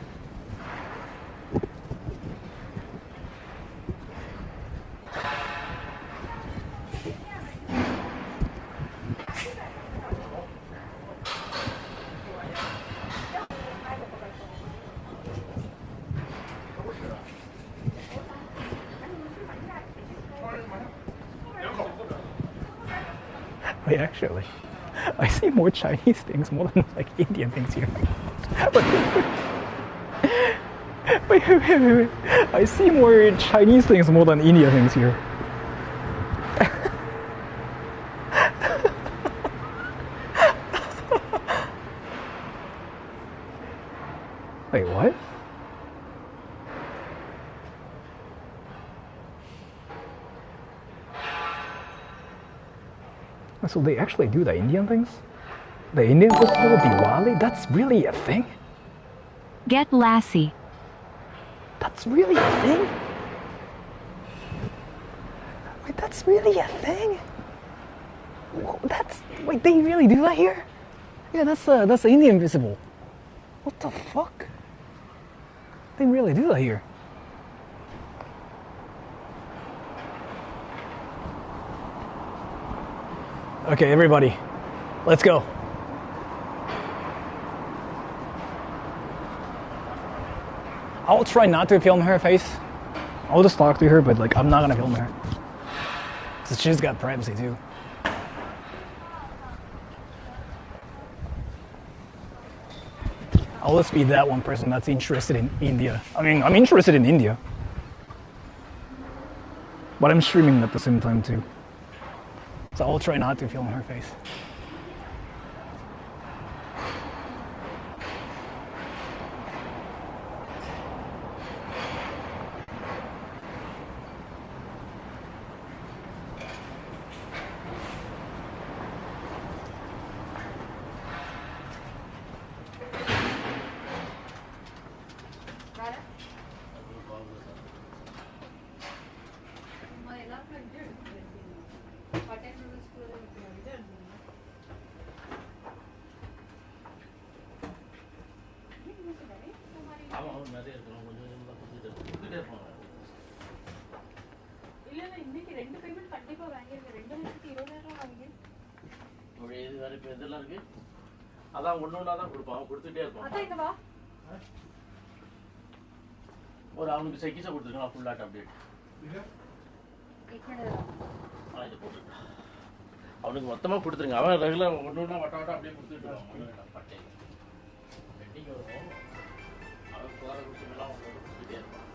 Wait, actually, I see more Chinese things more than like Indian things here. Wait. I see more Chinese things more than Indian things here. Wait, what? So they actually do the Indian things? The Indian festival, Diwali? That's really a thing? Get Lassie. That's really a thing? Wait, that's really a thing? Wait, they really do that here? Yeah, that's the Indian festival. What the fuck? They really do that here. Okay, everybody, let's go. I'll try not to film her face. I'll just talk to her, but like I'm not gonna film her. Cause she's got privacy too. I'll just be that one person that's interested in India. I mean, I'm interested in India. But I'm streaming at the same time too. So I'll try not to film her face. அதான் ஒன்று ஒன்றா தான் கொடுப்பான் கொடுத்துட்டே இருப்பான் ஒரு அவனுக்கு செக்கிஸை கொடுத்துருக்கான் ஃபுல்லாட் அப்டேட் இது போட்டுருக்கான் அவனுக்கு மொத்தமாக கொடுத்துருங்க அவன் ரெகுலர் ஒன்று ஒன்றா வட்ட வட்டம் அப்படியே கொடுத்துட்டு இருக்கான் பட்டை பெட்டிங் வரும் அவன் போகிற கொடுத்துலாம் கொடுத்துட்டே இருப்பான்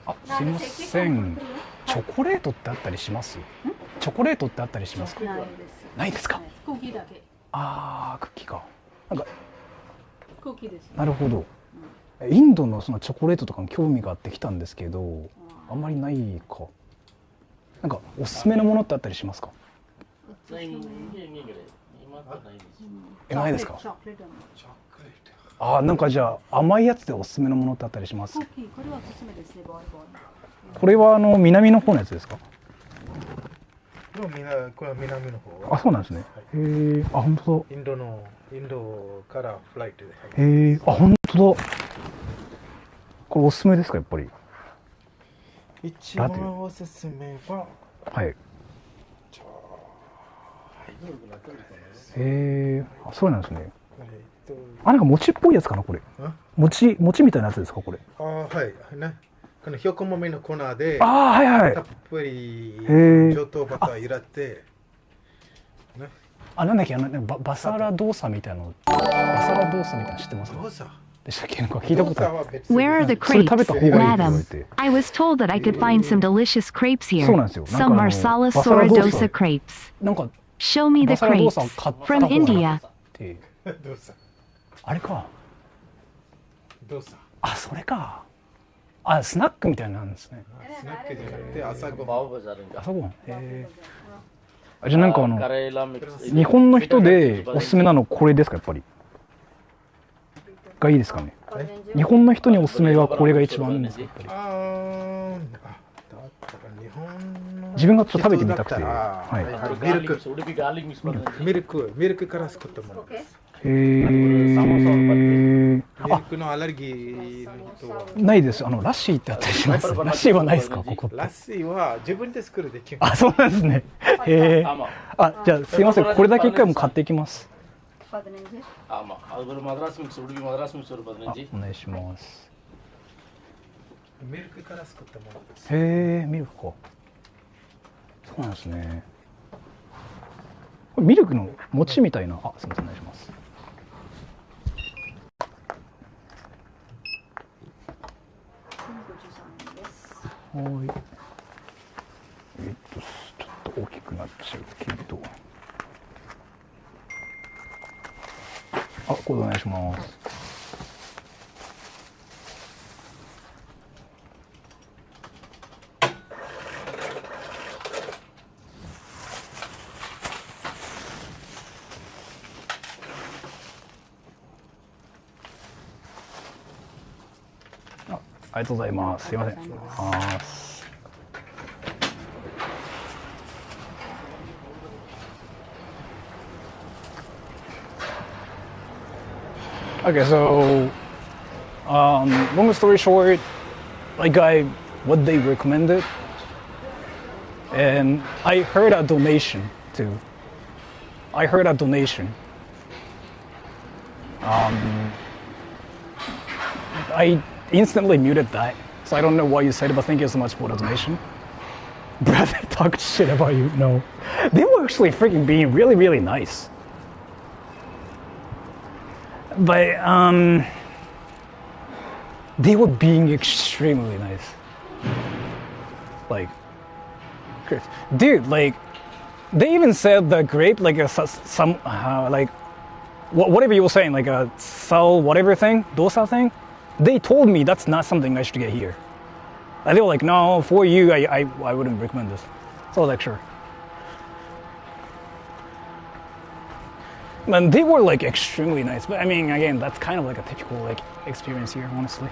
あ、すいません。チョコレートってあったりします？チョコレートってあったりしますか？ないですか？クッキーだけ。ああ、クッキーか。なんかクッキーです。なるほど。インドのそのチョコレートとかに興味があってきたんですけど、あんまりないか。なんかおすすめのものってあったりしますか？ないですか？ああ、なんかじゃあ甘いやつでおすすめのものってあったりします？クッキー、これはおすすめですね、ボールボール。これは南の方のやつですか？これは南の方。あ、そうなんですね。へえ、あ、本当だ。インドからフライトで。へえ、あ、本当だ。これおすすめですか、やっぱり。一番おすすめは。はい。へえ、あ、そうなんですね。あ、なんか餅っぽいやつかな、これ。餅みたいなやつですか、これ。あ、はい。ね。このひよこ豆の粉で。あ、はいはい。たっぷり上等バター入れて。ね。あ、なんだっけ、バサラドーサみたいなの。バサラドーサみたいなの知ってますか？ドーサ。でしたっけ、なんか聞いたことある。Where are the crepes, madam? I was told that I could find some delicious crepes here. そうなんですよ。Some Marsala Sora dosa crepes. なんか Show me the crepes from India. ドーサ。あれか。ドーサ。あ、それか。あ、スナックみたいなんですね。スナックじゃなくて朝ごはん。朝ごはん。へえ。じゃあなんか日本の人でおすすめなのこれですか、やっぱり。がいいですかね。日本の人におすすめはこれが一番ですか、やっぱり。自分がちょっと食べてみたくて。はい。ミルクから作ったものです。へえ。ミルクのアレルギーないです。ラッシーってあったりします。ラッシーはないですか、ここって。ラッシーは自分で作るできる。あ、そうなんですね。へえ。あ、じゃあすいません、これだけ一回も買っていきます。あ、お願いします。ミルクから作ったものです。へえ、ミルクか。そうなんですね。これミルクの餅みたいな。あ、すみません、お願いします。はい。ちょっと大きくなっちゃうけど。あ、これお願いします。ありがとうございます。すいません。Okay, so long story short, like what they recommended, and I heard a donation too. I instantly muted that, so I don't know what you said, but thank you so much for the donation. Brad talked shit about you. No, they were actually freaking being really, really nice. But they were being extremely nice. Like, dude, like, they even said the great, like, like, whatever you were saying, like a sell whatever thing, dosa thing. They told me that's not something I should get here. And they were like, no, for you, I wouldn't recommend this. So I was like, sure. And they were like extremely nice, but I mean, again, that's kind of like a typical like experience here, honestly.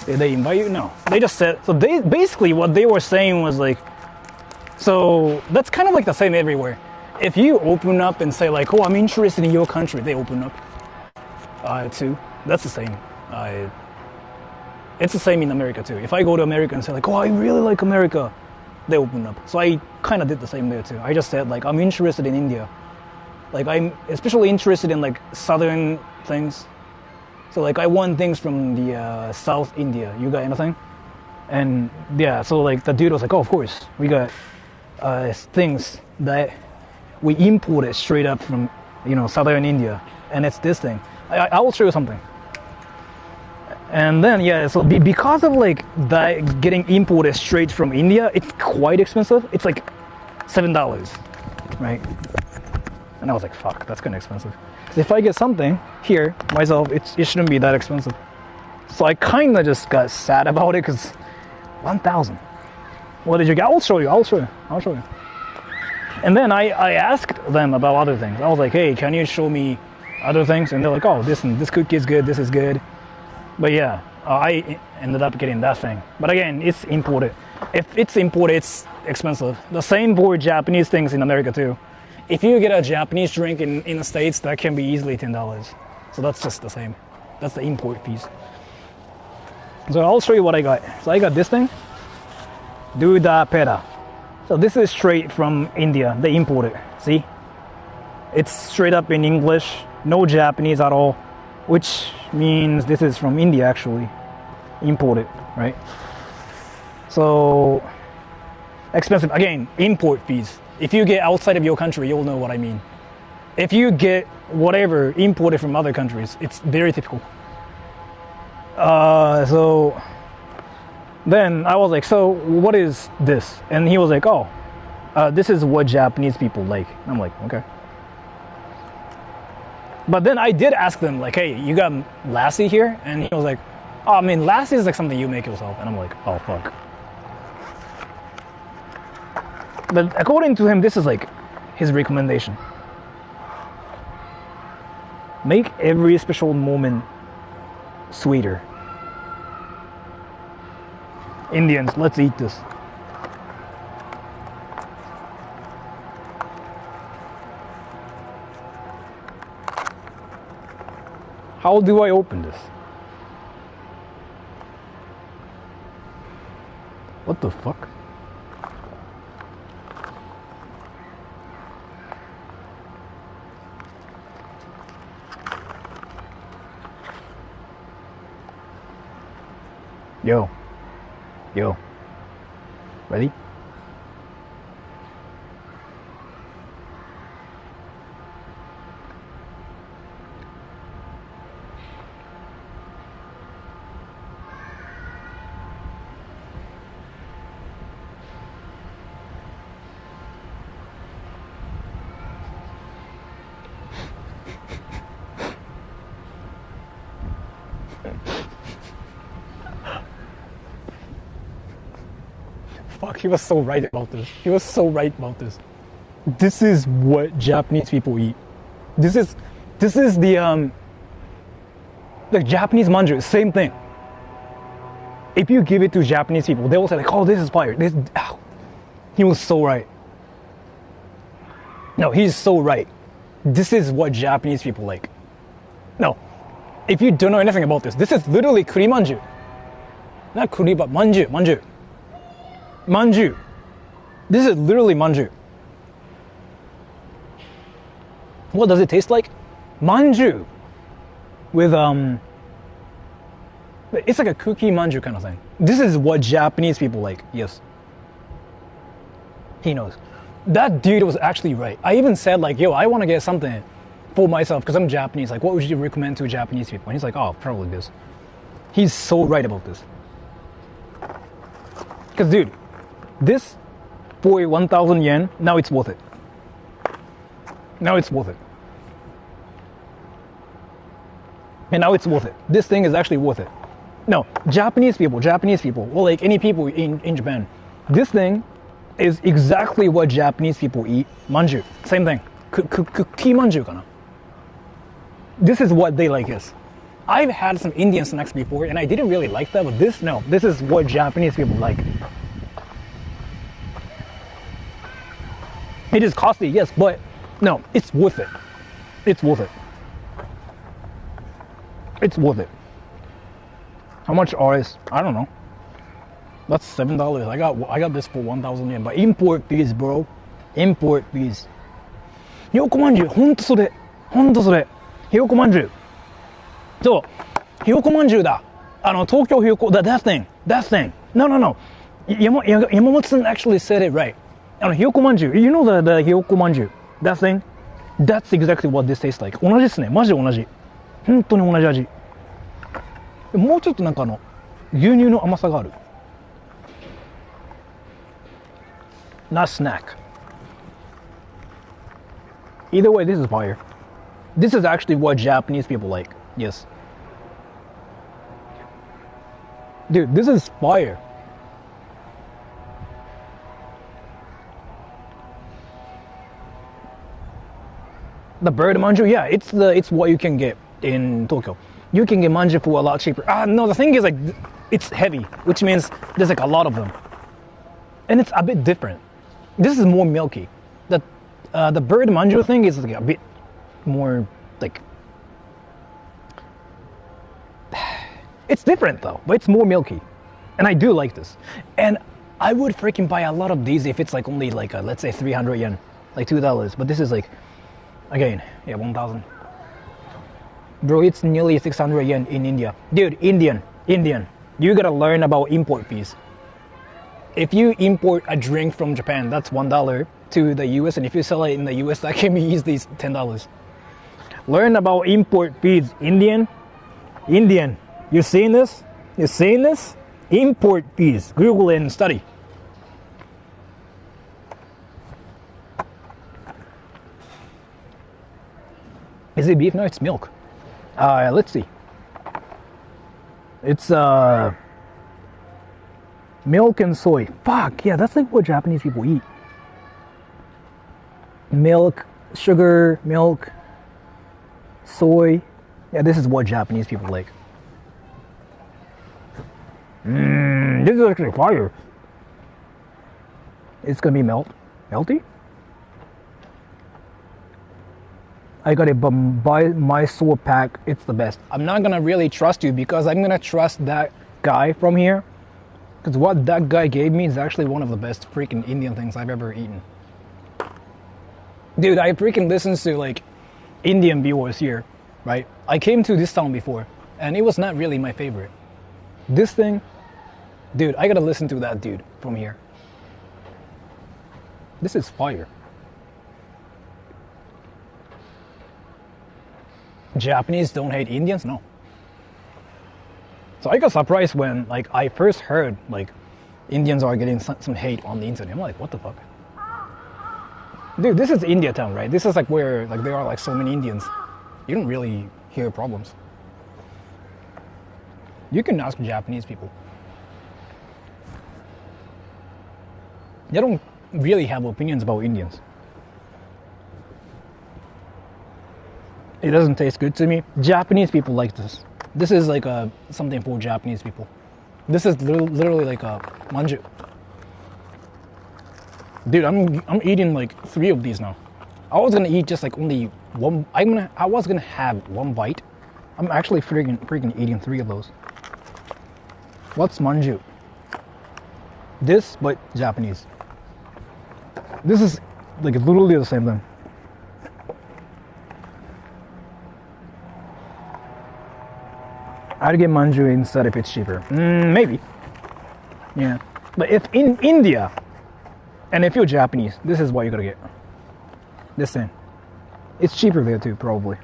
Did they invite you? No, they just said. So they basically what they were saying was like, so that's kind of like the same everywhere. If you open up and say like, oh, I'm interested in your country, they open up too. That's the same. It's the same in America too. If I go to America and say like, oh, I really like America, they open up. So I kind of did the same there too. I just said like, I'm interested in India. Like I'm especially interested in like southern things. So like I want things from the South India. You got anything? And yeah, so like the dude was like, oh, of course, we got things that we imported straight up from, you know, southern India, and it's this thing. I will show you something. And then yeah, so because of like that getting imported straight from India, it's quite expensive. It's like $7, right? And I was like, fuck, that's kind of expensive. Because if I get something here myself, it shouldn't be that expensive. So I kind of just got sad about it because 1,000. What did you get? I'll show you. And then I asked them about other things. I was like, hey, can you show me other things? And they're like, oh, this cookie is good, this is good. But yeah, I ended up getting that thing. But again, it's imported. If it's imported, it's expensive. The same for Japanese things in America too. If you get a Japanese drink in the States, that can be easily $10. So that's just the same. That's the import piece. So I'll show you what I got. So I got this thing, Duda Pera. So this is straight from India. They import it. See? It's straight up in English, no Japanese at all, which means this is from India actually, imported, right? So expensive. Again, import fees. If you get outside of your country, you'll know what I mean. If you get whatever imported from other countries, it's very typical. So then I was like, so what is this? And he was like, oh, this is what Japanese people like. And I'm like, okay. But then I did ask them like, hey, you got lassi here? And he was like, oh, I mean, lassi is like something you make yourself. And I'm like, oh, fuck. But according to him, this is like his recommendation. Make every special moment sweeter. Indians, let's eat this. How do I open this? What the fuck? Yo. Ready? Fuck, he was so right about this. This is what Japanese people eat. This is the Japanese manju, same thing. if you give it to Japanese people, they will say like, oh, this is fire. He was so right. No, he's so right. This is what Japanese people like. No, if you don't know anything about this, this is literally kuri manju. Not kuri, but manju, manju. Manju. This is literally manju. What does it taste like? Manju. With, it's like a cookie manju kind of thing. This is what Japanese people like, yes. He knows. That dude was actually right. I even said like, yo, I want to get something for myself because I'm Japanese. Like, what would you recommend to Japanese people? And he's like, oh, probably this. He's so right about this. Because, dude, this for 1,000 yen, now it's worth it. Now it's worth it. And now it's worth it. This thing is actually worth it. No, Japanese people, well, like any people in Japan, this thing is exactly what Japanese people eat. Manju, same thing. Cookie manju kana. This is what they like is. I've had some Indian snacks before and I didn't really like that, but this is what Japanese people like. It is costly, yes, but no, it's worth it. It's worth it. It's worth it. How much is? I don't know. That's $7. I got this for 1,000 yen. But import fees, bro. Import fees. ひよこまんじゅう、ほんとそれ。ほんとそれ。ひよこまんじゅう。そう。ひよこまんじゅうだ。東京ひよこ。That thing. That thing. No. Yamamoto-san actually said it right. ひよこまんじゅう。You know the ひよこまんじゅう。That thing? That's exactly what this tastes like. 同じですね。マジ同じ。本当に同じ味。もうちょっとなんか牛乳の甘さがある。Not snack. Either way, this is fire. This is actually what Japanese people like. Yes. Dude, this is fire. The bird manju, yeah, it's what you can get in Tokyo. You can get manju for a lot cheaper. No, the thing is like it's heavy, which means there's like a lot of them, and it's a bit different. This is more milky. The bird manju thing is like a bit more like it's different though, but it's more milky, and I do like this. And I would freaking buy a lot of these if it's like only like let's say 300 yen, like $2. But this is like again, yeah, 1,000. Bro, it's nearly 600 yen in India. Dude, Indian. You gotta learn about import fees. If you import a drink from Japan, that's $1 to the US, and if you sell it in the US, that can be easily $10. Learn about import fees. Indian. You seeing this? Import fees. Google it and study. Is it beef? No, it's milk. Let's see. It's milk and soy. Fuck, yeah, that's like what Japanese people eat. Milk, sugar, milk, soy. Yeah, this is what Japanese people like. This is actually fire. It's gonna be melty? I got it by Mysore pack. It's the best. I'm not gonna really trust you because I'm gonna trust that guy from here. Because what that guy gave me is actually one of the best freaking Indian things I've ever eaten. Dude, I freaking listen to like Indian viewers here, right? I came to this town before and it was not really my favorite. This thing, dude, I gotta listen to that dude from here. This is fire. Japanese don't hate Indians? No. So I got surprised when like I first heard like Indians are getting some hate on the internet. I'm like, what the fuck? Dude, this is India town, right? This is like where like there are like so many Indians. You don't really hear problems. You can ask Japanese people. They don't really have opinions about Indians. It doesn't taste good to me. Japanese people like this. This is like something for Japanese people. This is literally like a manju. Dude, I'm eating like 3 of these now. I was gonna eat just like only one. I was gonna have 1 bite. I'm actually freaking eating 3 of those. What's manju? This, but Japanese. This is like literally the same thing. I'd get manju instead if it's cheaper. Maybe. Yeah. But if in India, and if you're Japanese, this is what you gotta get. This thing. It's cheaper there too, probably.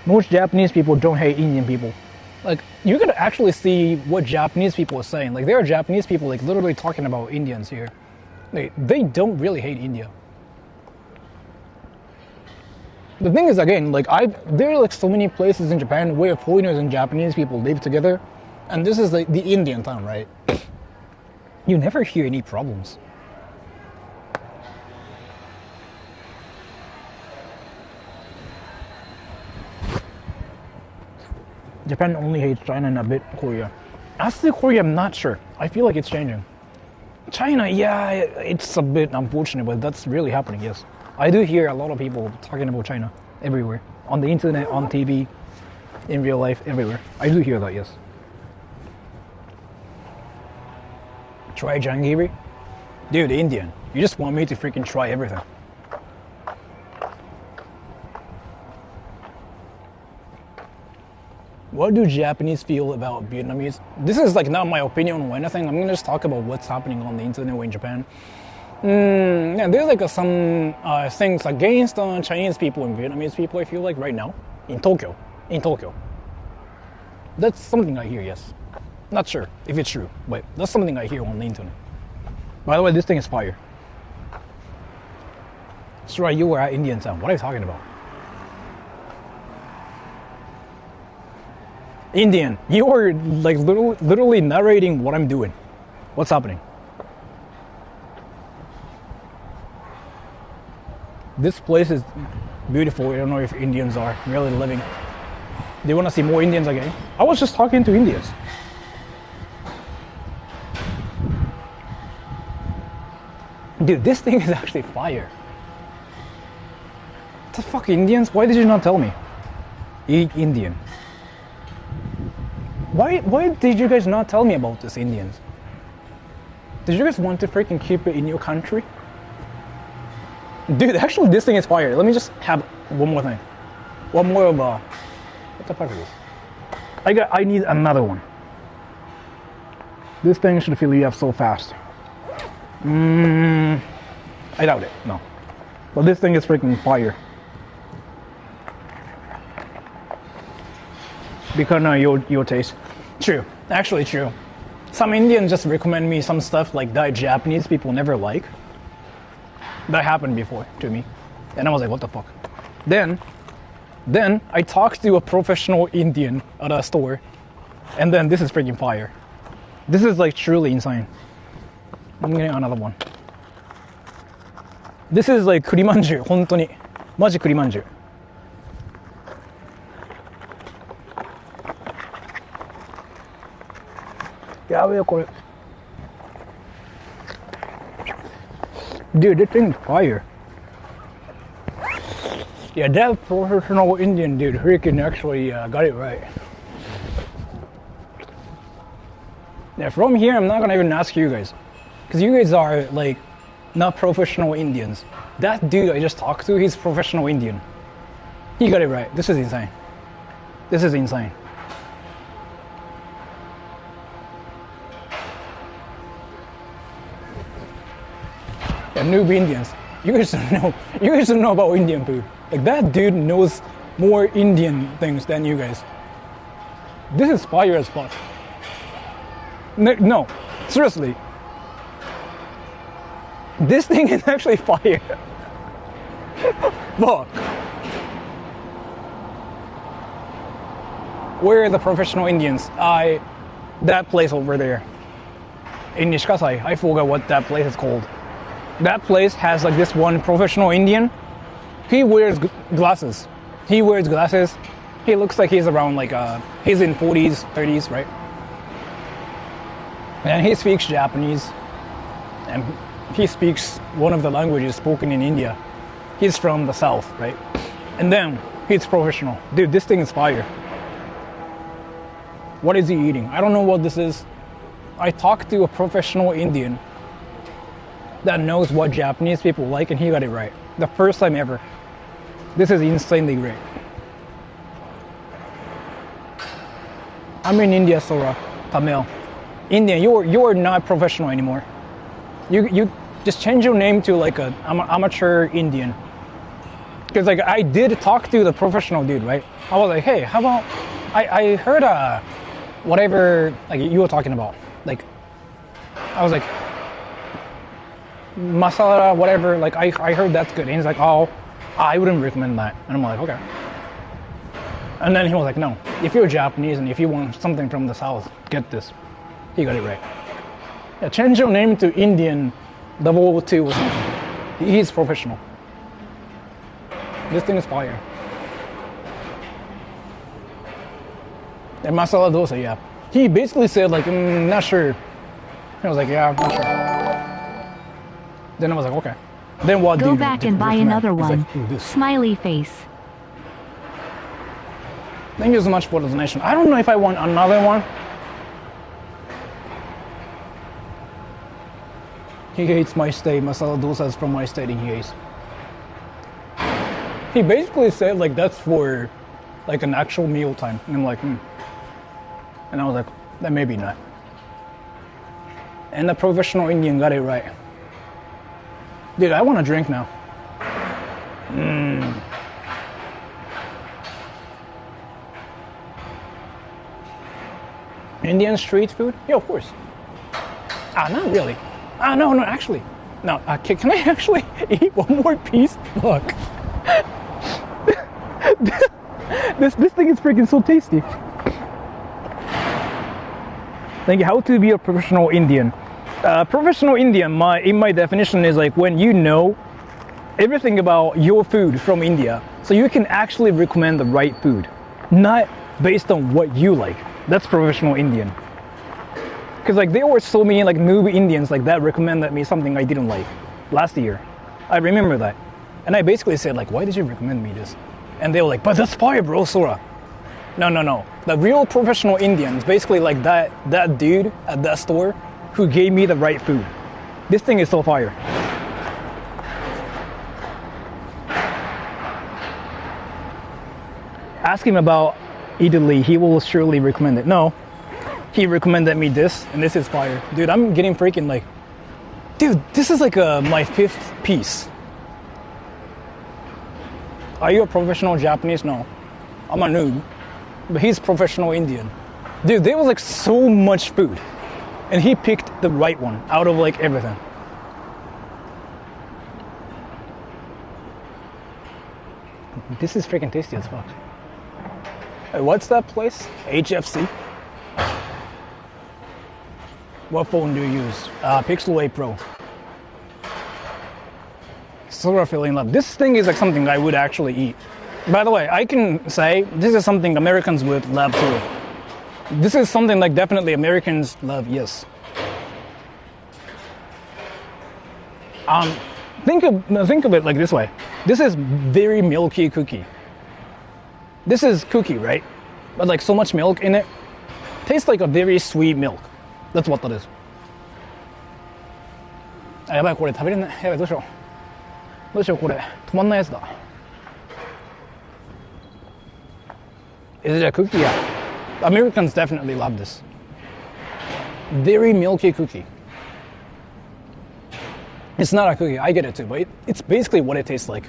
Most Japanese people don't hate Indian people. Like, you can actually see what Japanese people are saying. Like, there are Japanese people like literally talking about Indians here. They don't really hate India. The thing is, again, like there are like so many places in Japan where foreigners and Japanese people live together, and this is like the Indian town, right? You never hear any problems. Japan only hates China and a bit Korea. As to Korea, I'm not sure. I feel like it's changing. China, yeah, it's a bit unfortunate, but that's really happening, yes. I do hear a lot of people talking about China everywhere. On the internet, on TV, in real life, everywhere. I do hear that, yes. Try jangiri? Dude, Indian. You just want me to freaking try everything. What do Japanese feel about Vietnamese? This is like not my opinion or anything. I'm gonna just talk about what's happening on the internet or in Japan. Yeah, there's like some things against Chinese people and Vietnamese people, I feel like, right now. In Tokyo. That's something I hear, yes. Not sure if it's true, but that's something I hear on the internet. By the way, this thing is fire. Sora, you were at Indian town. What are you talking about? Indian, you are like literally narrating what I'm doing. What's happening? This place is beautiful. I don't know if Indians are really living. Do you want to see more Indians again? I was just talking to Indians. Dude, this thing is actually fire. What the fuck, Indians? Why did you not tell me? Eat Indian. Why did you guys not tell me about this, Indians? Did you guys want to freaking keep it in your country? Dude, actually this thing is fire. Let me just have one more thing. One more of what the fuck is this? I need another one. This thing should fill you up so fast. I doubt it, no. But this thing is freaking fire. Because now your taste. True, actually true. Some Indians just recommend me some stuff like that Japanese people never like. That happened before to me. And I was like, what the fuck? Then I talked to a professional Indian at a store. And then this is freaking fire. This is like truly insane. I'm getting another one. This is like kurimanju, 本当に。マジkurimanju. Yeah, dude, this thing's fire. Yeah, that professional Indian dude freaking actually got it right. Yeah, from here, I'm not gonna even ask you guys. Because you guys are like not professional Indians. That dude I just talked to, he's professional Indian. He got it right. This is insane. This is insane. Yeah, noob Indians. You guys don't know. You guys don't know about Indian food. Like that dude knows more Indian things than you guys. This is fire as fuck. No, seriously. This thing is actually fire. Fuck. Where are the professional Indians? That place over there. In Nishikasai. I forgot what that place is called. That place has like this one professional Indian. He wears glasses. He wears glasses. He looks like he's around like he's in 40s, 30s, right? And he speaks Japanese, and he speaks one of the languages spoken in India. He's from the south, right? And then he's professional. Dude, this thing is fire. What is he eating? I don't know what this is. I talked to a professional Indian that knows what Japanese people like, and he got it right. The first time ever. This is insanely great. I'm in India, Sora, Tamil. India, you're not professional anymore. You just change your name to like an amateur Indian. Because like I did talk to the professional dude, right? I was like, hey, how about I heard whatever like you were talking about. Like I was like masala, whatever, like I heard that's good. And he's like, oh, I wouldn't recommend that. And I'm like, okay. And then he was like, no, if you're Japanese and if you want something from the south, get this. He got it right. Yeah, change your name to Indian 002 or something. He's professional. This thing is fire. And masala dosa, yeah. He basically said like, not sure. I was like, yeah, I'm not sure. Then I was like, okay. Then what do you Go back and buy another one. Like, Smiley face. Thank you so much for the donation. I don't know if I want another one. He hates my state. Masala dosa is from my state and he hates. He basically said like that's for like an actual meal time. And I'm like, And I was like, that maybe not. And the professional Indian got it right. Dude, I want to drink now. Indian street food? Yeah, of course. Not really. No, actually. No, can I actually eat one more piece? Look. This thing is freaking so tasty. Thank you. How to be a professional Indian? Professional Indian, in my definition, is like when you know everything about your food from India, so you can actually recommend the right food, not based on what you like. That's professional Indian. Because like there were so many like noob Indians like that recommended me something I didn't like last year. I remember that, and I basically said like, why did you recommend me this? And they were like, but that's fire, bro, Sora. No. The real professional Indians, basically like that dude at that store who gave me the right food. This thing is so fire. Ask him about Italy, he will surely recommend it. No, he recommended me this, and this is fire. Dude, I'm getting freaking like, dude, this is like my 5th piece. Are you a professional Japanese? No, I'm a noob. But he's professional Indian. Dude, there was like so much food. And he picked the right one out of like everything. This is freaking tasty as fuck. Hey, what's that place? HFC? What phone do you use? Pixel 8 Pro. Sora feeling love. This thing is like something I would actually eat. By the way, I can say this is something Americans would love too. This is something like definitely Americans love, yes. Think of it like this way. This is very milky cookie. This is cookie, right? But like so much milk in it. Tastes like a very sweet milk. That's what that is. やばい、これ食べれない。やばい、どうしよう。どうしよう、これ。止まんないやつだ。Is it a cookie? Yeah. Americans definitely love this. Very milky cookie. It's not a cookie, I get it too, but it's basically what it tastes like.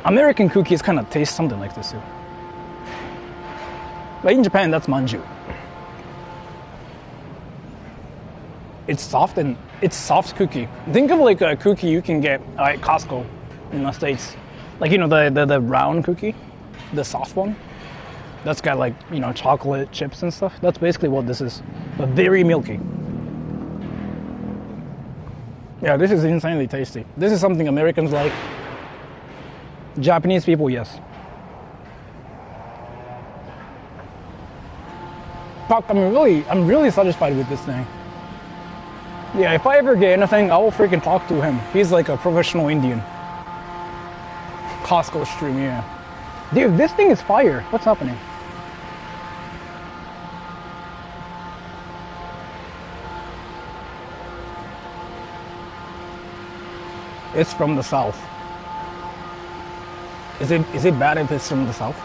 American cookies kind of taste something like this too. But in Japan, that's manju. It's soft cookie. Think of like a cookie you can get at Costco in the States. Like, you know, the round cookie, the soft one. That's got like, you know, chocolate chips and stuff. That's basically what this is, but very milky. Yeah, this is insanely tasty. This is something Americans like. Japanese people, yes. Fuck, I'm really satisfied with this thing. Yeah, if I ever get anything, I will freaking talk to him. He's like a professional Indian. Costco stream, yeah. Dude, this thing is fire. What's happening? It's from the south. Is it bad if it's from the south?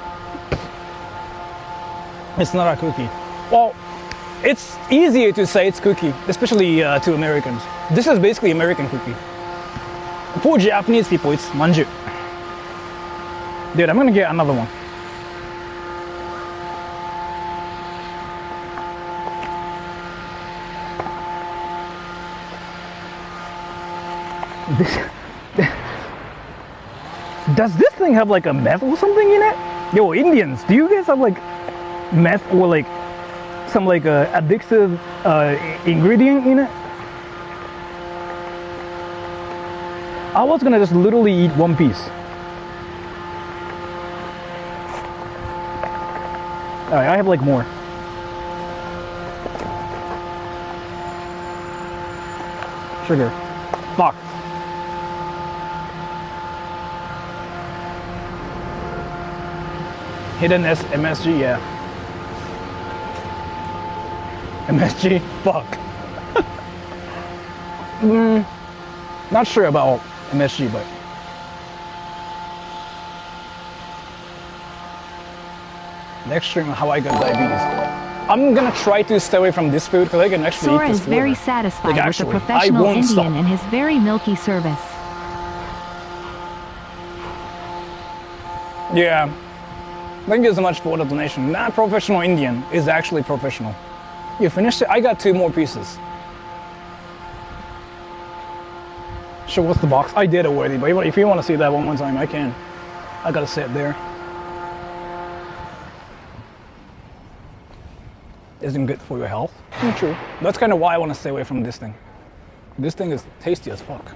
It's not a cookie. Well, it's easier to say it's cookie, especially to Americans. This is basically American cookie. For Japanese people, it's manju. Dude, I'm gonna get another one. Does this thing have like a meth or something in it? Yo, Indians, do you guys have like meth or like some like addictive ingredient in it? I was gonna just literally eat one piece. Alright, I have like more. Sugar. Fuck. Hidden MSG, yeah. MSG? Fuck. Not sure about MSG, but next stream how I got diabetes. I'm gonna try to stay away from this food because I can actually Sora eat this is very flavor. satisfied Like, with actually, the I professional won't Indian stop. and his very milky service. Yeah. Thank you so much for the donation. Not professional Indian is actually professional. You finished it? I got 2 more pieces. Sure, what's the box? I did already, but if you want to see that one more time, I can. I gotta sit there. Isn't good for your health. True. That's kind of why I want to stay away from this thing. This thing is tasty as fuck.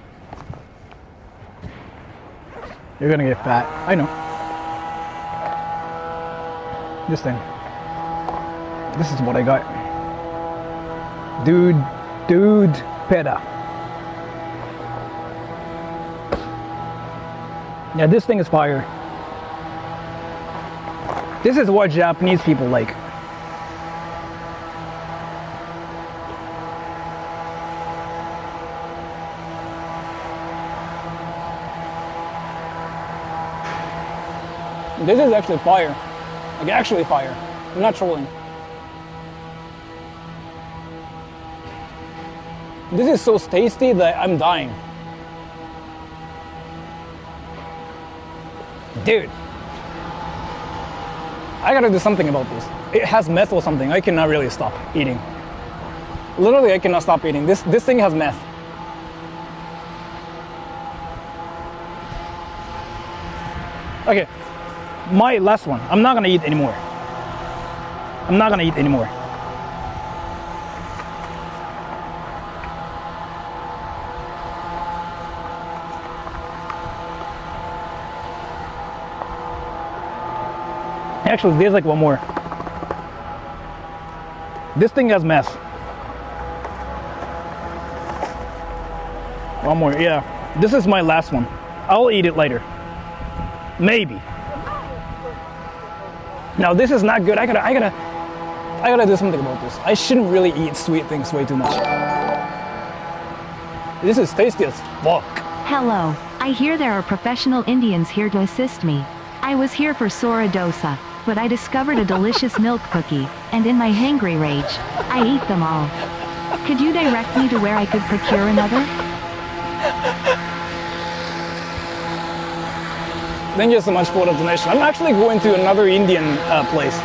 You're gonna get fat. I know. This thing. This is what I got. Dude peda. Yeah, this thing is fire. This is what Japanese people like. This is actually fire. Like actually fire. I'm not trolling. This is so tasty that I'm dying. Dude. I gotta do something about this. It has meth or something. I cannot really stop eating. Literally, I cannot stop eating. This thing has meth. Okay. My last one. I'm not gonna eat anymore. I'm not gonna eat anymore. Actually, there's like one more. This thing has meth. One more, yeah. This is my last one. I'll eat it later. Maybe. Now this is not good. I gotta do something about this. I shouldn't really eat sweet things way too much. This is tasty as fuck. Hello. I hear there are professional Indians here to assist me. I was here for Sora dosa, but I discovered a delicious milk cookie, and in my hangry rage, I ate them all. Could you direct me to where I could procure another? Thank you so much for the donation. I'm actually going to another Indian place.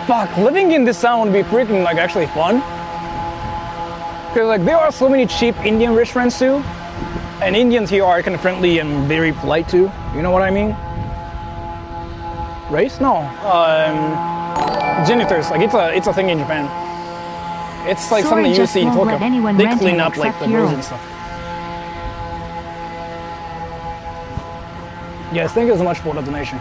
Fuck, living in this town would be freaking like actually fun. Because like there are so many cheap Indian restaurants too. And Indians here are kind of friendly and very polite too. You know what I mean? Race? No. Janitors. Like it's a thing in Japan. It's like Sora something you just see in won't Tokyo. let anyone They rent clean him up like except the roads Europe. and stuff. Yes, thank you so much for the donation.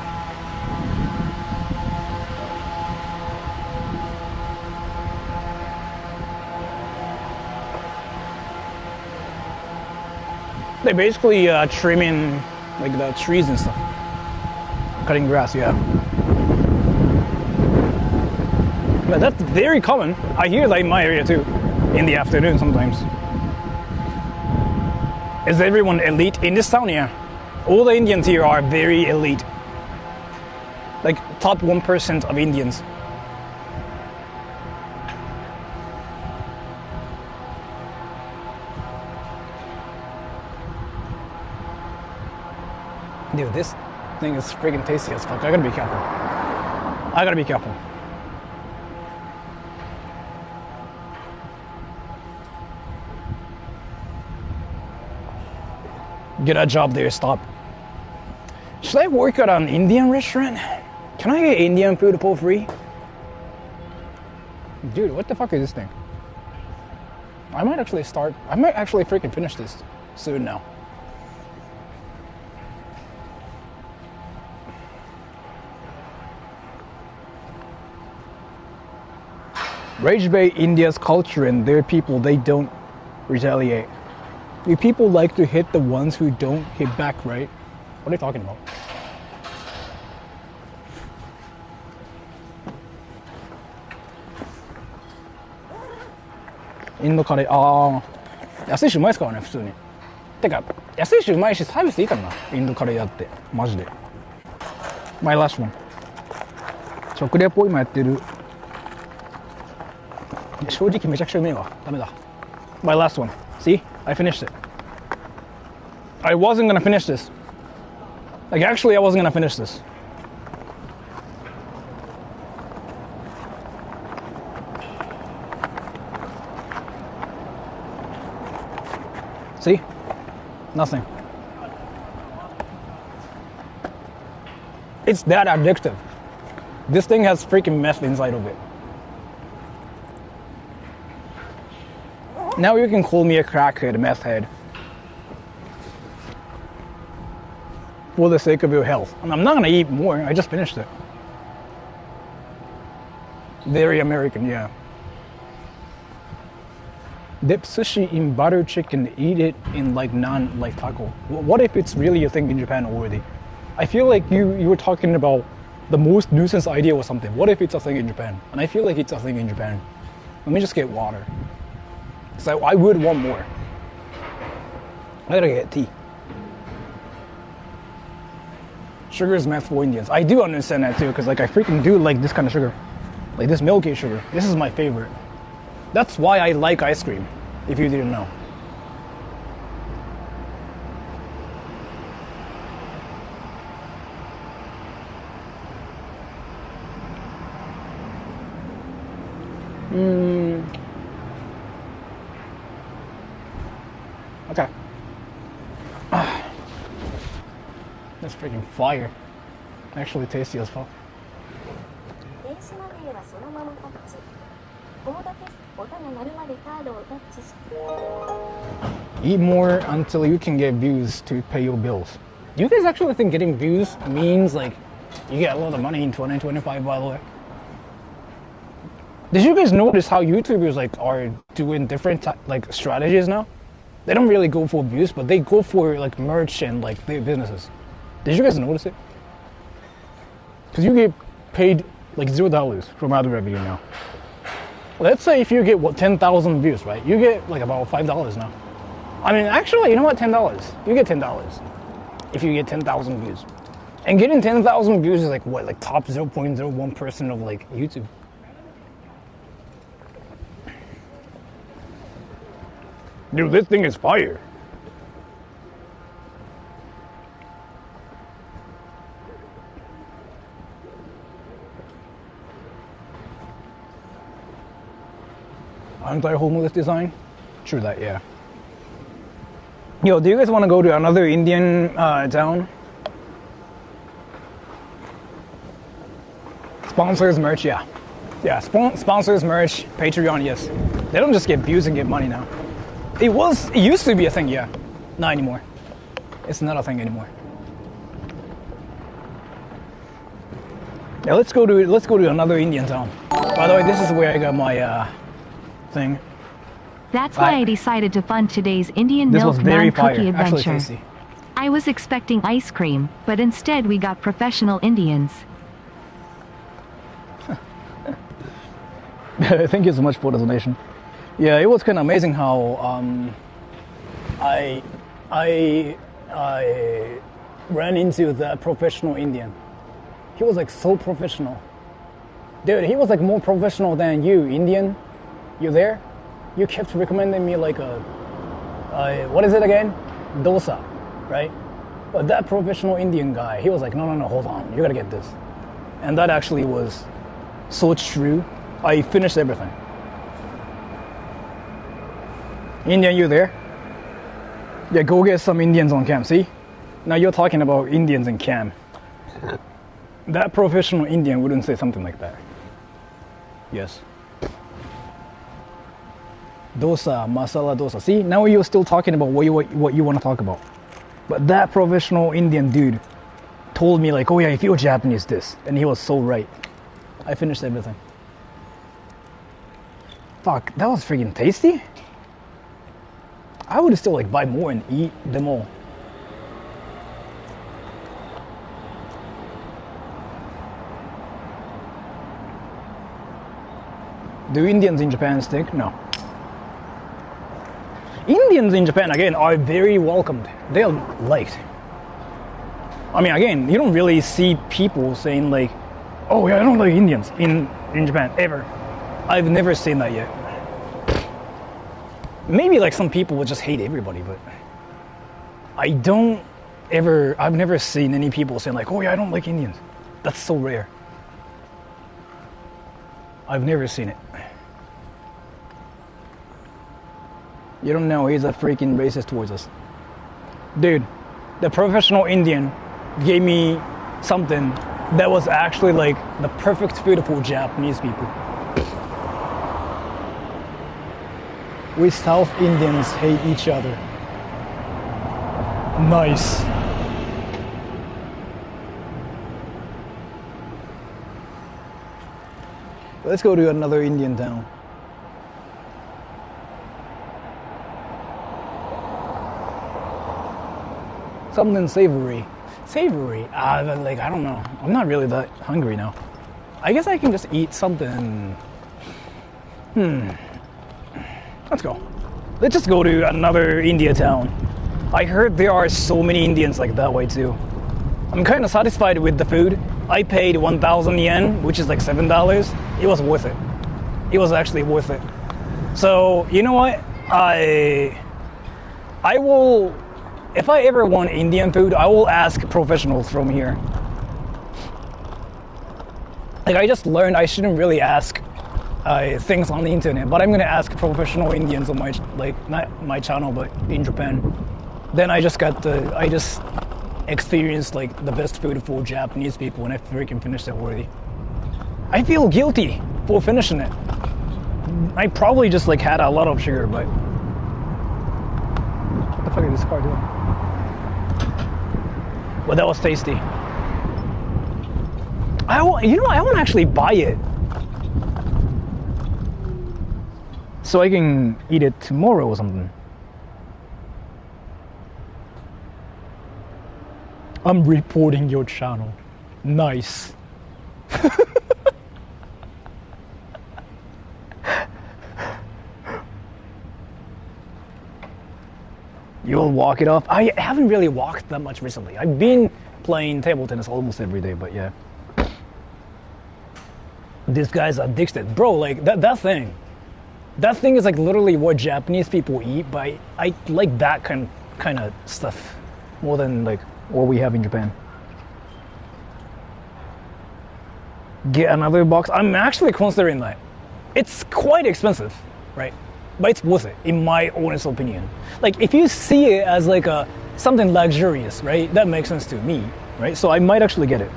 They basically trimming like the trees and stuff. Cutting grass, yeah. But that's very common. I hear that in my area too, in the afternoon sometimes. Is everyone elite in this town? Yeah. All the Indians here are very elite. Like top 1% of Indians. Dude, this thing is freaking tasty as fuck. I gotta be careful. I gotta be careful. Get a job there, stop. Should I work at an Indian restaurant? Can I get Indian food for free? Dude, what the fuck is this thing? I might actually freaking finish this soon now. Rage Bay India's culture and their people, they don't retaliate. The people like to hit the ones who don't hit back, right? What are you talking about?インドカレー、ああ、安いしうまいですからね、普通に。てか、安いしうまいしサービスいいからな、インドカレーやって、マジで。My last one。食レポ今やってる。正直めちゃくちゃうめえわ。ダメだ。My last one. See? I finished it. I wasn't gonna finish this. Like, actually, I wasn't gonna finish this. See? Nothing. It's that addictive. This thing has freaking meth inside of it. Now you can call me a crackhead, a meth head. For the sake of your health. And I'm not gonna eat more, I just finished it. Very American, yeah. Dip sushi in butter chicken, eat it in like naan, like taco. What if it's really a thing in Japan already? I feel like you were talking about the most nuisance idea or something. What if it's a thing in Japan? And I feel like it's a thing in Japan. Let me just get water. So I would want more. I gotta get tea. Sugar is meth for Indians. I do understand that too, because like I freaking do like this kind of sugar. Like this milky sugar. This is my favorite. That's why I like ice cream, if you didn't know. Okay. That's freaking fire. Actually tasty as fuck. Eat more until you can get views to pay your bills. Do you guys actually think getting views means like you get a lot of money in 2025, by the way? Did you guys notice how YouTubers like are doing different like strategies now? They don't really go for views, but they go for like merch and like their businesses. Did you guys notice it? Because you get paid like $0 from ad revenue now. Let's say if you get 10,000 views, right? You get like about $5 now. I mean, actually, you know what? $10. You get $10 if you get 10,000 views. And getting 10,000 views is like what? Like top 0.01% of like YouTube. Dude, this thing is fire. Anti-homeless design? True that, yeah. Yo, do you guys want to go to another Indian town? Sponsors merch, yeah. Yeah, sponsors merch, Patreon, yes. They don't just get views and get money now. It used to be a thing, yeah. Not anymore. It's not a thing anymore. Yeah, let's go to another Indian town. By the way, this is where I got my thing. That's why I decided to fund today's Indian This milk was very non-cookie fire. Actually adventure. tasty. I was expecting ice cream, but instead we got professional Indians. Thank you so much for the donation. Yeah, it was kind of amazing how I ran into that professional Indian. He was like so professional. Dude, he was like more professional than you, Indian. You there? You kept recommending me like what is it again? Dosa, right? But that professional Indian guy, he was like, no, hold on, you gotta get this. And that actually was so true. I finished everything. Indian, you there? Yeah, go get some Indians on cam, see? Now you're talking about Indians in cam. That professional Indian wouldn't say something like that. Yes. Dosa, masala dosa. See, now you're still talking about what you want to talk about. But that professional Indian dude told me like, oh yeah, if you're Japanese, this. And he was so right. I finished everything. Fuck, that was freaking tasty. I would still like buy more and eat them all. Do Indians in Japan stink? No. Indians in Japan, again, are very welcomed. They are liked. I mean, again, you don't really see people saying like, oh yeah, I don't like Indians in Japan, ever. I've never seen that yet. Maybe like some people would just hate everybody, but I've never seen any people saying like, oh yeah, I don't like Indians. That's so rare. I've never seen it. You don't know, he's a freaking racist towards us. Dude, the professional Indian gave me something that was actually like the perfect food for Japanese people. We South Indians hate each other. Nice. Let's go to another Indian town. Something savory. Savory? Like, I don't know. I'm not really that hungry now. I guess I can just eat something. Let's go. Let's just go to another India town. I heard there are so many Indians like that way too. I'm kind of satisfied with the food. I paid 1,000 yen, which is like $7. It was worth it. It was actually worth it. So, you know what? I will, if I ever want Indian food, I will ask professionals from here. Like, I just learned I shouldn't really ask things on the internet, but I'm gonna ask professional Indians on my, like, not my channel, but in Japan. Then I just experienced like the best food for Japanese people, and I freaking finished it already. I feel guilty for finishing it. I probably just like had a lot of sugar, but what the fuck is this car doing? Well, that was tasty. I want to actually buy it so I can eat it tomorrow or something. I'm reporting your channel. Nice. You'll walk it off? I haven't really walked that much recently. I've been playing table tennis almost every day, but yeah. This guy's addicted. Bro, like, that thing is like literally what Japanese people eat, but I like that kind of stuff more than like what we have in Japan. Get another box. I'm actually considering that. It's quite expensive, right? But it's worth it, in my honest opinion. Like, if you see it as like something luxurious, right? That makes sense to me, right? So I might actually get it.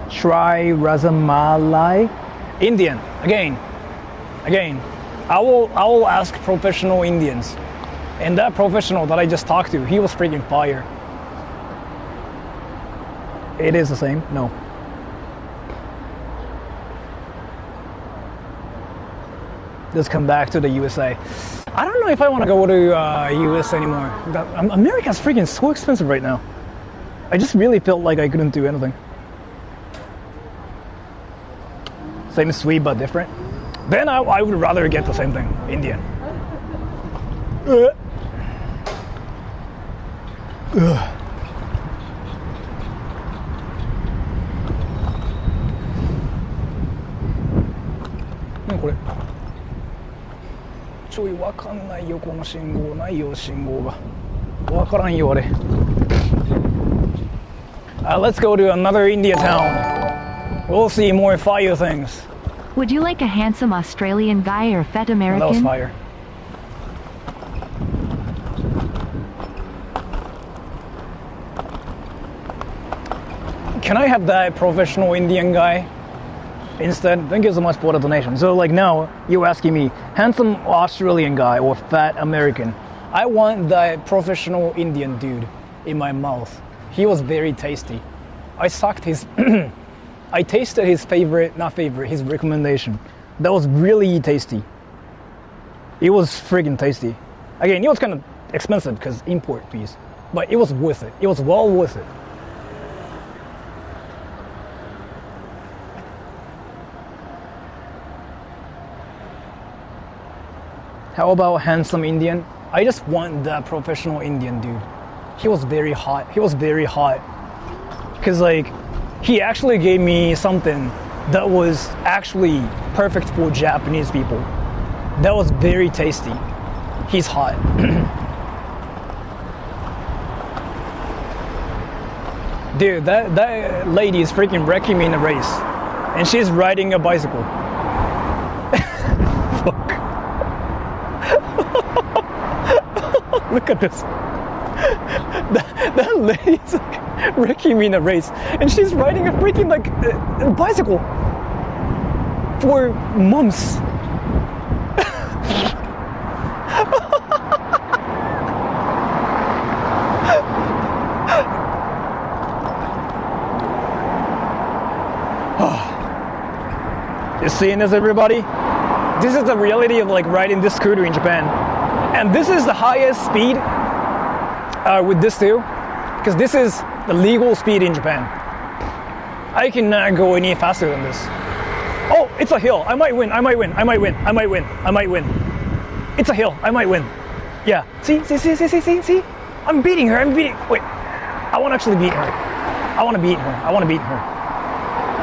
Try Rasamalai. Indian. Again. I will ask professional Indians. And that professional that I just talked to, he was freaking fire. It is the same? No. Let's come back to the USA. I don't know if I want to go to US anymore. America's freaking so expensive right now. I just really felt like I couldn't do anything. Same sweet but different. Then I would rather get the same thing, Indian.何これちょいわかんないよこの信号ないよ信号がわからんよあれLet's go to another India town. We'll see more fire things. Would you like a handsome Australian guy or fat American? That was fire. Can I have that professional Indian guy instead? Thank you so much for the donation. So like now, you're asking me, handsome Australian guy or fat American. I want that professional Indian dude in my mouth. He was very tasty. I sucked his... I tasted his his recommendation. That was really tasty. It was friggin' tasty. Again, it was kind of expensive because import fees. But it was worth it. It was well worth it. How about handsome Indian? I just want that professional Indian dude. He was very hot. He was very hot. Cause like, he actually gave me something that was actually perfect for Japanese people. That was very tasty. He's hot. Dude, that lady is freaking wrecking me in a race. And she's riding a bicycle. Fuck. Look at this. That lady's like wrecking me in a race, and she's riding a freaking like bicycle for months. You seeing this, everybody? This is the reality of like riding this scooter in Japan. And this is the highest speed with this too, because this is the legal speed in Japan. I cannot go any faster than this. Oh, it's a hill. I might win. It's a hill. I might win. Yeah. See? I'm beating her. Wait. I want to actually beat her. I want to beat her.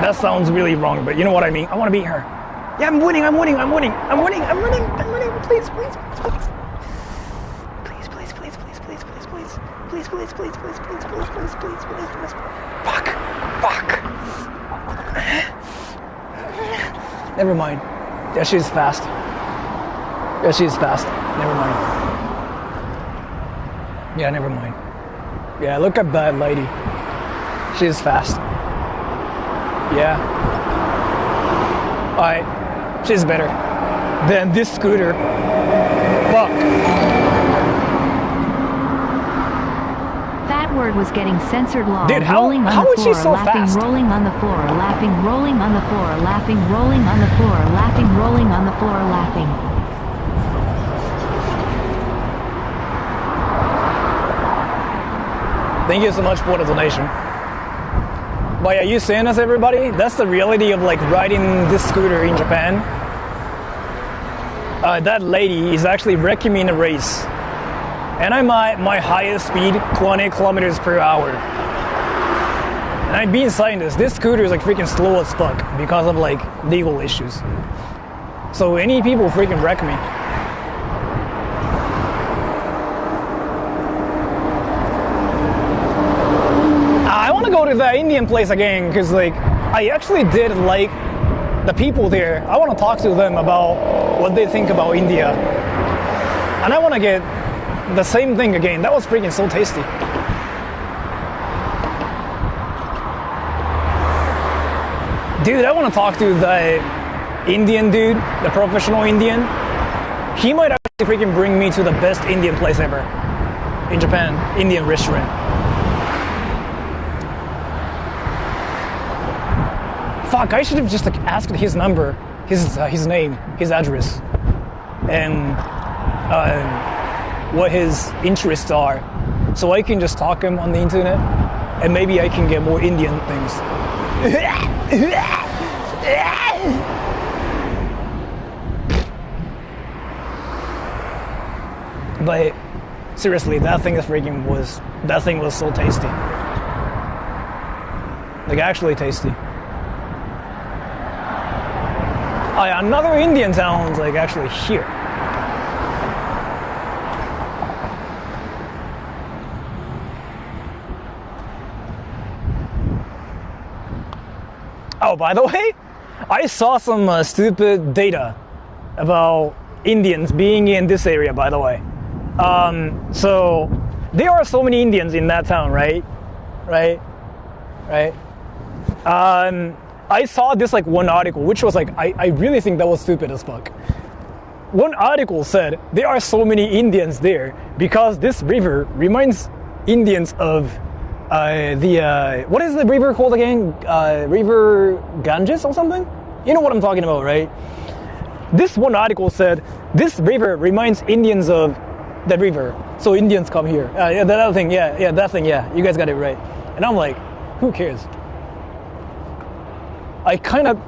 That sounds really wrong, but you know what I mean. I want to beat her. Yeah, I'm winning. Please. Fuck. Never mind. Yeah, she's fast. Never mind. Yeah, never mind. Yeah, look at that lady. She's fast. Yeah. Alright. She's better than this scooter. Fuck. That word was getting censored law. Dude, how is she so fast? Rolling on the floor, laughing, rolling on the floor, laughing, rolling on the floor, laughing, rolling on the floor, laughing. Thank you so much for the donation. But yeah, you seeing this, everybody? That's the reality of like riding this scooter in Japan. That lady is actually wrecking me in a race. And I'm at my highest speed, 20 kilometers per hour. And I'm being saying this scooter is like freaking slow as fuck because of like legal issues. So any people freaking wreck me. I want to go to that Indian place again because like I actually did like the people there. I want to talk to them about what they think about India. And I want to get the same thing again. That was freaking so tasty. Dude, I want to talk to the Indian dude, the professional Indian. He might actually If he can bring me to the best Indian place ever in Japan, Indian restaurant. Fuck, I should have just like asked his number, his name, his address, and what his interests are, so I can just talk him on the internet, and maybe I can get more Indian things. But seriously, that thing was so tasty. Like actually tasty. Oh yeah, another Indian town's like actually here. Oh, by the way, I saw some stupid data about Indians being in this area, by the way. So there are so many Indians in that town, right? I saw this like one article, which was like, I really think that was stupid as fuck. One article said there are so many Indians there because this river reminds Indians of what is the river called again? River Ganges or something? You know what I'm talking about, right? This one article said this river reminds Indians of that river, so Indians come here. Yeah, that other thing, that thing, you guys got it right. And I'm like, who cares? I kind of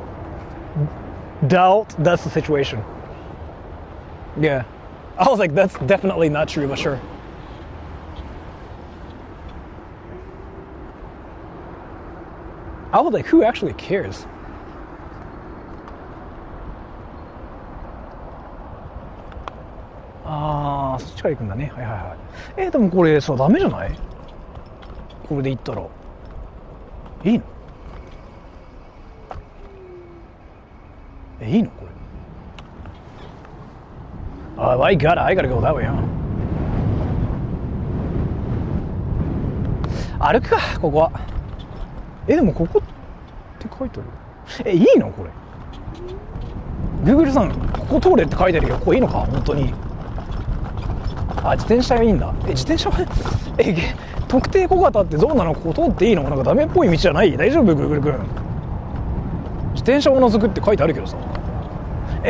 doubt that's the situation. Yeah. I was like, that's definitely not true, but sure. I was like, who actually cares? Ah, そっちから行くんだね。はいはいはい。でもこれさ、ダメじゃない？これで行ったら。いいの？いいのこれ。I gotta go that way, huh? 歩くか、ここは。でもここって書いてある。いいのこれ。Google さん、ここ通れって書いてあるよ。ここいいのか本当に。自転車がいいんだ。自転車は特定小型ってどうなの？ここ通っていいの？なんかダメっぽい道じゃない？大丈夫Google 君。自転車を除くって書いてあるけどさ。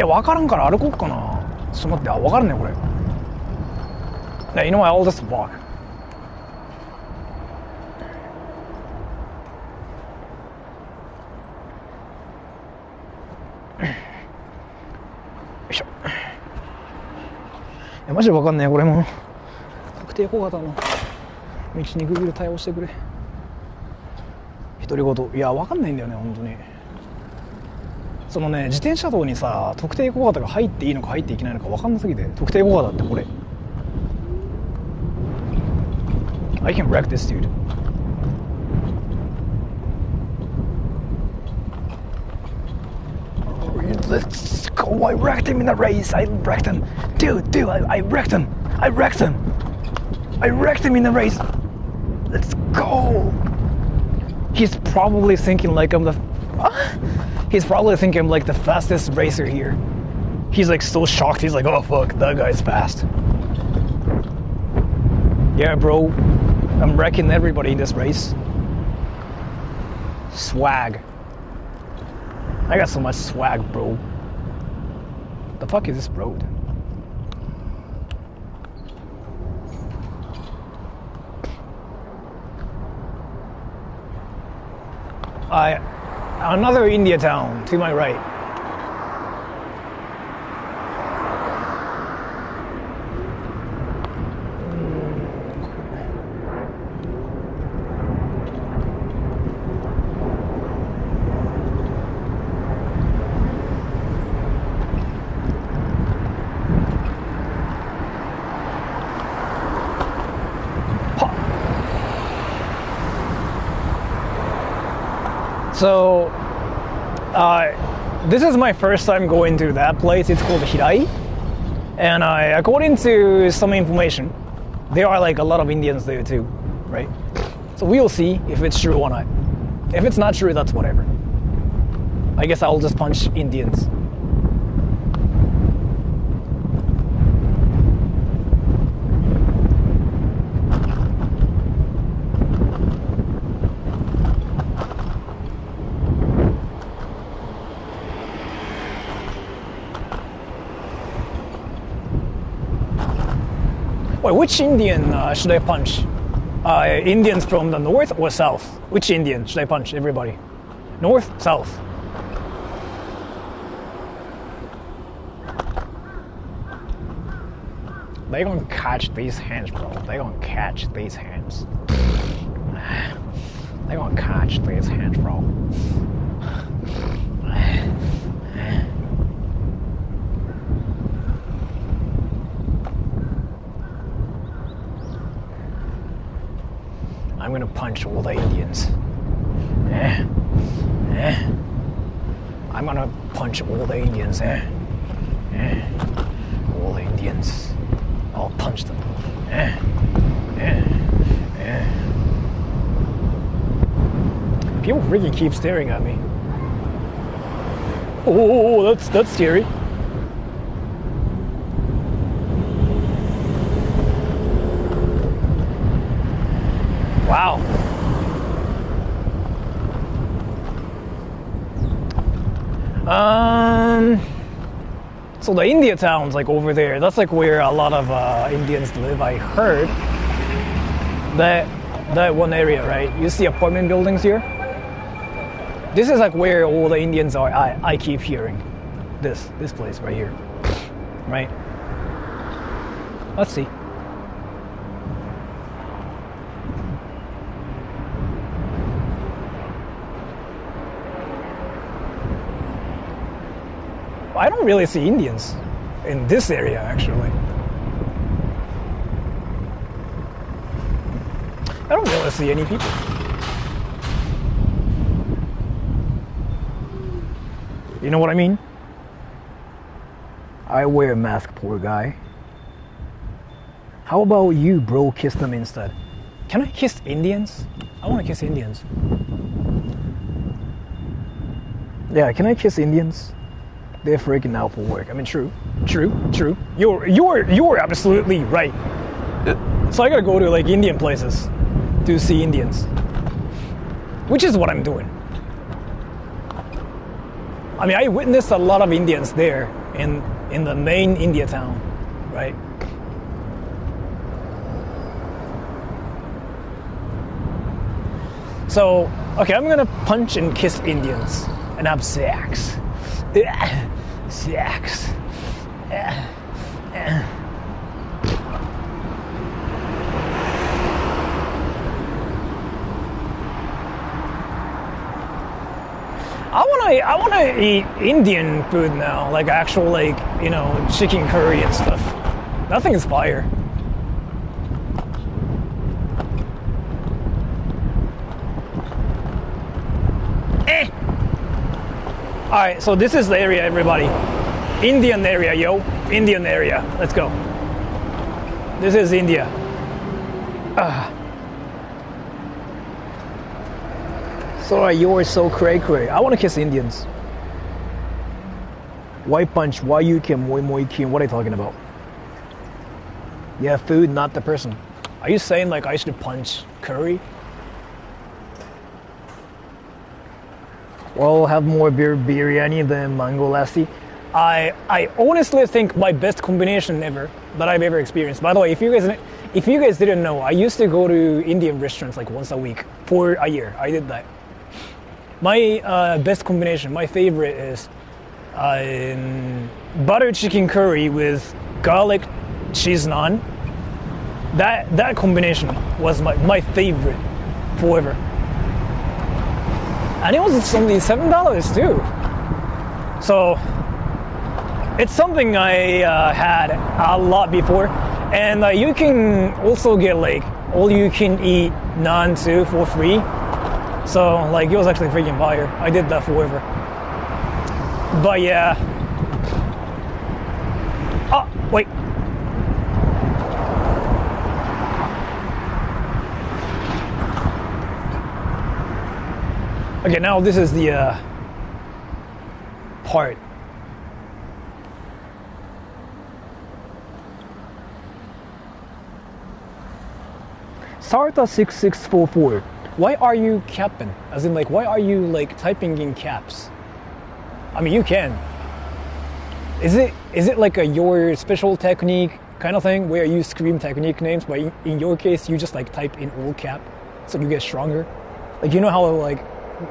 わからんから歩こうかな。ちょっと待って、わからんねこれ。You know what, I'll just walk. よいしょ。マジでわかんねえこれも。特定小型の道に Google 対応してくれ。独り言。いやわかんないんだよね本当に。そのね、自転車道にさ、特定小型が入っていいのか入っていけないのか分かんなすぎて。特定小型ってこれ。I can wreck this dude. Let's go. I wrecked him in the race. I wrecked him. Dude, I wrecked him. I wrecked him in the race. Let's go. He's probably thinking like I'm the... He's probably thinking I'm like the fastest racer here. He's like so shocked. He's like, oh fuck, that guy's fast. Yeah, bro. I'm wrecking everybody in this race. Swag. I got so much swag, bro. The fuck is this road? Another India town to my right. So, this is my first time going to that place. It's called Hirai. And according to some information, there are like a lot of Indians there too, right? So we'll see if it's true or not. If it's not true, that's whatever. I guess I'll just punch Indians. Wait, which Indian should I punch? Indians from the north or south? Which Indian should I punch? Everybody. North, south. They gonna catch these hands, bro. They gonna catch these hands. They gonna catch these hands, bro. I'm gonna punch all the Indians. I'm gonna punch all the Indians. All the Indians. I'll punch them. People freaking keep staring at me. Oh, that's scary. Wow. So the India town's like over there. That's like where a lot of Indians live. I heard that one area, right? You see apartment buildings here. This is like where all the Indians are. I keep hearing this place right here, right? Let's see. I don't really see Indians in this area, actually. I don't really see any people. You know what I mean? I wear a mask, poor guy. How about you, bro? Kiss them instead. Can I kiss Indians? I want to kiss Indians. Yeah, can I kiss Indians? They're freaking out for work. I mean, true. You're absolutely right. So I gotta go to like Indian places to see Indians, which is what I'm doing. I mean, I witnessed a lot of Indians there in the main India town, right? So, okay, I'm gonna punch and kiss Indians and have sex. Sex. I wanna eat Indian food now, like actual like, you know, chicken curry and stuff. That thing is fire. Alright, so this is the area, everybody. Indian area, yo. Indian area. Let's go. This is India. So you're so cray-cray. I want to kiss Indians. Why punch? Why you can? Moi kin? What are you talking about? Yeah, food, not the person. Are you saying like I should punch curry? Well, have more biryani than mango lassi. I honestly think my best combination ever that I've ever experienced. By the way, if you guys didn't know, I used to go to Indian restaurants like once a week for a year. I did that. My best combination, my favorite is butter chicken curry with garlic cheese naan. That combination was my favorite forever. And it was only $7 too. So it's something I had a lot before. And you can also get like all you can eat naan too for free. So like it was actually freaking fire. I did that forever. But yeah. Oh, wait. Okay, now this is the part. Sarta6644. Why are you capping? As in like, why are you like typing in caps? I mean, you can. Is it like your special technique? kind of thing where you scream technique names, but in your case, you just like type in all cap, so you get stronger. Like you know how like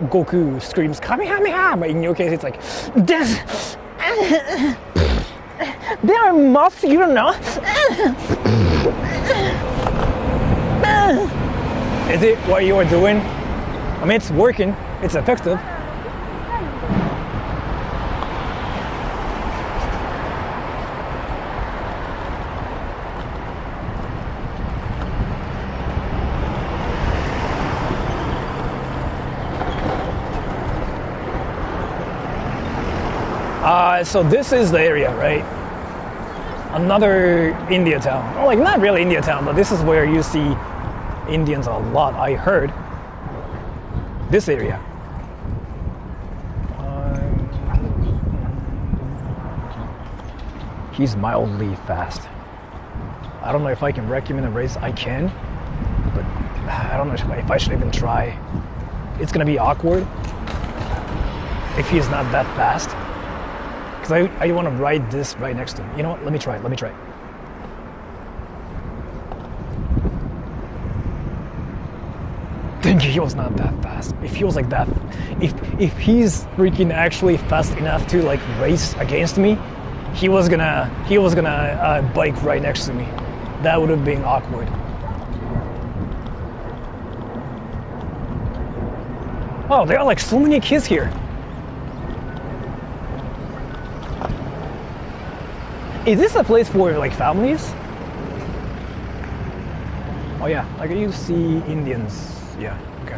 Goku screams Kamehameha, but in your case, it's like this. There are moths, you don't know. Is it what you are doing? I mean, it's working. It's effective. So this is the area, right? Another India town. Well, like not really India town, but this is where you see Indians a lot, I heard. This area. He's mildly fast. I don't know if I can wreck him in a race. I can, but I don't know if I should even try. It's gonna be awkward if he's not that fast. Because I want to ride this right next to him. You know what? Let me try. Dang, he was not that fast. If he was like that, if he's freaking actually fast enough to like race against me, he was gonna bike right next to me. That would have been awkward. Oh, there are like so many kids here. Is this a place for like families? Oh yeah, like you see Indians. Yeah, okay.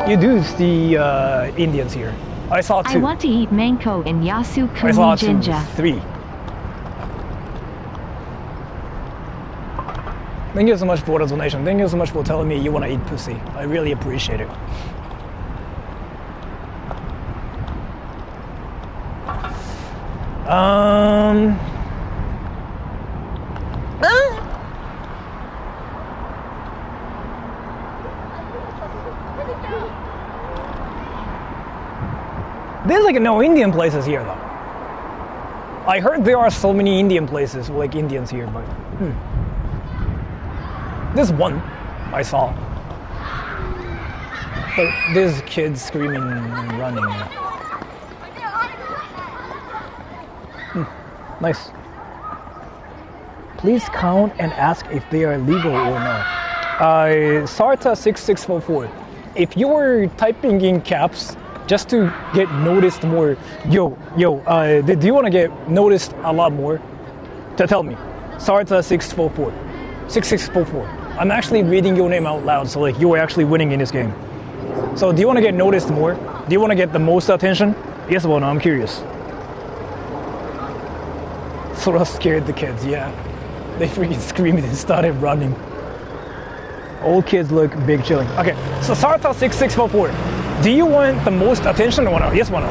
You do see Indians here. I saw 2. I want to eat mango in Yasukuni I saw 2, Jinja. 3. Thank you so much for the donation. Thank you so much for telling me you want to eat pussy. I really appreciate it. There's like no Indian places here though. I heard there are so many Indian places, like Indians here, but there's one I saw. But there's kids screaming and running. Nice. Please count and ask if they are legal or not. Sarta6644. If you were typing in caps just to get noticed more, do you want to get noticed a lot more? Tell me. Sarta644. 6644. I'm actually reading your name out loud, so like you are actually winning in this game. So do you want to get noticed more? Do you want to get the most attention? Yes or no? I'm curious. Sora scared the kids, yeah. They freaking screamed and started running. All kids look big chilling. Okay, so Sarta6644. Do you want the most attention or no? Yes or no?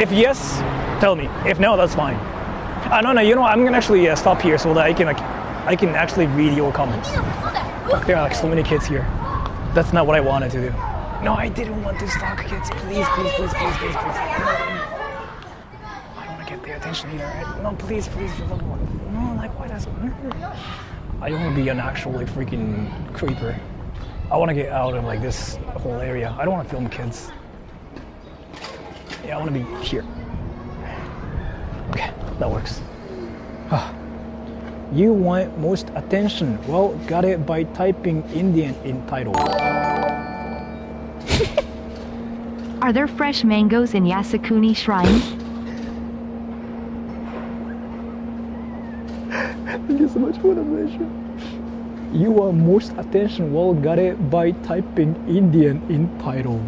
If yes, tell me. If no, that's fine. No, you know what? I'm gonna actually stop here so that I can actually read your comments. There are like so many kids here. That's not what I wanted to do. No, I didn't want to stalk kids. Please. Get their attention here, right? No, please, no, like why does I don't want to be an actual like freaking creeper. I want to get out of like this whole area. I don't want to film kids. Yeah, I want to be here. Okay, that works. You want most attention? Well, got it by typing Indian in title. Are there fresh mangoes in Yasukuni Shrine? Thank you so much for the measure. You want most attention? Well, got it by typing Indian in title.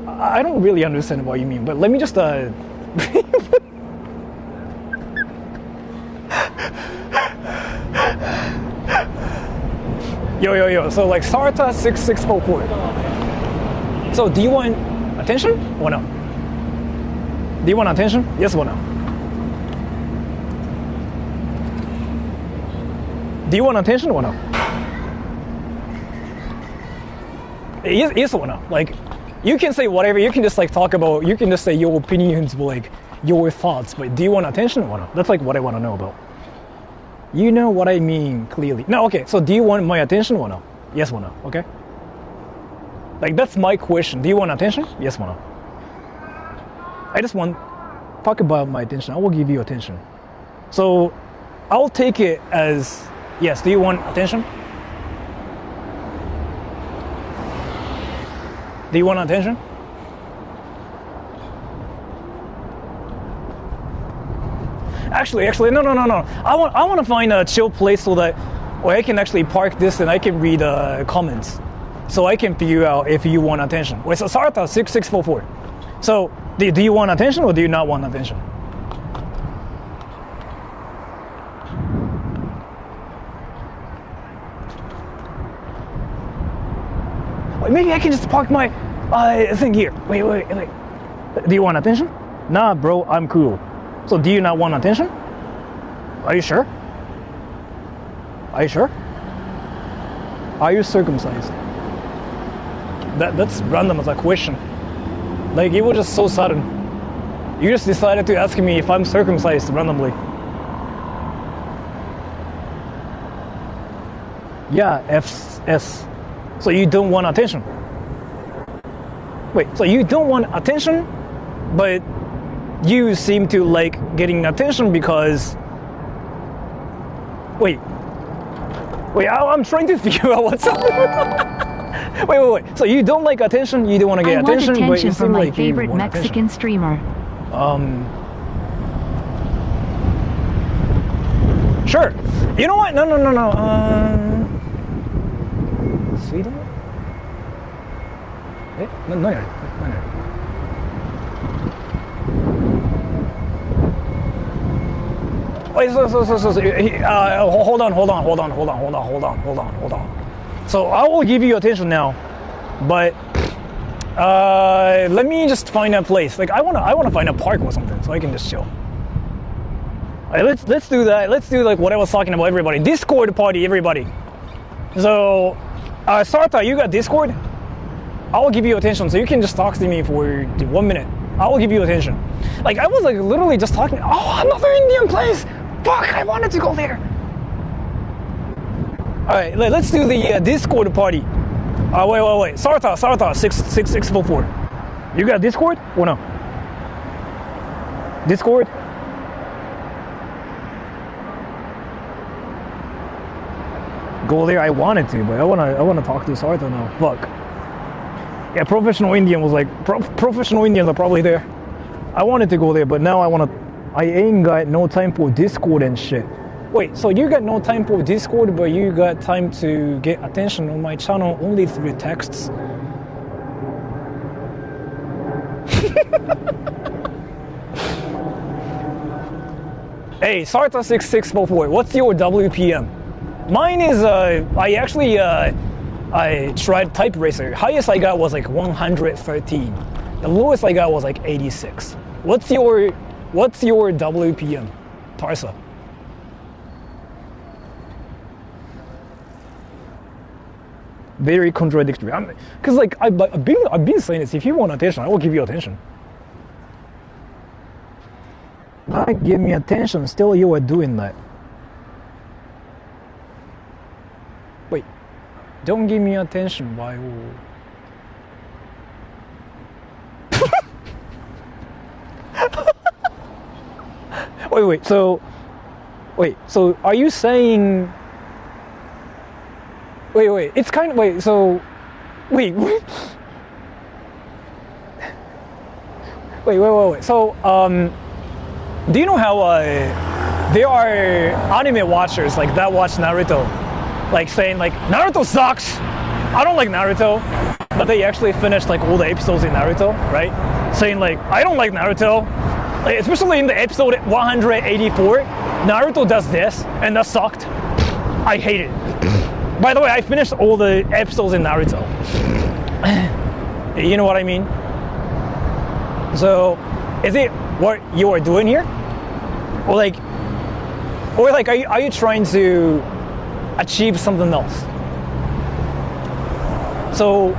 I don't really understand what you mean, but let me just Yo, so like Sarta6644. So do you want attention or no? Do you want attention? Yes or no? Do you want attention or no? Yes or no? Like, you can say whatever, you can just like talk about, you can just say your opinions, but like, your thoughts, but do you want attention or not? That's like what I want to know about. You know what I mean clearly. No, okay, so do you want my attention or no? Yes or no, okay? Like, that's my question. Do you want attention? Yes or no? I just want talk about my attention. I will give you attention. So I'll take it as yes. Do you want attention? Do you want attention? Actually, no. I want to find a chill place so that where I can actually park this and I can read comments, so I can figure out if you want attention. Wait, so Sarta 6644. So do you want attention or do you not want attention? Wait, maybe I can just park my thing here. Wait. Do you want attention? Nah, bro, I'm cool. So do you not want attention? Are you sure? Are you sure? Are you circumcised? That's random as a question. Like, it was just so sudden. You just decided to ask me if I'm circumcised randomly. Yeah, FS. So you don't want attention? Wait, so you don't want attention, but you seem to like getting attention because... Wait, I'm trying to figure out what's up. Wait. So you don't like attention, you don't want to get attention, I want attention but from my like favorite Mexican streamer. Sure. You know what? No. Sweden? No. Wait, so hold on. So I will give you attention now, but let me just find a place. Like, I wanna find a park or something so I can just chill. All right, let's do that. Let's do like what I was talking about. Everybody, Discord party, everybody. So, Sarta, you got Discord? I will give you attention, so you can just talk to me for 1 minute. I will give you attention. Like, I was like literally just talking. Oh, another Indian place. Fuck, I wanted to go there. All right, let's do the Discord party. Wait. Sarta 66644. You got Discord or no? Discord? Go there. I wanted to, but I wanna talk to Sarta now. Fuck. Yeah, professional Indian was like professional Indians are probably there. I wanted to go there, but now I ain't got no time for Discord and shit. Wait, so you got no time for Discord, but you got time to get attention on my channel only through texts? Hey, Sarta 6644, what's your WPM? Mine is, I tried Type Racer. Highest I got was like 113. The lowest I got was like 86. What's your WPM, Tarsa? Very contradictory. Cause like I've been saying this. If you want attention, I will give you attention. Like, give me attention. Still, you are doing that. Wait, don't give me attention. Why? Wait. So are you saying? Wait. It's kind of wait. So, wait. So, do you know how there are anime watchers like that watch Naruto, like saying like Naruto sucks. I don't like Naruto, but they actually finished like all the episodes in Naruto, right? Saying like I don't like Naruto. Like, especially in the episode 184, Naruto does this, and that sucked. I hate it. By the way, I finished all the episodes in Naruto. You know what I mean? So, is it what you are doing here? Or like, are you trying to achieve something else? So,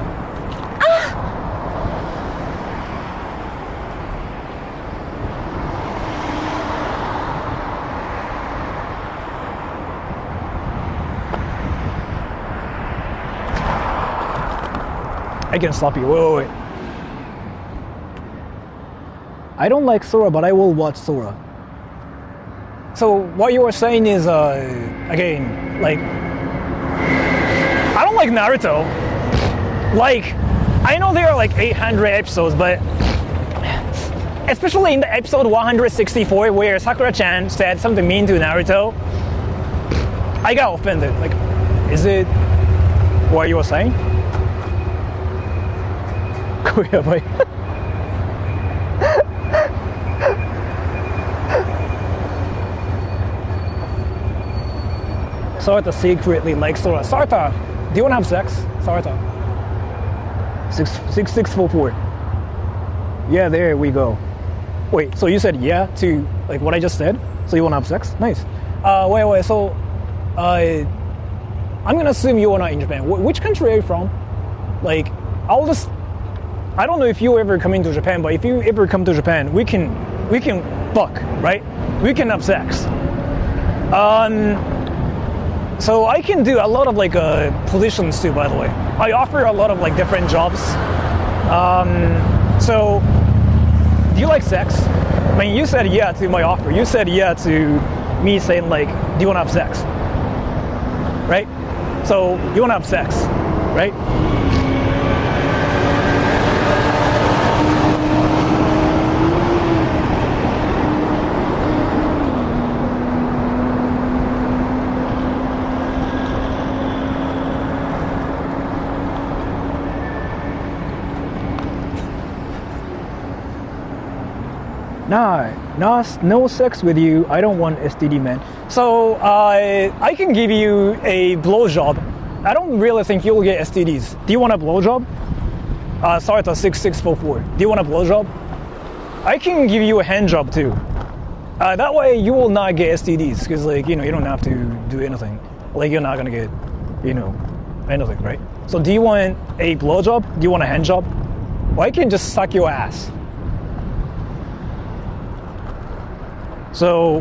I can stop you. Wait. I don't like Sora, but I will watch Sora. So what you were saying is, again, like, I don't like Naruto. Like, I know there are like 800 episodes, but especially in the episode 164 where Sakura-chan said something mean to Naruto, I got offended. Like, is it what you were saying? Korea boy. Sarta secretly likes Sora. Sarta, do you want to have sex? Sarta. 6644. Yeah, there we go. Wait, so you said yeah to like what I just said? So you want to have sex? Nice. Wait. So, I'm gonna assume you are not in Japan. Which country are you from? Like, I don't know if you ever come into Japan, but if you ever come to Japan, we can fuck, right? We can have sex. So I can do a lot of like positions too, by the way. I offer a lot of like different jobs. So do you like sex? I mean, you said yeah to my offer. You said yeah to me saying like, do you want to have sex? Right? So you want to have sex, right? Nah, no sex with you. I don't want STD, man. So I can give you a blowjob. I don't really think you'll get STDs. Do you want a blowjob? Sarta 6644. Do you want a blowjob? I can give you a hand job too. That way you will not get STDs because like you don't have to do anything. Like you're not gonna get anything, right? So do you want a blowjob? Do you want a hand job? Well, I can just suck your ass. So,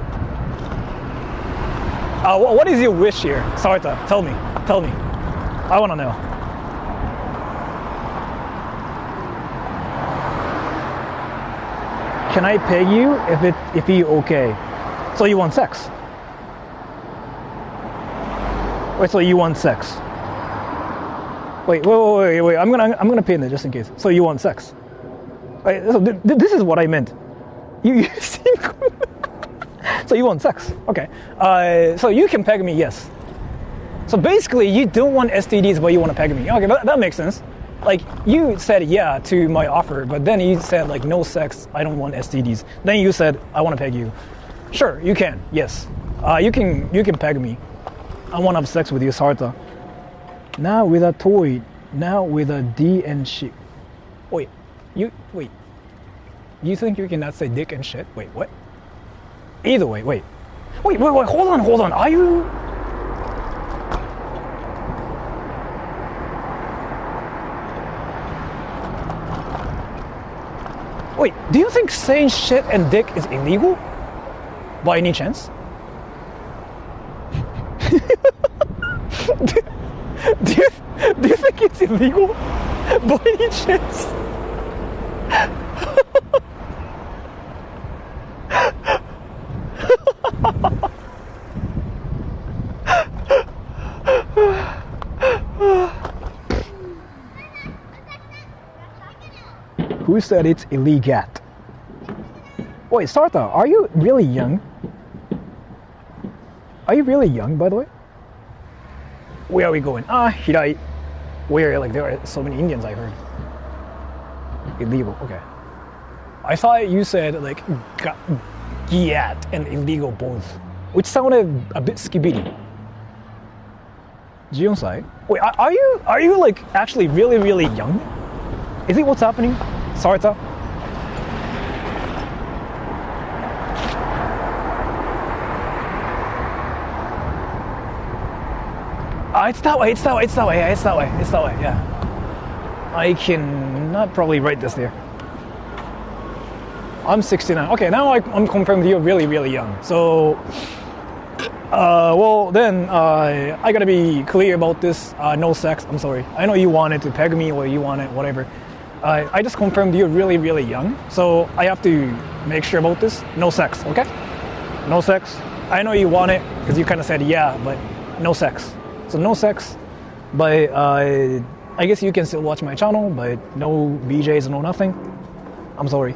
what is your wish here? Sarta, tell me. I want to know. Can I pay you if you okay? So you want sex? Wait, so you want sex? Wait. I'm gonna pay this just in case. So you want sex? Wait, so this is what I meant. You seem cool. So you want sex? Okay. So you can peg me, yes. So basically, you don't want STDs, but you want to peg me. Okay, that makes sense. Like you said yeah to my offer, but then you said like no sex. I don't want STDs. Then you said I want to peg you. Sure, you can. Yes. You can peg me. I want to have sex with you, Sarta. Now with a toy. Now with a D and shit. Wait. You think you cannot say dick and shit? Wait, what? Either way, wait, hold on. Are you? Wait, do you think saying shit and dick is illegal? By any chance? do you think it's illegal? By any chance? Who said it's illegal? Wait, Sarta, are you really young? Are you really young, by the way? Where are we going? Hirai. Where, like, there are so many Indians, I heard. Illegal, okay. I thought you said, like, giat and illegal both, which sounded a bit skibidi. 14 歳? Wait, are you, like, actually really, really young? Is it what's happening? Sarta? It's that way, yeah. I can not probably write this there. I'm 69. Okay, now I'm confirmed you're really, really young. So, Well, then I gotta be clear about this. No sex. I'm sorry. I know you wanted to peg me or you wanted whatever. I just confirmed you're really, really young, so I have to make sure about this. No sex, okay? No sex. I know you want it because you kind of said yeah, but no sex. So no sex. But I guess you can still watch my channel, but no BJs, no nothing. I'm sorry.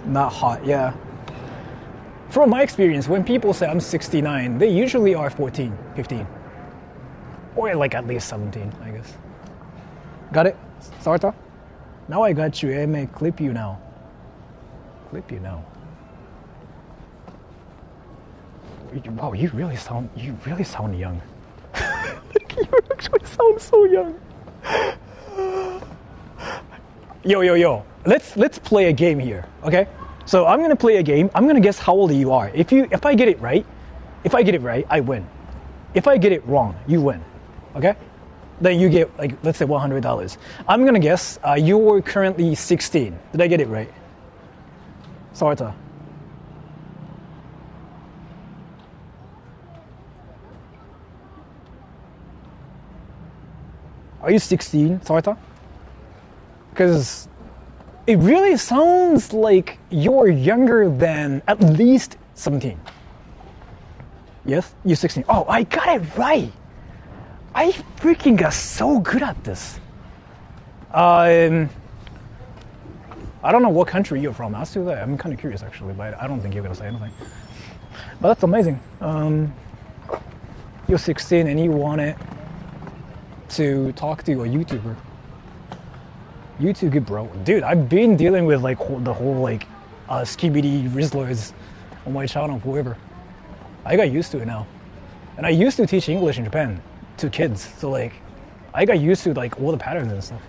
Not hot, yeah. From my experience, when people say I'm 69, they usually are 14, 15. Or like at least 17, I guess. Got it? Sarta? Now I got you. I may clip you now. Clip you now. Wow, you really sound young. You actually sound so young. Yo. Let's play a game here, okay? So I'm gonna play a game. I'm gonna guess how old you are. If I get it right, I win. If I get it wrong, you win. Okay? Then you get like let's say $100. I'm gonna guess you were currently 16. Did I get it right? Sarta. Are you 16, Sarta? Because it really sounds like you're younger than at least 17. Yes? You're 16. Oh, I got it right! I freaking got so good at this. I don't know what country you're from. Ask you that. I'm kind of curious actually, but I don't think you're gonna say anything. But that's amazing. You're 16 and you wanted to talk to a YouTuber. You too good, bro. Dude, I've been dealing with like the whole like skibidi Rizzlers on my channel forever. I got used to it now. And I used to teach English in Japan to kids. So like, I got used to like all the patterns and stuff.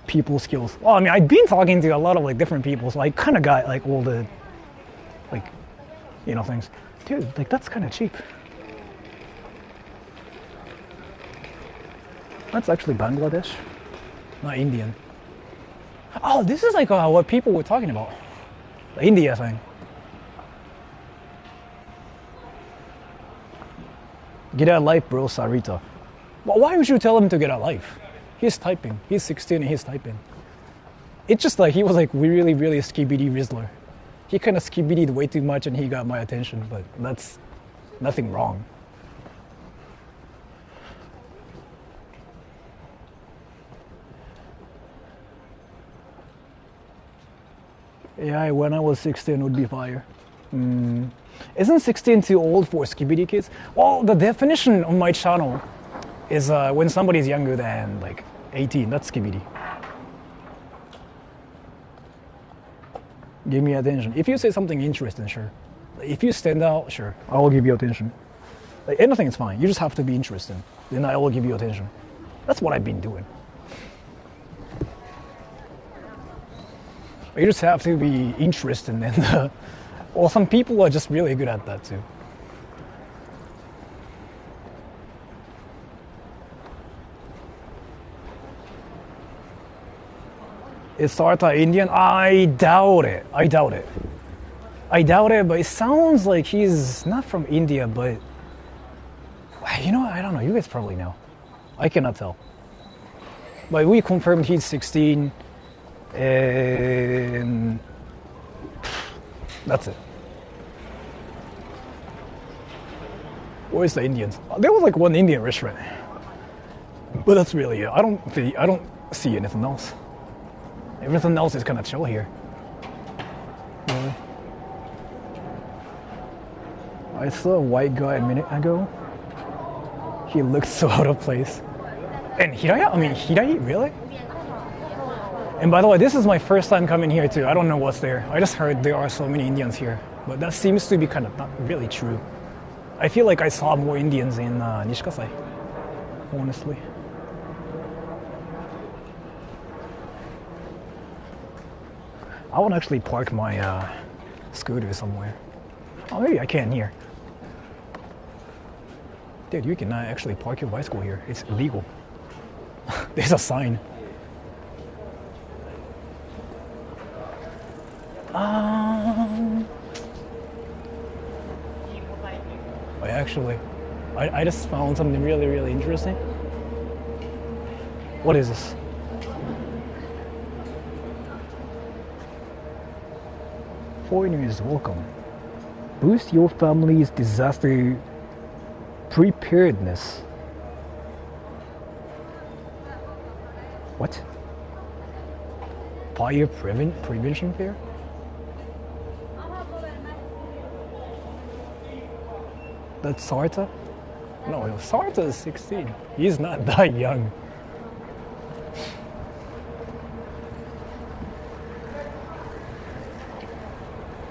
People skills. Well, I mean, I've been talking to a lot of like different people, so I kind of got like all the, like, you know, things. Dude, like that's kind of cheap. That's actually Bangladesh, not Indian. Oh, this is like what people were talking about. The India thing. Get out of life, bro, Sarita. Well, why would you tell him to get out of life? He's typing. He's 16 and he's typing. It's just like he was like really, really skibidi Rizzler. He kind of skibidied way too much and he got my attention, but that's nothing wrong. Yeah, when I was 16 would be fire. Isn't 16 too old for skibidi kids? Well, the definition on my channel is when somebody's younger than like 18, that's skibidi. Give me attention. If you say something interesting, sure. If you stand out, sure, I will give you attention. Like, anything is fine. You just have to be interesting. Then I will give you attention. That's what I've been doing. You just have to be interested, and well, some people are just really good at that too. Is Sarta Indian? I doubt it. I doubt it, but it sounds like he's not from India, but you know, I don't know. You guys probably know. I cannot tell. But we confirmed he's 16. And that's it. Where's the Indians? There was like one Indian restaurant, but that's really it. I don't see anything else. Everything else is kind of chill here. Really. I saw a white guy a minute ago. He looked so out of place. And Hiraya? I mean, Hirai? Really? And by the way, this is my first time coming here too. I don't know what's there. I just heard there are so many Indians here. But that seems to be kind of not really true. I feel like I saw more Indians in Nishikasai, honestly. I want to actually park my scooter somewhere. Oh, maybe I can here. Dude, you cannot actually park your bicycle here. It's illegal. There's a sign. Actually, I just found something really, really interesting. What is this? Foreigners welcome. Boost your family's disaster preparedness. What? Fire prevention fair? That's Sarta? No, Sarta is 16. He's not that young.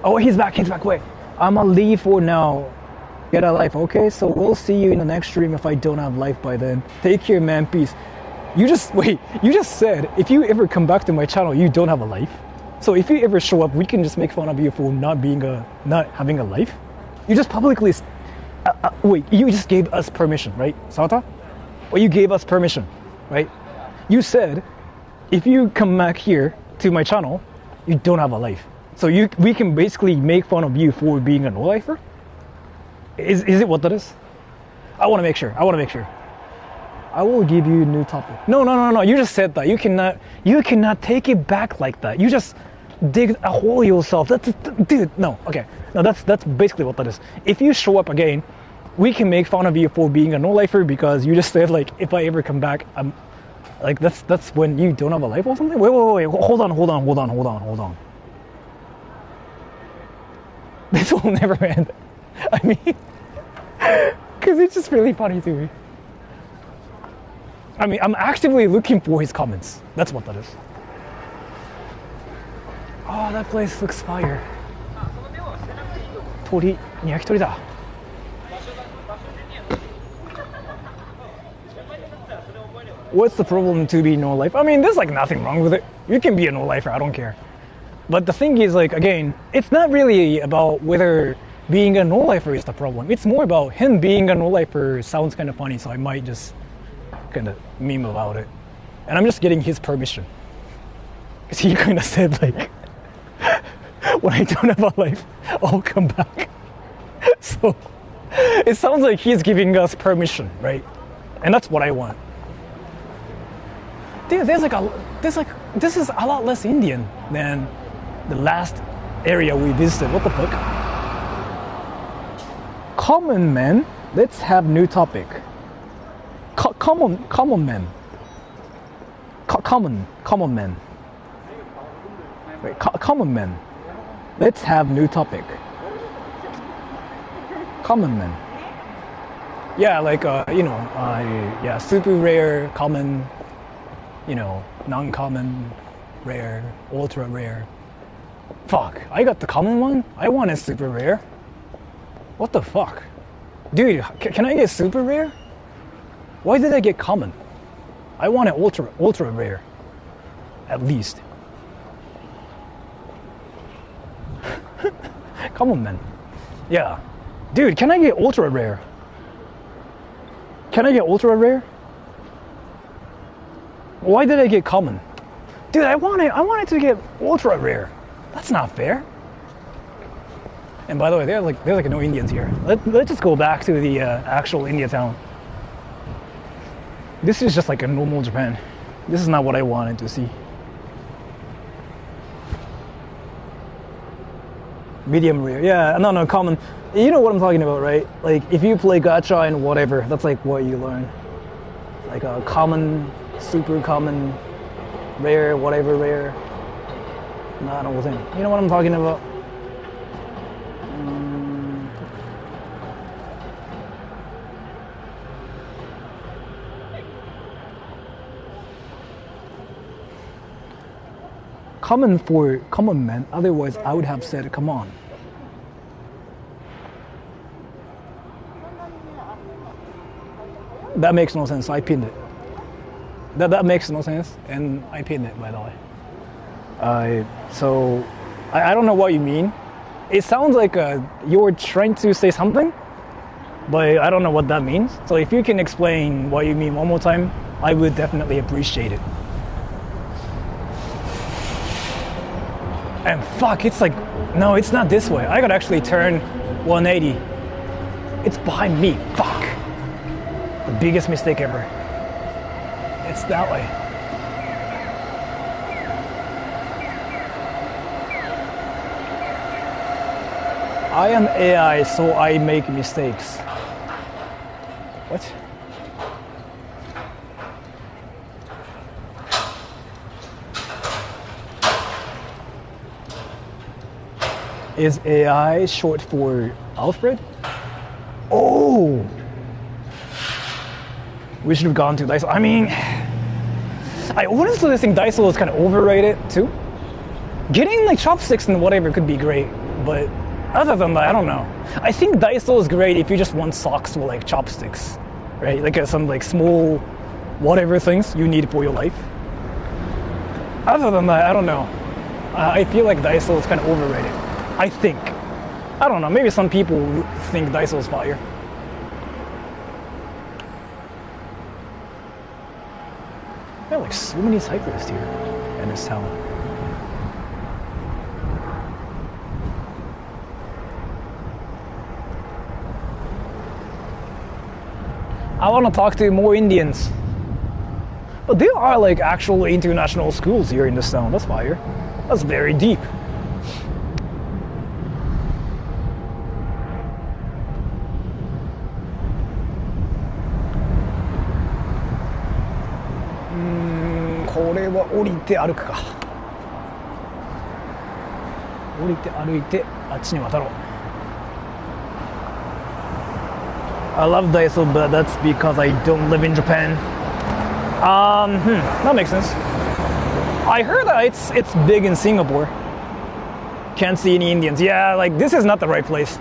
Oh, he's back. Wait, I'ma leave for now. Get a life, okay? So we'll see you in the next stream if I don't have life by then. Take care, man. Peace. You just said if you ever come back to my channel, you don't have a life. So if you ever show up, we can just make fun of you for not having a life. You just publicly. Wait, you just gave us permission, right, Santa? Well, you gave us permission, right? You said, if you come back here to my channel, you don't have a life. So we can basically make fun of you for being a no-lifer? Is it what that is? I want to make sure. I will give you a new topic. No. You just said that. You cannot take it back like that. You just dig a hole yourself. Dude, no. Okay. No, that's basically what that is. If you show up again, we can make fun of you for being a no-lifer because you just said, like, if I ever come back, I'm like, that's when you don't have a life or something? Wait. Hold on. This will never end. I mean, because it's just really funny to me. I mean, I'm actively looking for his comments. That's what that is. Oh, that place looks fire. Tori, yakitori da. What's the problem to be no-life? I mean, there's like nothing wrong with it. You can be a no-lifer, I don't care. But the thing is, like, again, it's not really about whether being a no-lifer is the problem. It's more about him being a no-lifer sounds kind of funny, so I might just kind of meme about it. And I'm just getting his permission. Because he kind of said, like, when I don't have a life, I'll come back. So it sounds like he's giving us permission, right? And that's what I want. Dude, this is a lot less Indian than the last area we visited. What the fuck? Common men. Let's have new topic. Common men. Common men. Wait, common men. Let's have new topic. Common men. Yeah, like yeah, super rare, common, non-common, rare, ultra rare. Fuck, I got the common one? I wanted super rare. What the fuck? Dude, can I get super rare? Why did I get common? I wanted ultra rare. At least. Common man. Yeah. Dude, can I get ultra rare? Can I get ultra rare? Why did I get common? Dude, I wanted to get ultra rare. That's not fair. And by the way, there's like no Indians here. Let's just go back to the actual India town. This is just like a normal Japan. This is not what I wanted to see. Medium rare. Yeah, no, common. You know what I'm talking about, right? Like, if you play gacha and whatever, that's like what you learn. Like a common, super common, rare, whatever rare. No, no thing. You know what I'm talking about? Common for common men, otherwise I would have said, come on. That makes no sense, I pinned it. That makes no sense, and I pinned it, by the way. So, I don't know what you mean. It sounds like you're trying to say something, but I don't know what that means. So if you can explain what you mean one more time, I would definitely appreciate it. And fuck, it's like, no, it's not this way. I gotta actually turn 180. It's behind me, fuck. The biggest mistake ever. It's that way. I am AI, so I make mistakes. What? Is AI short for Alfred? Oh! We should have gone to Daiso. I mean, I honestly think Daiso is kind of overrated too. Getting like chopsticks and whatever could be great, but other than that, I don't know. I think Daiso is great if you just want socks with like chopsticks, right? Like some like small whatever things you need for your life. Other than that, I don't know. I feel like Daiso is kind of overrated. I think. I don't know, maybe some people think Daiso is fire. There are like so many cyclists here in this town. I want to talk to more Indians. But there are like actual international schools here in this town. That's fire. That's very deep.降りて歩くか。降りて歩いてあっちに渡ろう。I love Daiso, but that's because I don't live in Japan. That makes sense. I heard that it's big in Singapore. Can't see any Indians. Yeah, like this is not the right place.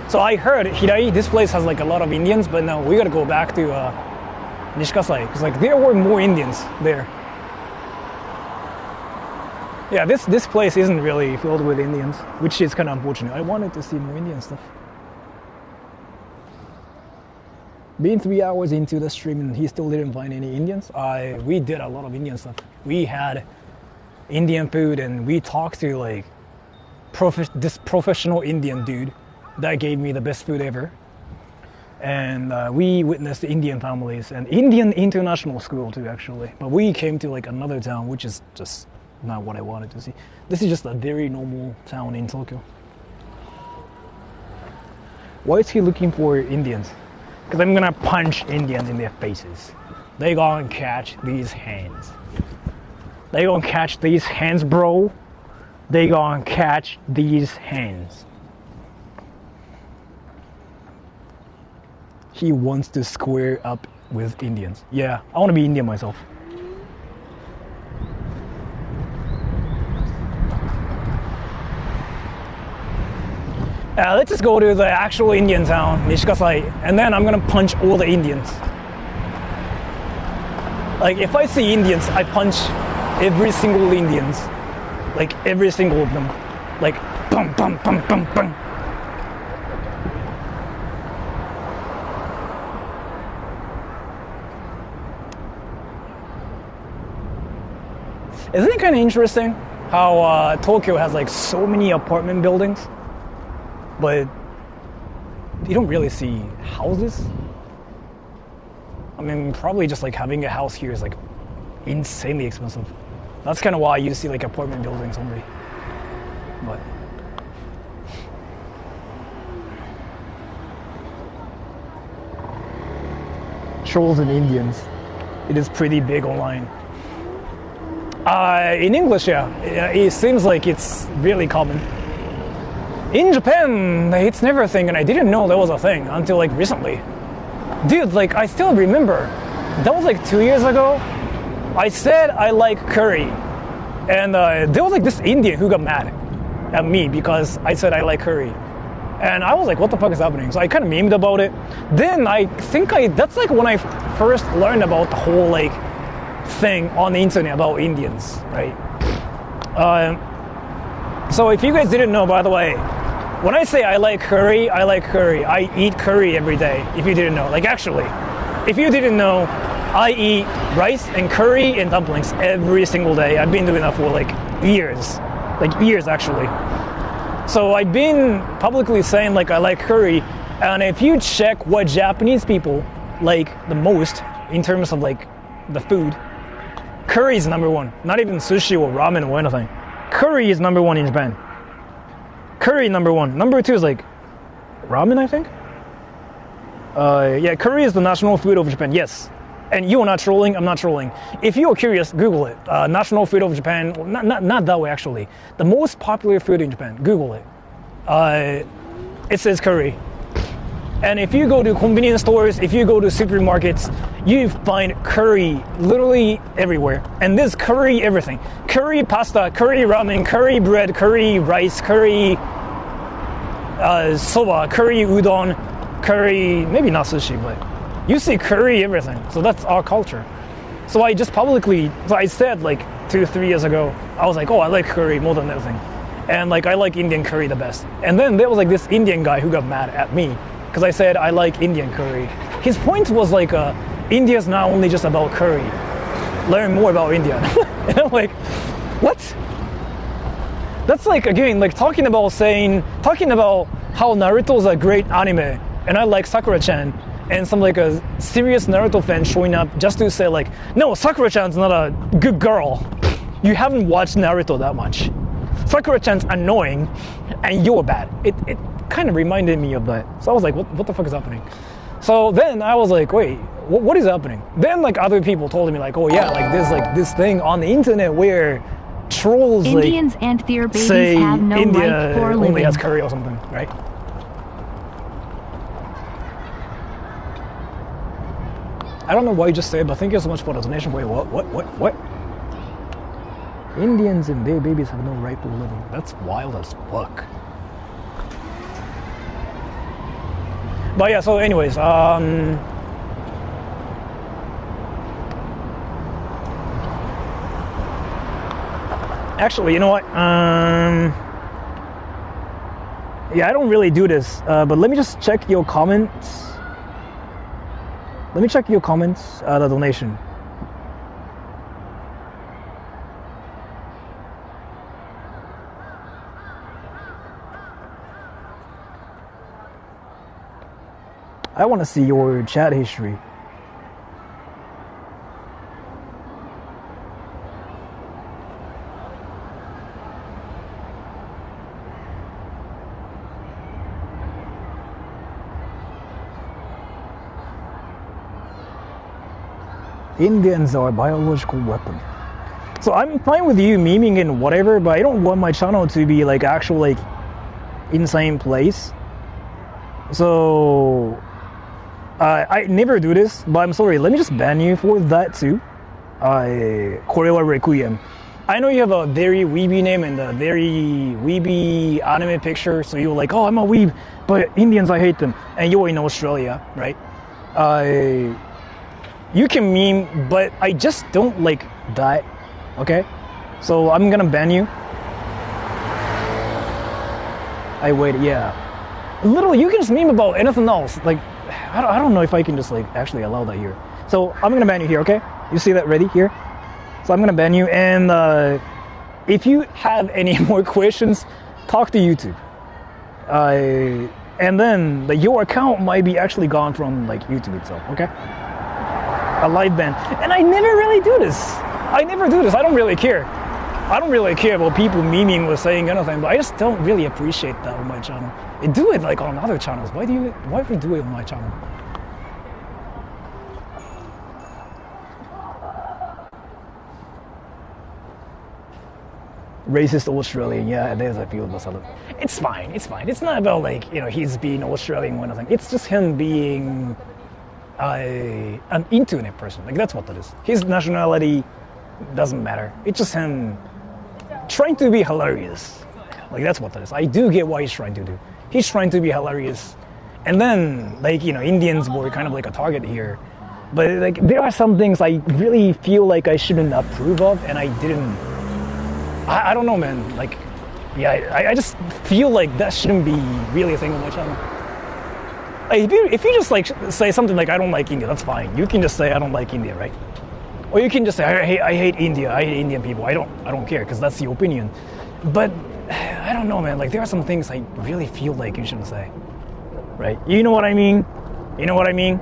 So I heard Hirai, this place has like a lot of Indians, but no, we gotta go back to Nishikasai because like there were more Indians there. Yeah, this place isn't really filled with Indians, which is kind of unfortunate. I wanted to see more Indian stuff. Been 3 hours into the stream and he still didn't find any Indians. We did a lot of Indian stuff. We had Indian food and we talked to like this professional Indian dude that gave me the best food ever. And we witnessed Indian families and Indian international school too, actually. But we came to like another town, which is just not what I wanted to see. This is just a very normal town in Tokyo. Why is he looking for Indians? Because I'm gonna punch Indians in their faces. They gonna catch these hands. They gonna catch these hands, bro. They gonna catch these hands. He wants to square up with Indians. Yeah, I want to be Indian myself. Let's just go to the actual Indian town, Nishikasai, and then I'm gonna punch all the Indians. Like, if I see Indians, I punch every single Indians. Like, every single of them. Like, bum, bum, bum, bum, bum. Isn't it kind of interesting how Tokyo has like so many apartment buildings, but you don't really see houses? I mean, probably just like having a house here is like insanely expensive. That's kind of why you see like apartment buildings only. But trolls and Indians, it is pretty big online. In English, yeah, it seems like it's really common. In Japan, it's never a thing, and I didn't know that was a thing until like recently. Dude, like I still remember, that was like 2 years ago. I said I like curry, and there was like this Indian who got mad at me because I said I like curry. And I was like, what the fuck is happening? So I kind of memed about it. Then I think that's like when I first learned about the whole like thing on the internet about Indians, right? So if you guys didn't know, by the way, When I say I like curry, I like curry. I eat curry every day, if you didn't know. Like, actually, if you didn't know, I eat rice and curry and dumplings every single day. I've been doing that for like years. Like, years, actually. So I've been publicly saying, like, I like curry. And if you check what Japanese people like the most in terms of, like, the food, curry is number one. Not even sushi or ramen or anything. Curry is number one in Japan. Curry number one. Number two is like ramen, I think. Yeah, curry is the national food of Japan. Yes, and you are not trolling. I'm not trolling. If you are curious, Google it. National food of Japan. Not that way actually. The most popular food in Japan. Google it. It says curry. And if you go to convenience stores, if you go to supermarkets, you find curry literally everywhere. And this curry everything. Curry pasta, curry ramen, curry bread, curry rice, curry soba, curry udon, curry, maybe not sushi, but you see curry everything. So that's our culture. So I just publicly, so I said like 2-3 years ago, I was like, oh, I like curry more than anything. And like I like Indian curry the best. And then there was like this Indian guy who got mad at me because I said I like Indian curry. His point was like, India's not only just about curry. Learn more about India. And I'm like, what? That's like, again, like talking about how Naruto's a great anime, and I like Sakura-chan, and some like a serious Naruto fan showing up just to say like, no, Sakura-chan's not a good girl. You haven't watched Naruto that much. Sakura-chan's annoying, and you're bad. It kind of reminded me of that. So I was like, what the fuck is happening? So then I was like, wait, what is happening? Then like other people told me like, oh yeah, like there's like this thing on the internet where trolls Indians like and their babies say have no India right for only living. has curry or something, right? I don't know why you just said, but thank you so much for the donation. Wait, what? Indians and their babies have no right to living. That's wild as fuck. But yeah, so anyways, actually, you know what? Yeah, I don't really do this, but let me just check your comments. Let me check your comments, the donation. I want to see your chat history. Indians are a biological weapon. So I'm fine with you memeing and whatever, but I don't want my channel to be like actual like insane place. So I never do this, but I'm sorry. Let me just ban you for that too. Korewa Requiem. I know you have a very weeby name and a very weeby anime picture, so you're like, oh, I'm a weeb, but Indians, I hate them. And you're in Australia, right? You can meme, but I just don't like that, okay? So I'm gonna ban you. I wait, yeah. Literally, you can just meme about anything else. Like, I don't know if I can just like actually allow that here. So I'm gonna ban you here, okay? You see that ready here? So I'm gonna ban you, and if you have any more questions, talk to YouTube. And then your account might be actually gone from like YouTube itself, okay? A live ban. And I never really do this. I never do this. I don't really care. I don't really care about people memeing or saying anything, but I just don't really appreciate that on my channel. I do it like on other channels. Why do you do it on my channel? Racist Australian, yeah, there's a few of us. It's fine, it's fine. It's not about like, you know, he's being Australian or anything. It's just him being an internet person. Like, that's what that is. His nationality doesn't matter. It's just him trying to be hilarious. Like, that's what that is. I do get what he's trying to do. He's trying to be hilarious. And then, like, you know, Indians were kind of like a target here. But like, there are some things I really feel like I shouldn't approve of, and I didn't. I don't know, man. Like, Yeah, I just feel like that shouldn't be really a thing on my channel. Like, if you just like say something like I don't like India, that's fine. You can just say I don't like India, right? Or you can just say I hate India, I hate Indian people. I don't care because that's your opinion. But I don't know, man. Like there are some things I really feel like you shouldn't say, right? You know what I mean? You know what I mean?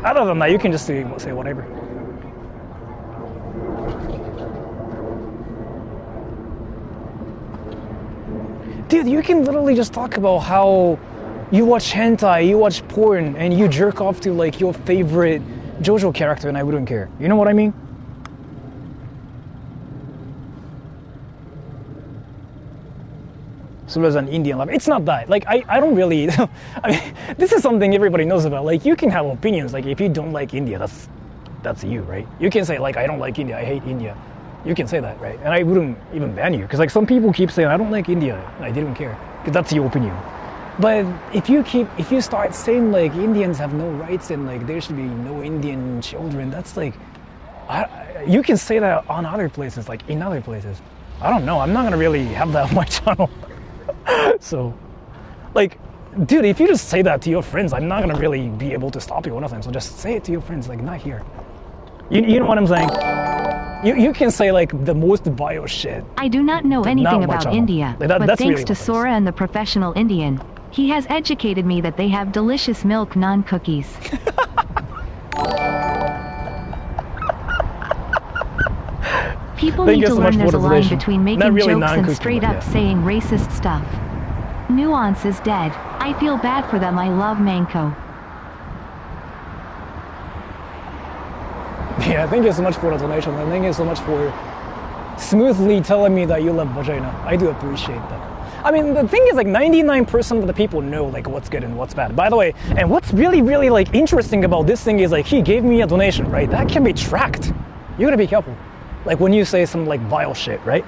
Other than that, you can just say whatever. Dude, you can literally just talk about how you watch hentai, you watch porn, and you jerk off to like your favorite JoJo character, and I wouldn't care. You know what I mean? So there's an Indian love. It's not that. Like I don't really. I mean, this is something everybody knows about. Like you can have opinions. Like if you don't like India, that's you, right? You can say like I don't like India, I hate India. You can say that, right? And I wouldn't even ban you because like some people keep saying I don't like India, and I didn't care because that's your opinion. But if you start saying like Indians have no rights and like there should be no Indian children, that's like, you can say that on other places, like in other places. I don't know. I'm not gonna really have that on my channel. So, like, dude, if you just say that to your friends, I'm not gonna really be able to stop you or nothing. So just say it to your friends, like not here. You know what I'm saying? You can say like the most bio shit. I do not know anything about India, like but that's thanks really to Sora and the professional Indian, he has educated me that they have delicious milk naan cookies. People need to learn there's a line between making jokes and straight up saying racist stuff. Nuance is dead. I feel bad for them. I love Manko. Yeah, thank you so much for the donation, and thank you so much for smoothly telling me that you love vagina. I do appreciate that. I mean, the thing is like 99% of the people know like what's good and what's bad. By the way, and what's really, really like interesting about this thing is like he gave me a donation, right? That can be tracked. You gotta be careful. Like when you say some like vile shit, right?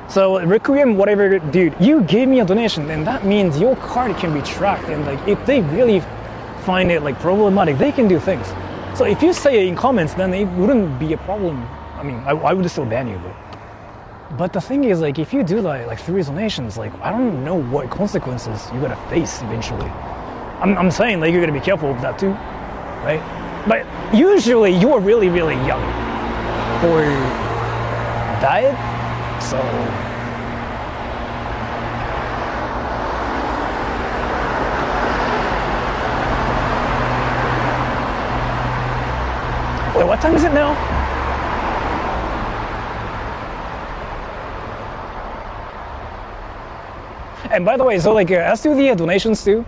So Requiem, whatever, dude, you gave me a donation, and that means your card can be tracked, and like if they really find it like problematic, they can do things. So if you say it in comments, then it wouldn't be a problem. I mean, I would still ban you, but the thing is, like, if you do that, like 3 donations, like, I don't know what consequences you're gonna face eventually. I'm saying, like, you're gonna be careful of that too, right? But usually you're really, really young for that, so. Wait, what time is it now? And by the way, so like as to the donations too,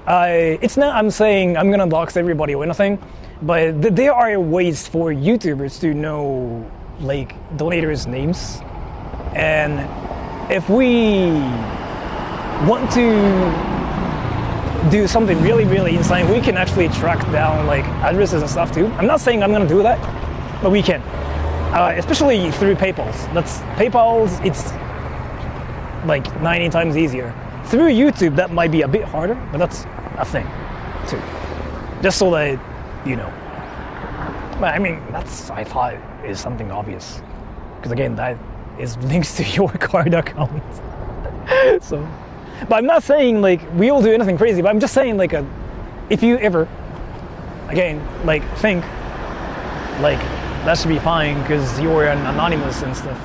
it's not I'm saying I'm gonna dox everybody or anything, but there are ways for YouTubers to know like donators' names, and if we want to do something really, really insane, we can actually track down like addresses and stuff too. I'm not saying I'm gonna do that, but we can, especially through PayPal's. PayPal's. It's like 90 times easier. Through YouTube, that might be a bit harder, but that's a thing too. Just so that you know. But I mean, I thought is something obvious, because again, that is links to your card account. So. But I'm not saying like we'll do anything crazy, but I'm just saying like if you ever, again, like think like that should be fine because you're an anonymous and stuff.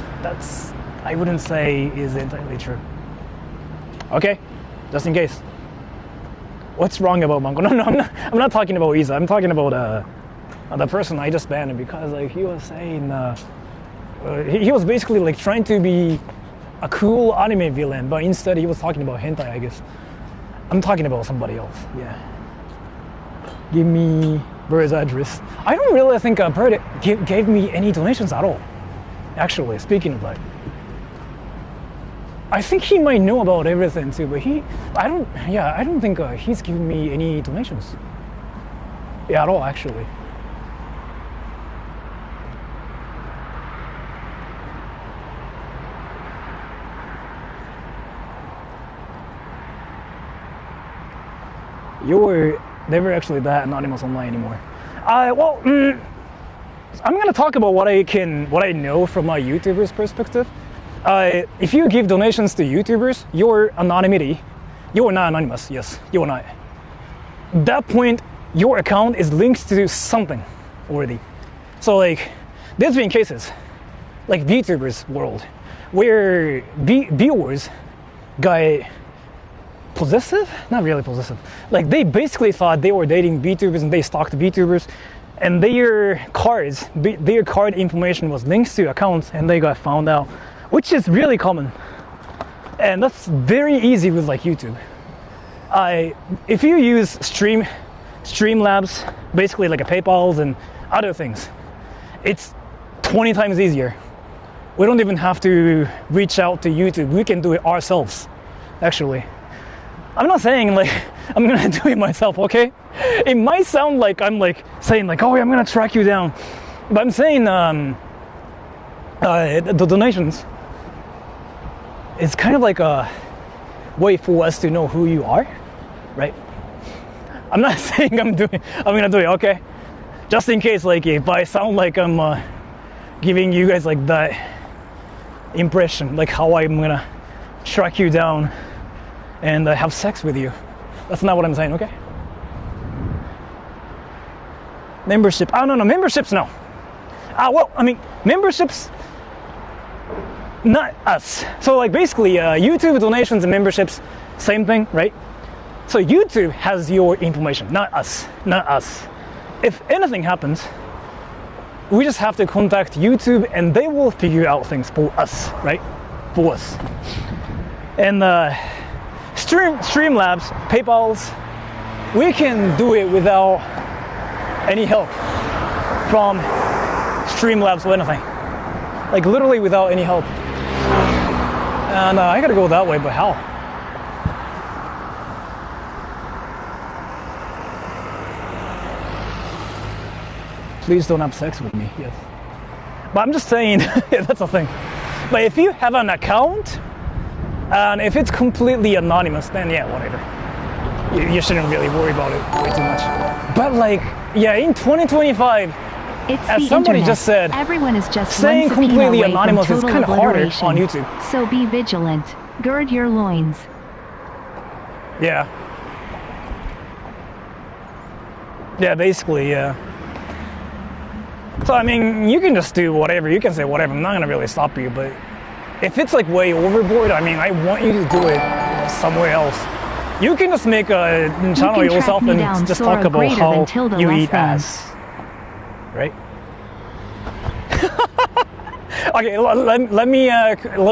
I wouldn't say is entirely true. Okay, just in case. What's wrong about Mango? No, I'm not talking about Isa. I'm talking about the person I just banned because like he was saying he was basically like trying to be a cool anime villain, but instead he was talking about hentai, I guess. I'm talking about somebody else, yeah. Give me Bird's address. I don't really think Bird gave me any donations at all, actually, speaking of that. I think he might know about everything too, but I don't think he's given me any donations. Yeah, at all, actually. You're never actually that anonymous online anymore. I'm gonna talk about what I know from a YouTuber's perspective. If you give donations to YouTubers, your anonymity, you are not anonymous. Yes, you are not. At that point, your account is linked to something already. So like, there's been cases, like VTubers world, where viewers got possessive? Not really possessive. Like they basically thought they were dating VTubers and they stalked VTubers, and their card information was linked to accounts and they got found out, which is really common. And that's very easy with like YouTube. If you use Streamlabs, basically like a PayPal's and other things, it's 20 times easier. We don't even have to reach out to YouTube. We can do it ourselves, actually. I'm not saying like I'm gonna do it myself, okay? It might sound like I'm like saying like, oh, I'm gonna track you down, but I'm saying the donations is kind of like a way for us to know who you are, right? I'm not saying I'm gonna do it, okay? Just in case, like if I sound like I'm giving you guys like that impression, like how I'm gonna track you down and have sex with you. That's not what I'm saying, okay? Membership. Oh, no, memberships, no. Well, I mean, memberships, not us. So, like, basically, YouTube donations and memberships, same thing, right? So, YouTube has your information, not us. Not us. If anything happens, we just have to contact YouTube and they will figure out things for us, right? For us. And Streamlabs, PayPal's, we can do it without any help from Streamlabs or anything. Like literally without any help. And I gotta go that way, but how? Please don't have sex with me, yes. But I'm just saying, that's the thing. But if you have an account, and if it's completely anonymous, then yeah, whatever. You shouldn't really worry about it way too much. But like, yeah, in 2025, It's as the somebody internet. just said, Everyone is just saying one subpoena completely away from anonymous is total kind of harder obliteration. on YouTube. So be vigilant. Gird your loins. Yeah. Yeah, basically, yeah. So, I mean, you can just do whatever. You can say whatever. I'm not going to really stop you. But if it's like way overboard, I mean, I want you to do it somewhere else. You can just make a channel You can yourself track me and down, just Sora, talk about greater than how tilde you less eat than. ass. Right? Okay, let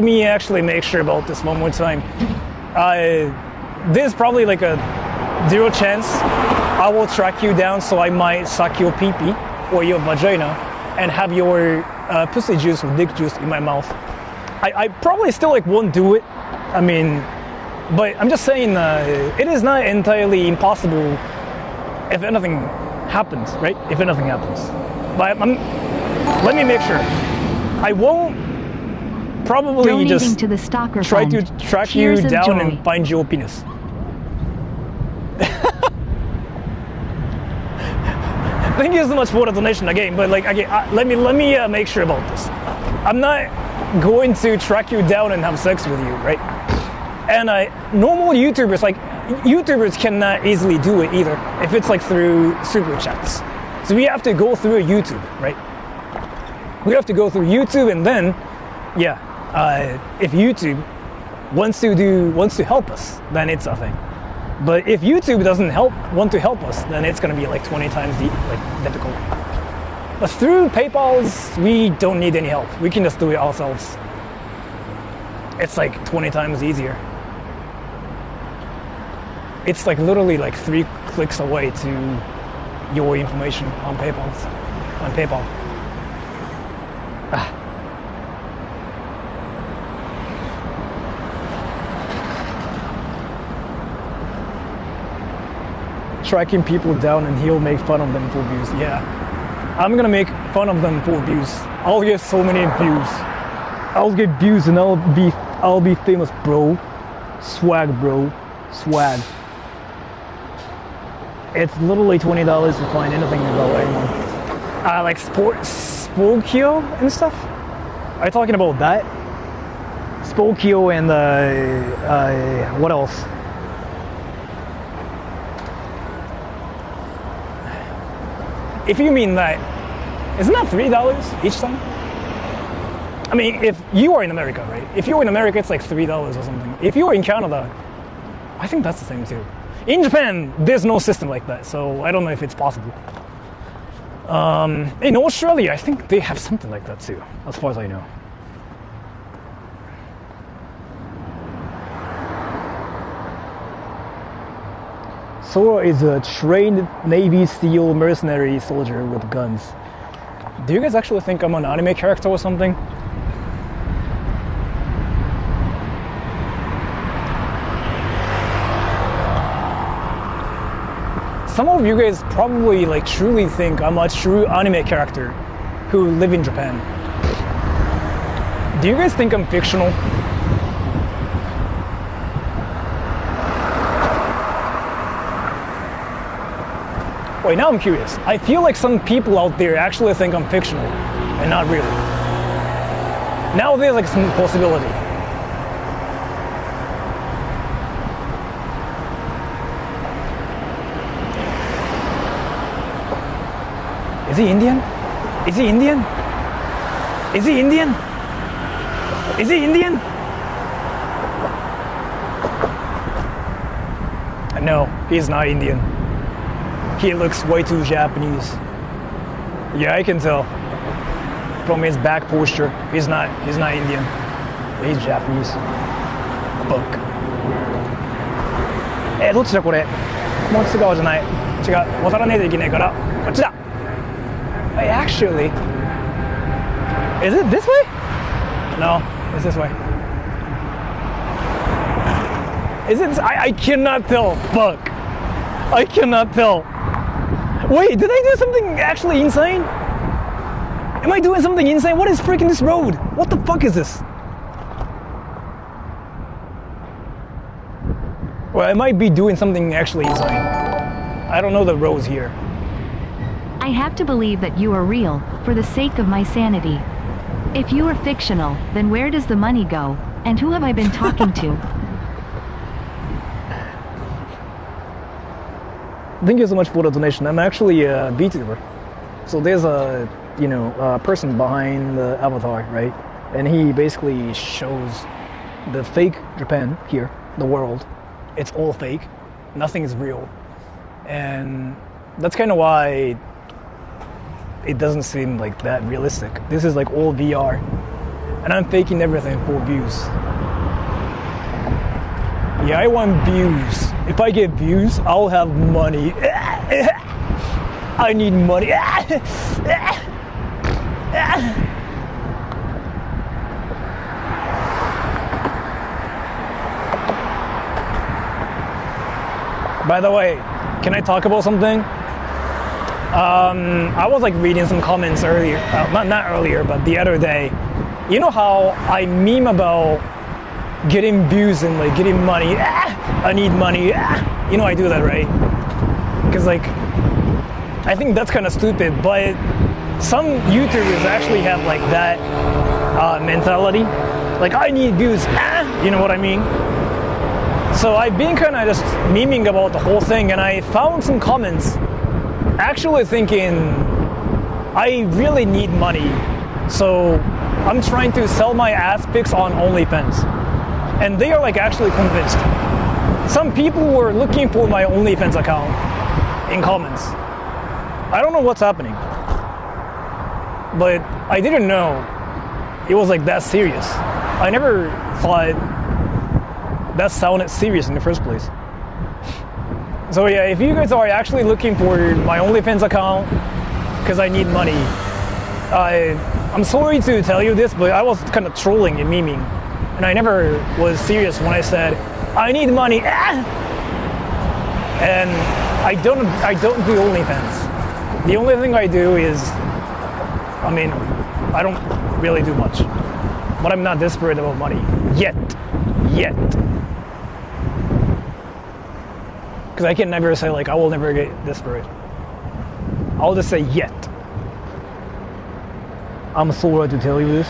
me actually make sure about this one more time. There's probably like a 0 chance I will track you down, so I might suck your pee-pee or your vagina and have your pussy juice or dick juice in my mouth. I probably still like won't do it. I mean, but I'm just saying it is not entirely impossible if anything happens, right? If anything happens. But let me make sure. I won't probably Donating just to the stalker try fund. to track Tears you of down joy. and find your penis. Thank you so much for the donation again, but like again, let me make sure about this. I'm not going to track you down and have sex with you, right? And normal YouTubers, like YouTubers cannot easily do it either if it's like through super chats. So we have to go through YouTube, right? We have to go through YouTube, and then, yeah, if YouTube wants to help us, then it's a thing. But if YouTube doesn't want to help us, then it's gonna be like 20 times difficult. But through PayPal's, we don't need any help. We can just do it ourselves. It's like 20 times easier. It's like literally like 3 clicks away to your information on PayPal. Tracking people down and he'll make fun of them for views. Yeah, I'm gonna make fun of them for views. I'll get so many views. I'll get views and I'll be famous, bro. Swag, bro. Swag. It's literally $20 to find anything about anyone. Like sports. Spokio and stuff? Are you talking about that? Spokio and what else? If you mean that, isn't that $3 each time? I mean, if you are in America, right? If you're in America, it's like $3 or something. If you're in Canada, I think that's the same too. In Japan, there's no system like that, so I don't know if it's possible. In Australia, I think they have something like that too, as far as I know. Sora is a trained Navy SEAL mercenary soldier with guns. Do you guys actually think I'm an anime character or something? Some of you guys probably like truly think I'm a true anime character who live in Japan. Do you guys think I'm fictional? Wait, now I'm curious. I feel like some people out there actually think I'm fictional and not really. Now there's like some possibility. Is he Indian? Is he Indian? Is he Indian? Is he Indian? No, he's not Indian. He looks way too Japanese. Yeah, I can tell. From his back posture, he's not Indian. He's Japanese. Book. どっちだこれ？もう違うじゃない。違う。渡らねえといけないから、こっちだ。Wait, actually, is it this way? No, it's this way. Is it? I cannot tell. Fuck. I cannot tell. Wait, did I do something actually insane? Am I doing something insane? What is freaking this road? What the fuck is this? Well, I might be doing something actually insane. I don't know the roads here. I have to believe that you are real, for the sake of my sanity. If you are fictional, then where does the money go? And who have I been talking to? Thank you so much for the donation. I'm actually a VTuber. So there's a person behind the avatar, right? And he basically shows the fake Japan here, the world. It's all fake. Nothing is real. And that's kind of why it doesn't seem like that realistic. This is like all VR. And I'm faking everything for views. Yeah, I want views. If I get views, I'll have money. I need money. By the way, can I talk about something? I was like reading some comments earlier, not earlier, but the other day. You know how I meme about getting views and like getting money. I need money. You know I do that, right? Because like, I think that's kind of stupid, but some YouTubers actually have like that mentality. Like, I need views. You know what I mean? So I've been kind of just memeing about the whole thing, and I found some comments actually thinking I really need money. So I'm trying to sell my ass pics on OnlyFans. And they are like actually convinced. Some people were looking for my OnlyFans account in comments. I don't know what's happening. But I didn't know it was like that serious. I never thought that sounded serious in the first place. So yeah, if you guys are actually looking for my OnlyFans account because I need money, I'm sorry to tell you this, but I was kind of trolling and memeing. And I never was serious when I said, I need money. And I don't do OnlyFans. The only thing I do is, I don't really do much. But I'm not desperate about money. Yet. Because I can never say like, I will never get desperate. I'll just say yet. I'm Sora to tell you this.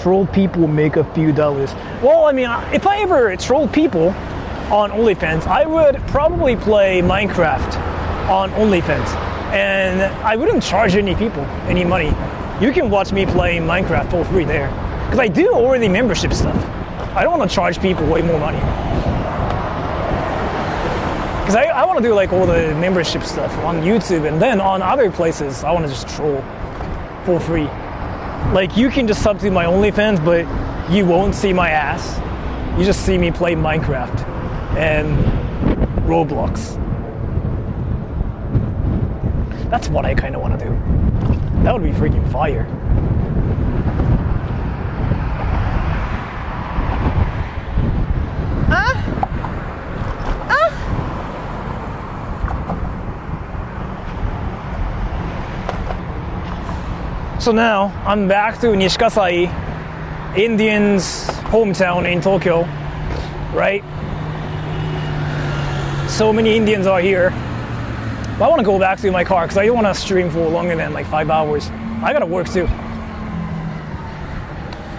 Troll people make a few dollars. Well, I mean, if I ever troll people on OnlyFans, I would probably play Minecraft on OnlyFans. And I wouldn't charge any people any money. You can watch me play Minecraft for free there. Because I do already membership stuff. I don't want to charge people way more money. Because I want to do like all the membership stuff on YouTube, and then on other places I want to just troll for free. Like you can just sub to my OnlyFans, but you won't see my ass. You just see me play Minecraft and Roblox. That's what I kind of want to do. That would be freaking fire. So now I'm back to Nishikasai, Indians' hometown in Tokyo, right? So many Indians are here. But I want to go back to my car because I don't want to stream for longer than like 5 hours. I gotta work too.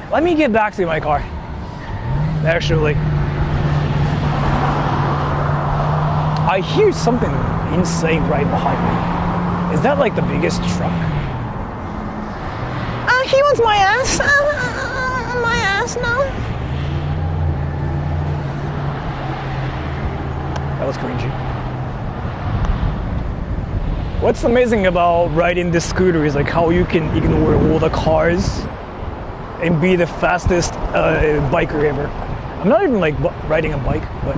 Let me get back to my car. Actually, I hear something insane right behind me. Is that like the biggest truck? He wants my ass. My ass now. That was cringy. What's amazing about riding this scooter is like how you can ignore all the cars and be the fastest biker ever. I'm not even like riding a bike, but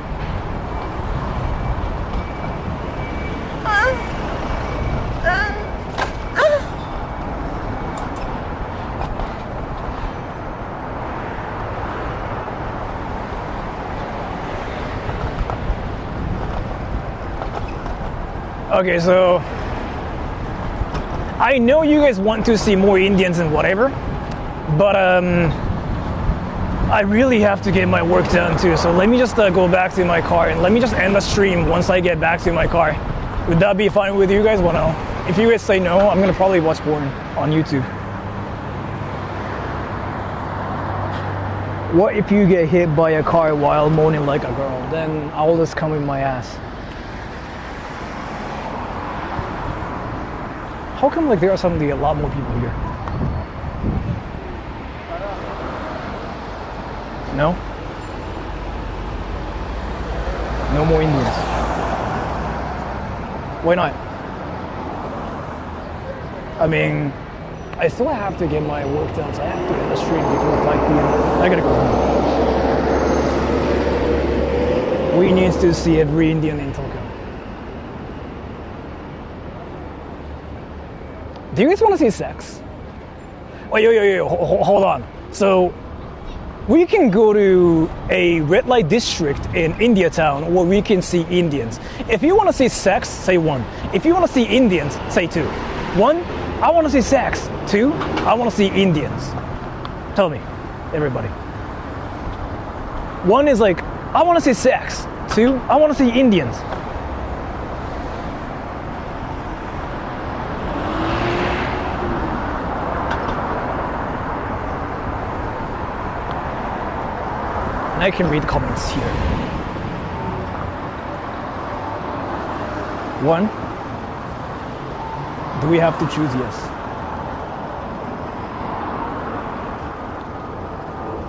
okay, so I know you guys want to see more Indians and whatever, but I really have to get my work done too. So let me just go back to my car and let me just end the stream once I get back to my car. Would that be fine with you guys? Well, no. If you guys say no, I'm gonna probably watch porn on YouTube. What if you get hit by a car while moaning like a girl? Then I'll just come in my ass. How come like there are suddenly a lot more people here? No? No more Indians. Why not? I mean, I still have to get my work done, so I have to get the stream before 5 p.m. I gotta go home. We need to see every Indian in Tokyo. Do you guys want to see sex? Wait, hold on. So, we can go to a red light district in India town where we can see Indians. If you want to see sex, say 1. If you want to see Indians, say 2. 1, I want to see sex. 2, I want to see Indians. Tell me, everybody. 1 is like, I want to see sex. 2, I want to see Indians. And I can read comments here. 1, do we have to choose yes?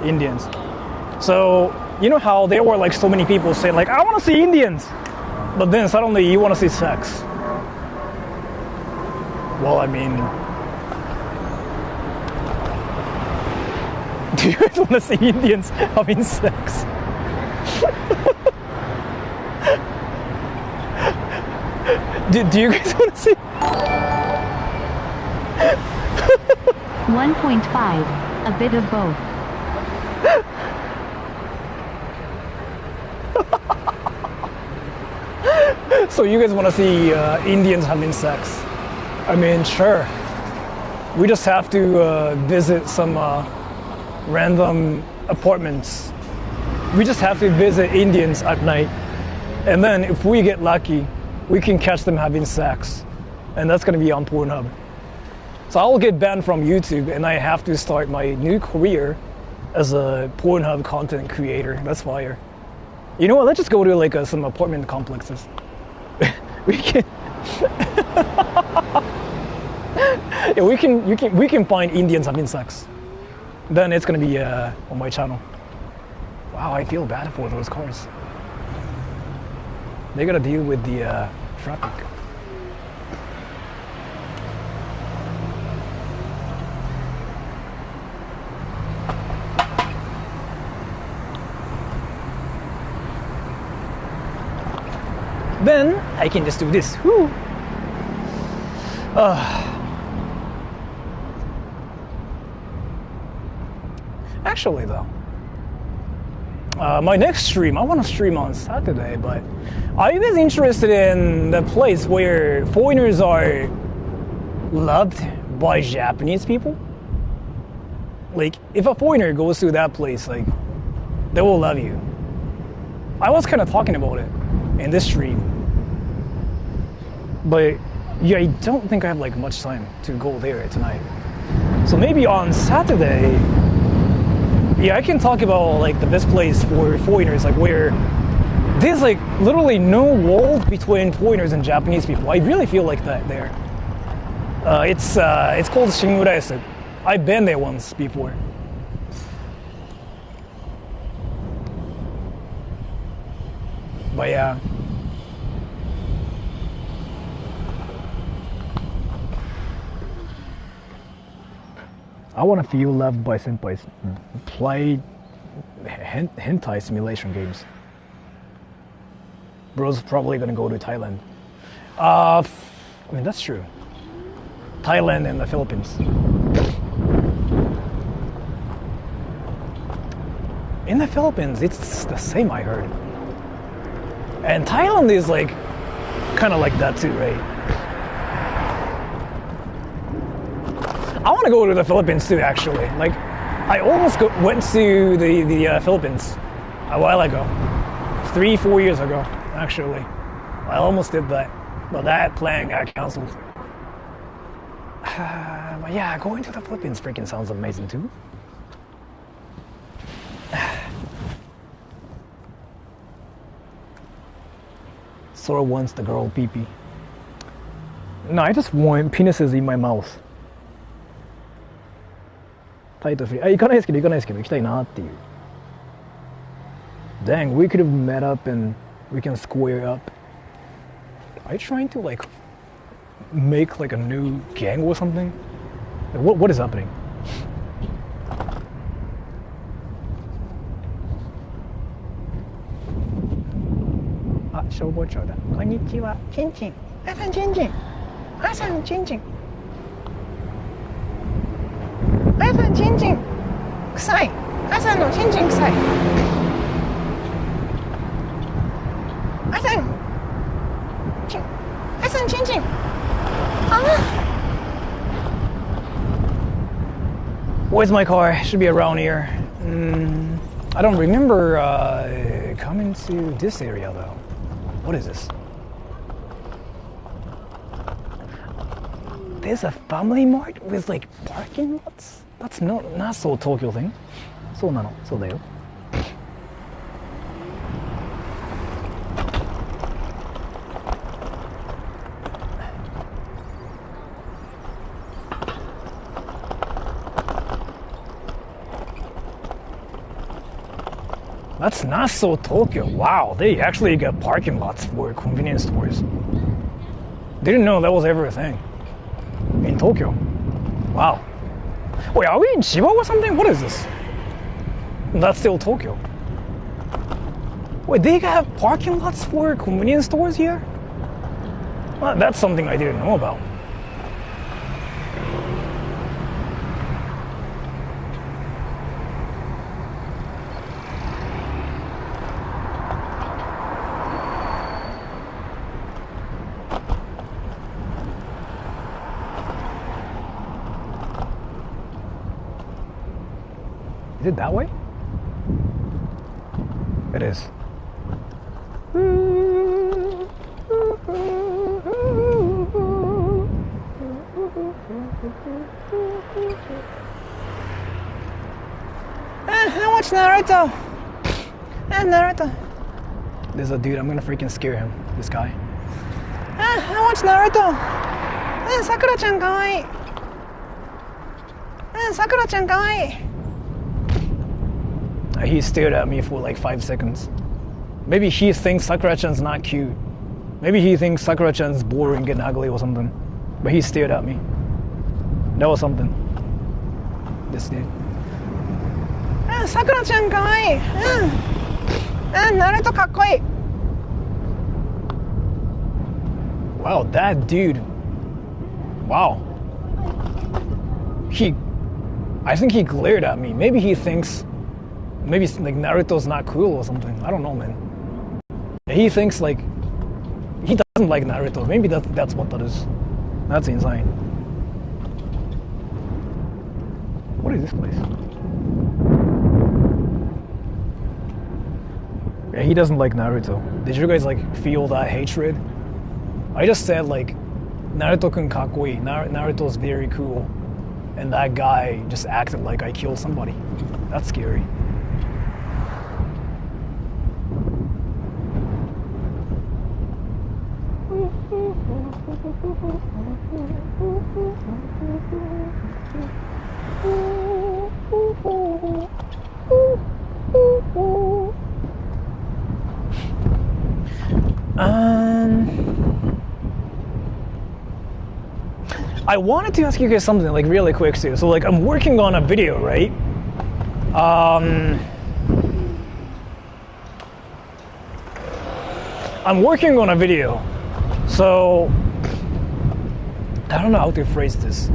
Indians. So, you know how there were like so many people saying like, I want to see Indians. But then suddenly you want to see sex. Well, I mean, do you guys want to see Indians having sex? do you guys want to see? 1.5. A bit of both. So you guys want to see Indians having sex? I mean, sure. We just have to visit some random apartments. We just have to visit Indians at night. And then if we get lucky, we can catch them having sex. And that's going to be on Pornhub. So I'll get banned from YouTube and I have to start my new career as a Pornhub content creator. That's fire. You know what? Let's just go to like some apartment complexes. we can, yeah, we can find Indians having sex. Then it's gonna be on my channel. Wow, I feel bad for those cars. They gotta deal with the traffic. Then I can just do this. Whew. Actually though, my next stream, I want to stream on Saturday, but I was interested in the place where foreigners are loved by Japanese people. Like, if a foreigner goes to that place, like, they will love you. I was kind of talking about it in this stream, but yeah, I don't think I have like much time to go there tonight. So maybe on Saturday, yeah, I can talk about like the best place for foreigners, like where there's like literally no wall between foreigners and Japanese people. I really feel like that there. It's called Shingurayasu. I've been there once before. But yeah. I want to feel loved by senpais. Play hentai simulation games. Bro's probably gonna go to Thailand. I mean, that's true. Thailand and the Philippines. In the Philippines, it's the same, I heard. And Thailand is like, kind of like that too, right? I want to go to the Philippines too, actually. Like, I almost went to the Philippines a while ago. 3-4 years ago, actually. I almost did that, but that plan got canceled. But yeah, going to the Philippines freaking sounds amazing too. Sora wants the girl pee-pee. No, I just want penises in my mouth. タイトルフリー。行かないですけど行きたいなっていう。Dang, we could have met up and we can square up. Are you trying to like make like a new gang or something? Like, what is happening? Ah, 消防庁だ。こんにちは。チンチン。朝のチンチン。朝のチンチン。朝のチンチン。臭い。朝のチンチン臭い。朝のチンチン。Where's my car? Should be around here. I don't remember coming to this area though. What is this? There's a family mart with like parking lots? That's not so Tokyo thing. そうなの。そうだよ。That's not so Tokyo. Wow, they actually got parking lots for convenience stores. Didn't know that was ever a thing in Tokyo. Wow. Wait, are we in Chiba or something? What is this? That's still Tokyo. Wait, they got parking lots for convenience stores here? Well, that's something I didn't know about. Is it that way? It is. I watch Naruto. Naruto. There's a dude, I'm gonna freaking scare him. This guy. I watch Naruto. Sakura-chan kawaii. Sakura-chan kawaii. He stared at me for like 5 seconds. Maybe he thinks Sakura-chan's not cute. Maybe he thinks Sakura-chan's boring and ugly or something. But he stared at me. That was something. This dude. Sakura-chan kawaii. Naruto kakkoi. Wow, that dude. Wow. I think he glared at me. Maybe he thinks, maybe like Naruto's not cool or something. I don't know, man. He thinks like, he doesn't like Naruto. Maybe that's what that is. That's insane. What is this place? Yeah, he doesn't like Naruto. Did you guys like feel that hatred? I just said like, Naruto-kun kakkoi. Naruto's very cool. And that guy just acted like I killed somebody. That's scary. I wanted to ask you guys something like really quick too. So like I'm working on a video, right? I'm working on a video. So I don't know how to phrase this.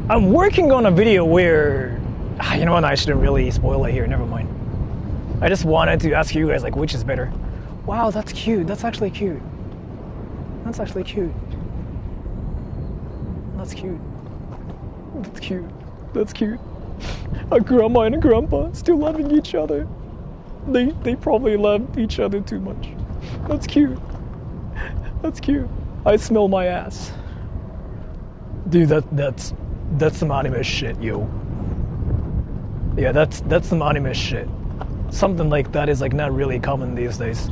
I'm working on a video where, you know what, I shouldn't really spoil it here, never mind. I just wanted to ask you guys like which is better. Wow, that's cute. That's actually cute. That's actually cute. That's cute. That's cute. That's cute. A grandma and a grandpa still loving each other. They probably love each other too much. That's cute. That's cute. I smell my ass. Dude, that's some anime shit, yo. Yeah, that's some anime shit. Something like that is like not really common these days.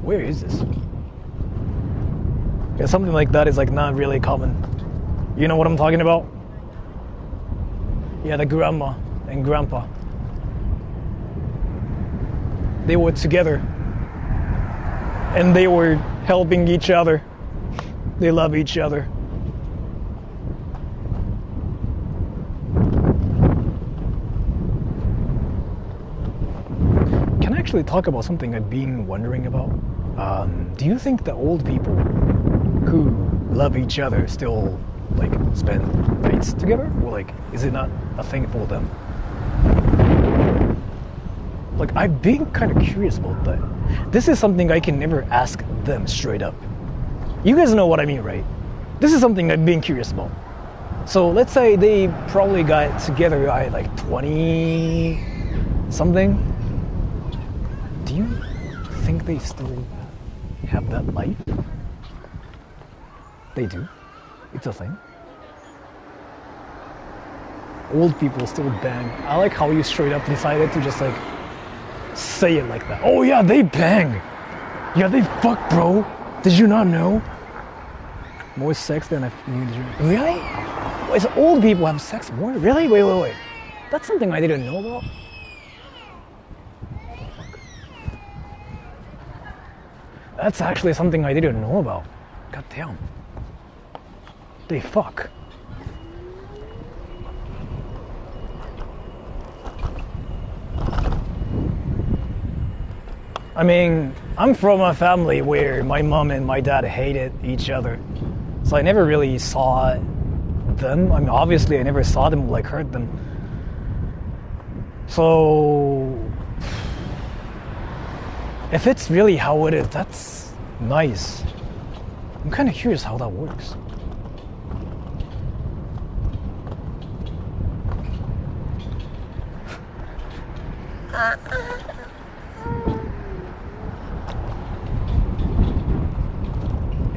Where is this? Yeah, something like that is like not really common. You know what I'm talking about? Yeah, the grandma and grandpa. They were together. And they were helping each other. They love each other. Can I actually talk about something I've been wondering about? Do you think the old people who love each other still like spend nights together, or like is it not a thing for them? Like I've been kind of curious about that. This is something I can never ask them straight up. You guys know what I mean, right? This is something I've been curious about. So let's say they probably got together at like 20 something. Do you think they still have that life? They do. It's a thing. Old people still bang. I like how you straight up decided to just like say it like that. Oh yeah, they bang. Yeah, they fuck, bro. Did you not know? More sex than I knew. Really? Wait, so old people have sex more? Really? Wait. That's something I didn't know about. What the fuck? That's actually something I didn't know about. God damn. They fuck. I mean, I'm from a family where my mom and my dad hated each other. So I never really saw them. I mean, obviously I never saw them like hurt them. So if it's really how it is, that's nice. I'm kind of curious how that works.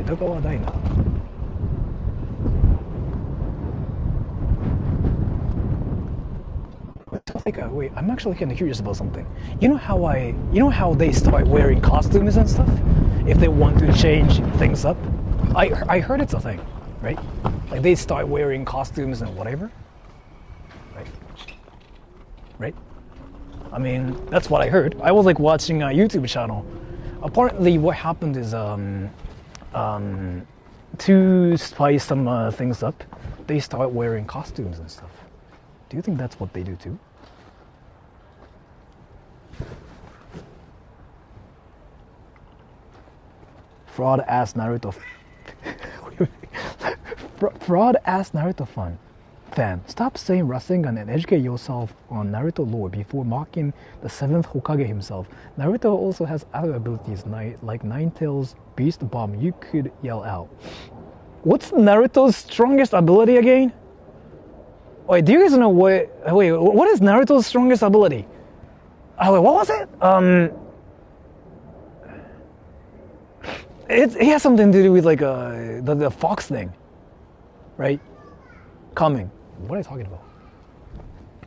江戸川ダイナー。Wait, I'm actually kind of curious about something. You know how they start wearing costumes and stuff if they want to change things up? I heard it's a thing, right? Like they start wearing costumes and whatever, right? I mean, that's what I heard. I was like watching a YouTube channel. Apparently, what happened is to spice some things up, they start wearing costumes and stuff. Do you think that's what they do too? Fraud ass Naruto. Fraud ass Naruto fan. Stop saying Rasengan and educate yourself on Naruto lore before mocking the 7th Hokage himself. Naruto also has other abilities like Nine Tails, Beast Bomb. You could yell out. What's Naruto's strongest ability again? Wait, do you guys know what is Naruto's strongest ability? Wait, what was it? It has something to do with like the fox thing, right? Coming. What are you talking about?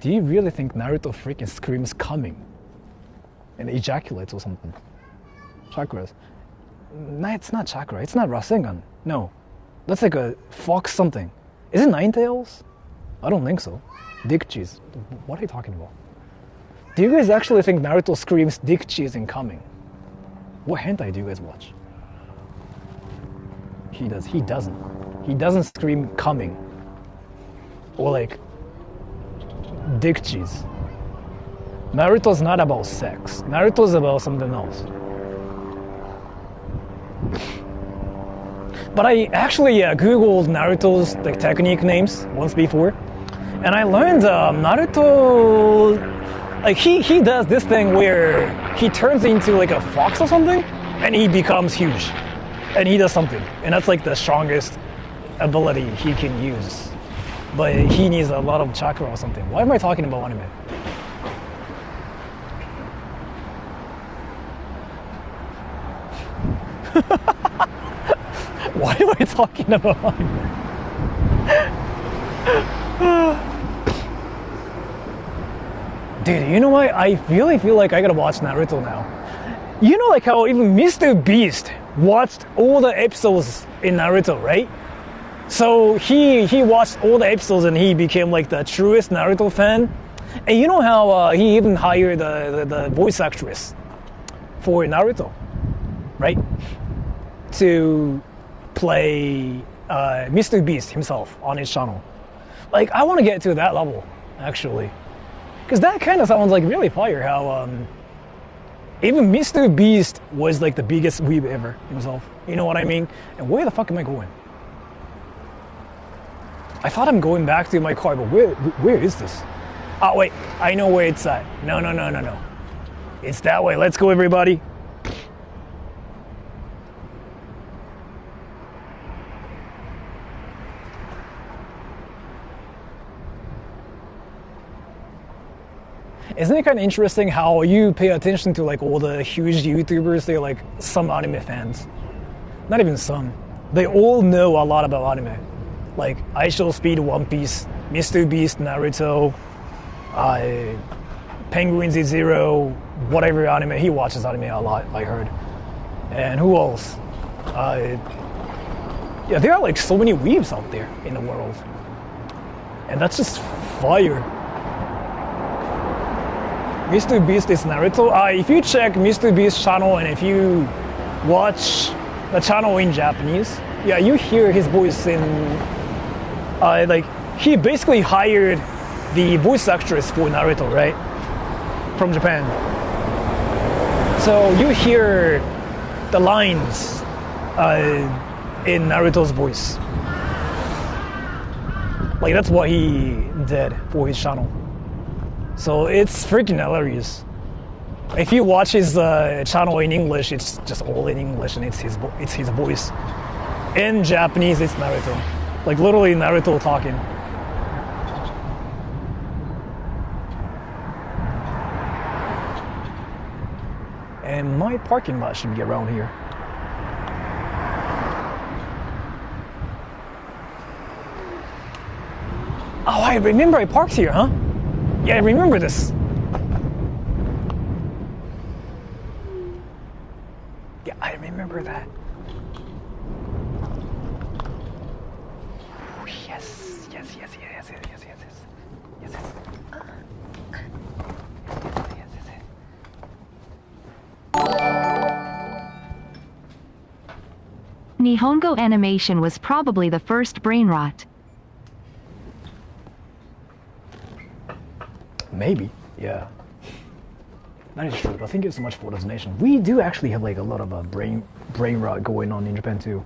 Do you really think Naruto freaking screams coming and ejaculates or something? Chakras. No, it's not chakra. It's not Rasengan. No, that's like a fox something. Is it Nine Tails? I don't think so. Dick cheese. What are you talking about? Do you guys actually think Naruto screams dick cheese and coming? What hentai do you guys watch? He does. He doesn't. He doesn't scream coming. Or like dick cheese. Naruto's not about sex. Naruto's about something else. But I actually googled Naruto's like technique names once before, and I learned Naruto, like he does this thing where he turns into like a fox or something, and he becomes huge, and he does something, and that's like the strongest ability he can use. But he needs a lot of chakra or something. Why am I talking about anime? Why am I talking about anime? Dude, you know what? I really feel like I gotta watch Naruto now. You know like how even Mr. Beast watched all the episodes in Naruto, right? So he watched all the episodes and he became like the truest Naruto fan. And you know how he even hired the voice actress for Naruto, right? To play Mr. Beast himself on his channel. Like, I want to get to that level, actually. Because that kind of sounds like really fire, how even Mr. Beast was like the biggest weeb ever himself. You know what I mean? And where the fuck am I going? I thought I'm going back to my car, but where is this? Oh, wait, I know where it's at. No. It's that way. Let's go, everybody. Isn't it kind of interesting how you pay attention to like all the huge YouTubers? They're like some anime fans. Not even some. They all know a lot about anime. Like IShowSpeed, One Piece, Mr. Beast, Naruto, Penguin Z0, whatever anime. He watches anime a lot, I heard. And who else? Yeah, there are like so many weebs out there in the world. And that's just fire. Mr. Beast is Naruto. If you check Mr. Beast's channel and if you watch the channel in Japanese, yeah, you hear his voice in, like, he basically hired the voice actress for Naruto, right? From Japan. So you hear the lines in Naruto's voice. Like, that's what he did for his channel. So it's freaking hilarious. If you watch his channel in English, it's just all in English and it's his voice. In Japanese, it's Naruto. Like literally Naruto talking. And my parking lot should be around here. I remember I parked here, huh? Yeah, I remember this. Yeah, I remember that. Yes, yes, yes, yes, yes, yes, yes, yes, yes. Nihongo animation was probably the first brain rot. Maybe, yeah. That is true, but thank you so much for the donation. We do actually have like a lot of brain rot going on in Japan too.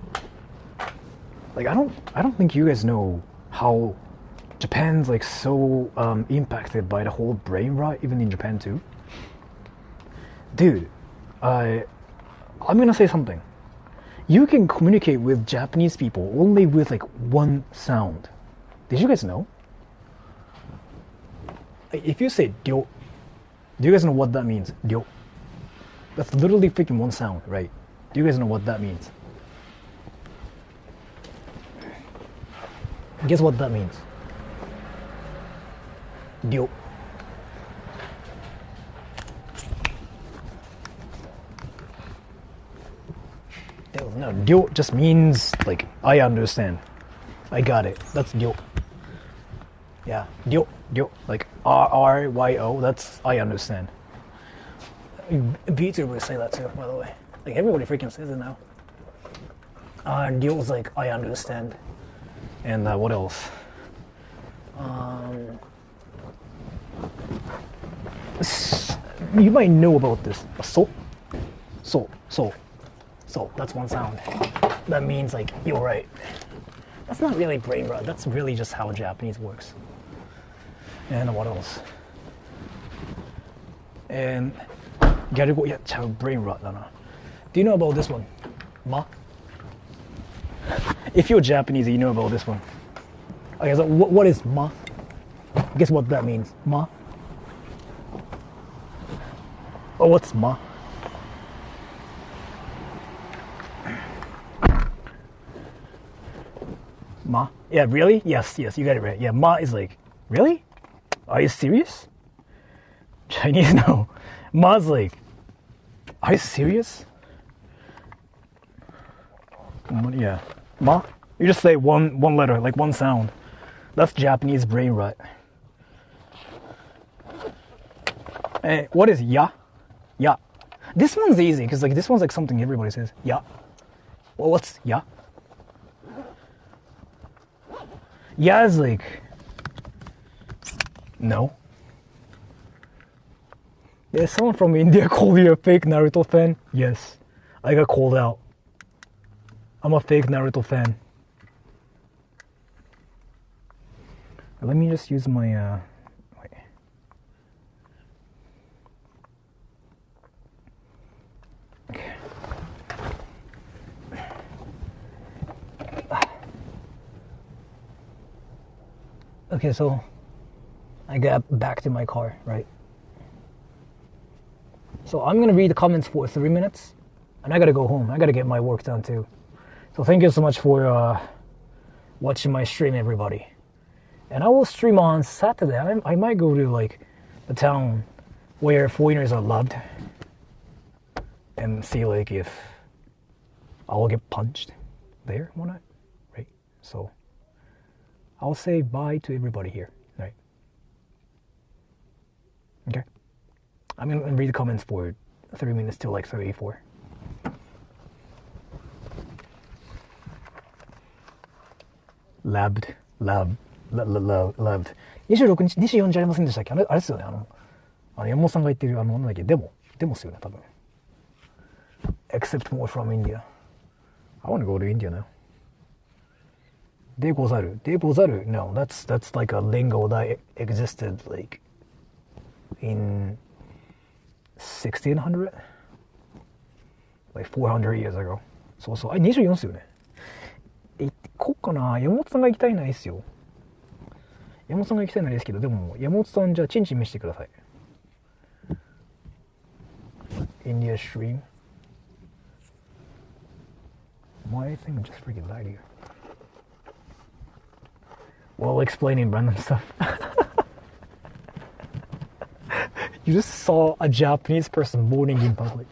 Like I don't think you guys know how Japan's like so impacted by the whole brain rot, even in Japan too. Dude, I'm gonna say something. You can communicate with Japanese people only with like one sound. Did you guys know? If you say ryo, do you guys know what that means? Ryo. That's literally freaking one sound, right? Do you guys know what that means? Guess what that means? Ryo. No, ryo just means like I understand. I got it. That's ryo. Yeah, ryo, like R-Y-O, that's I understand. VTubers say that too, by the way. Like everybody freaking says it now. Ryo is like I understand. And what else? You might know about this. So, that's one sound. That means like you're right. That's not really brain rot. That's really just how Japanese works. And what else? And gyarugo ya chau brain rot da na. Do you know about this one? Ma? If you're Japanese, you know about this one. Okay, so what is ma? Guess what that means? Ma? Oh, what's ma? Ma? Yeah, really? Yes, you got it right. Yeah, ma is like, really? Are you serious? Chinese, no. Ma's like, are you serious? Yeah. Ma? You just say one letter, like one sound. That's Japanese brain rot. Hey, what is ya? Ya. This one's easy, because like this one's like something everybody says. Ya. Well, what's ya? Ya is like, no. Yeah, someone from India called you a fake Naruto fan? Yes. I got called out. I'm a fake Naruto fan. Let me just use my, wait. Okay. Okay, so I got back to my car, right? So I'm gonna read the comments for 3 minutes, and I gotta go home. I gotta get my work done too. So thank you so much for watching my stream, everybody. And I will stream on Saturday. I might go to like the town where foreigners are loved and see like if I will get punched there one night, right? So I'll say bye to everybody here, right? Okay. I'm gonna read the comments for 3 minutes till like 34. Loved. 26日、24日ありませんでしたっけ？あれですよね、山本さんが言ってる、なんだっけ、デモっすよね、多分。Except more from India. I want to go to India now. でござる。No, that's like a lingo that existed like in 1600? Like 400 years ago. そう。24っすよね。行こっかな。山本さんが行きたいのはいいっすよ。山本さんが行きたいのはいいですけど、でも山本さんじゃあチンチン見せてください。India stream. My thing just freaking died here. while explaining random stuff. You just saw a Japanese person mourning in public.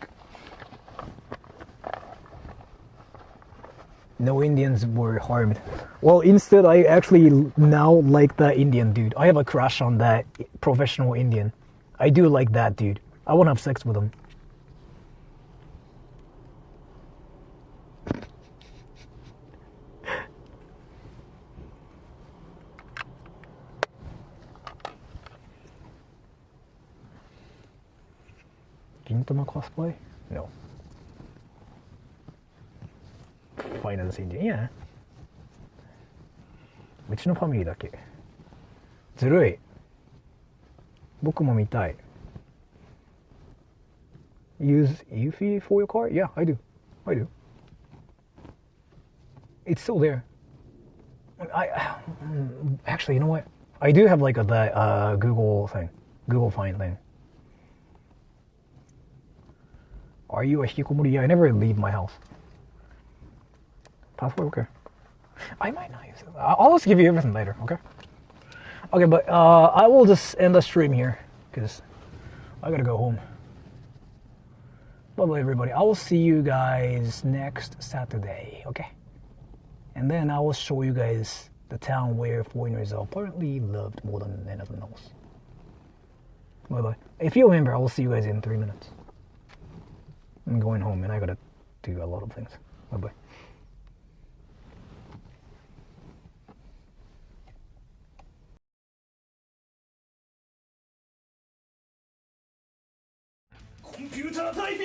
No Indians were harmed. Well, instead, I actually now like that Indian dude. I have a crush on that professional Indian. I do like that dude. I want to have sex with him. Gintama cosplay? No. Finance Indian? Yeah. うちのファミリーだけ。ずるい。僕も見たい。Use Eufy for your car? Yeah, I do. I do. It's still there. Actually, you know what? I do have like that Google thing. Google Find thing. Are you a hikikomori? Yeah, I never leave my house. Password? Okay. I might not use it. I'll just give you everything later, okay? Okay, but I will just end the stream here because I gotta go home. Bye-bye, everybody. I will see you guys next Saturday, okay? And then I will show you guys the town where foreigners are apparently loved more than anything else. Bye-bye. If you remember, I will see you guys in 3 minutes. I'm going home and I gotta do a lot of things. Bye-bye. Computer typing!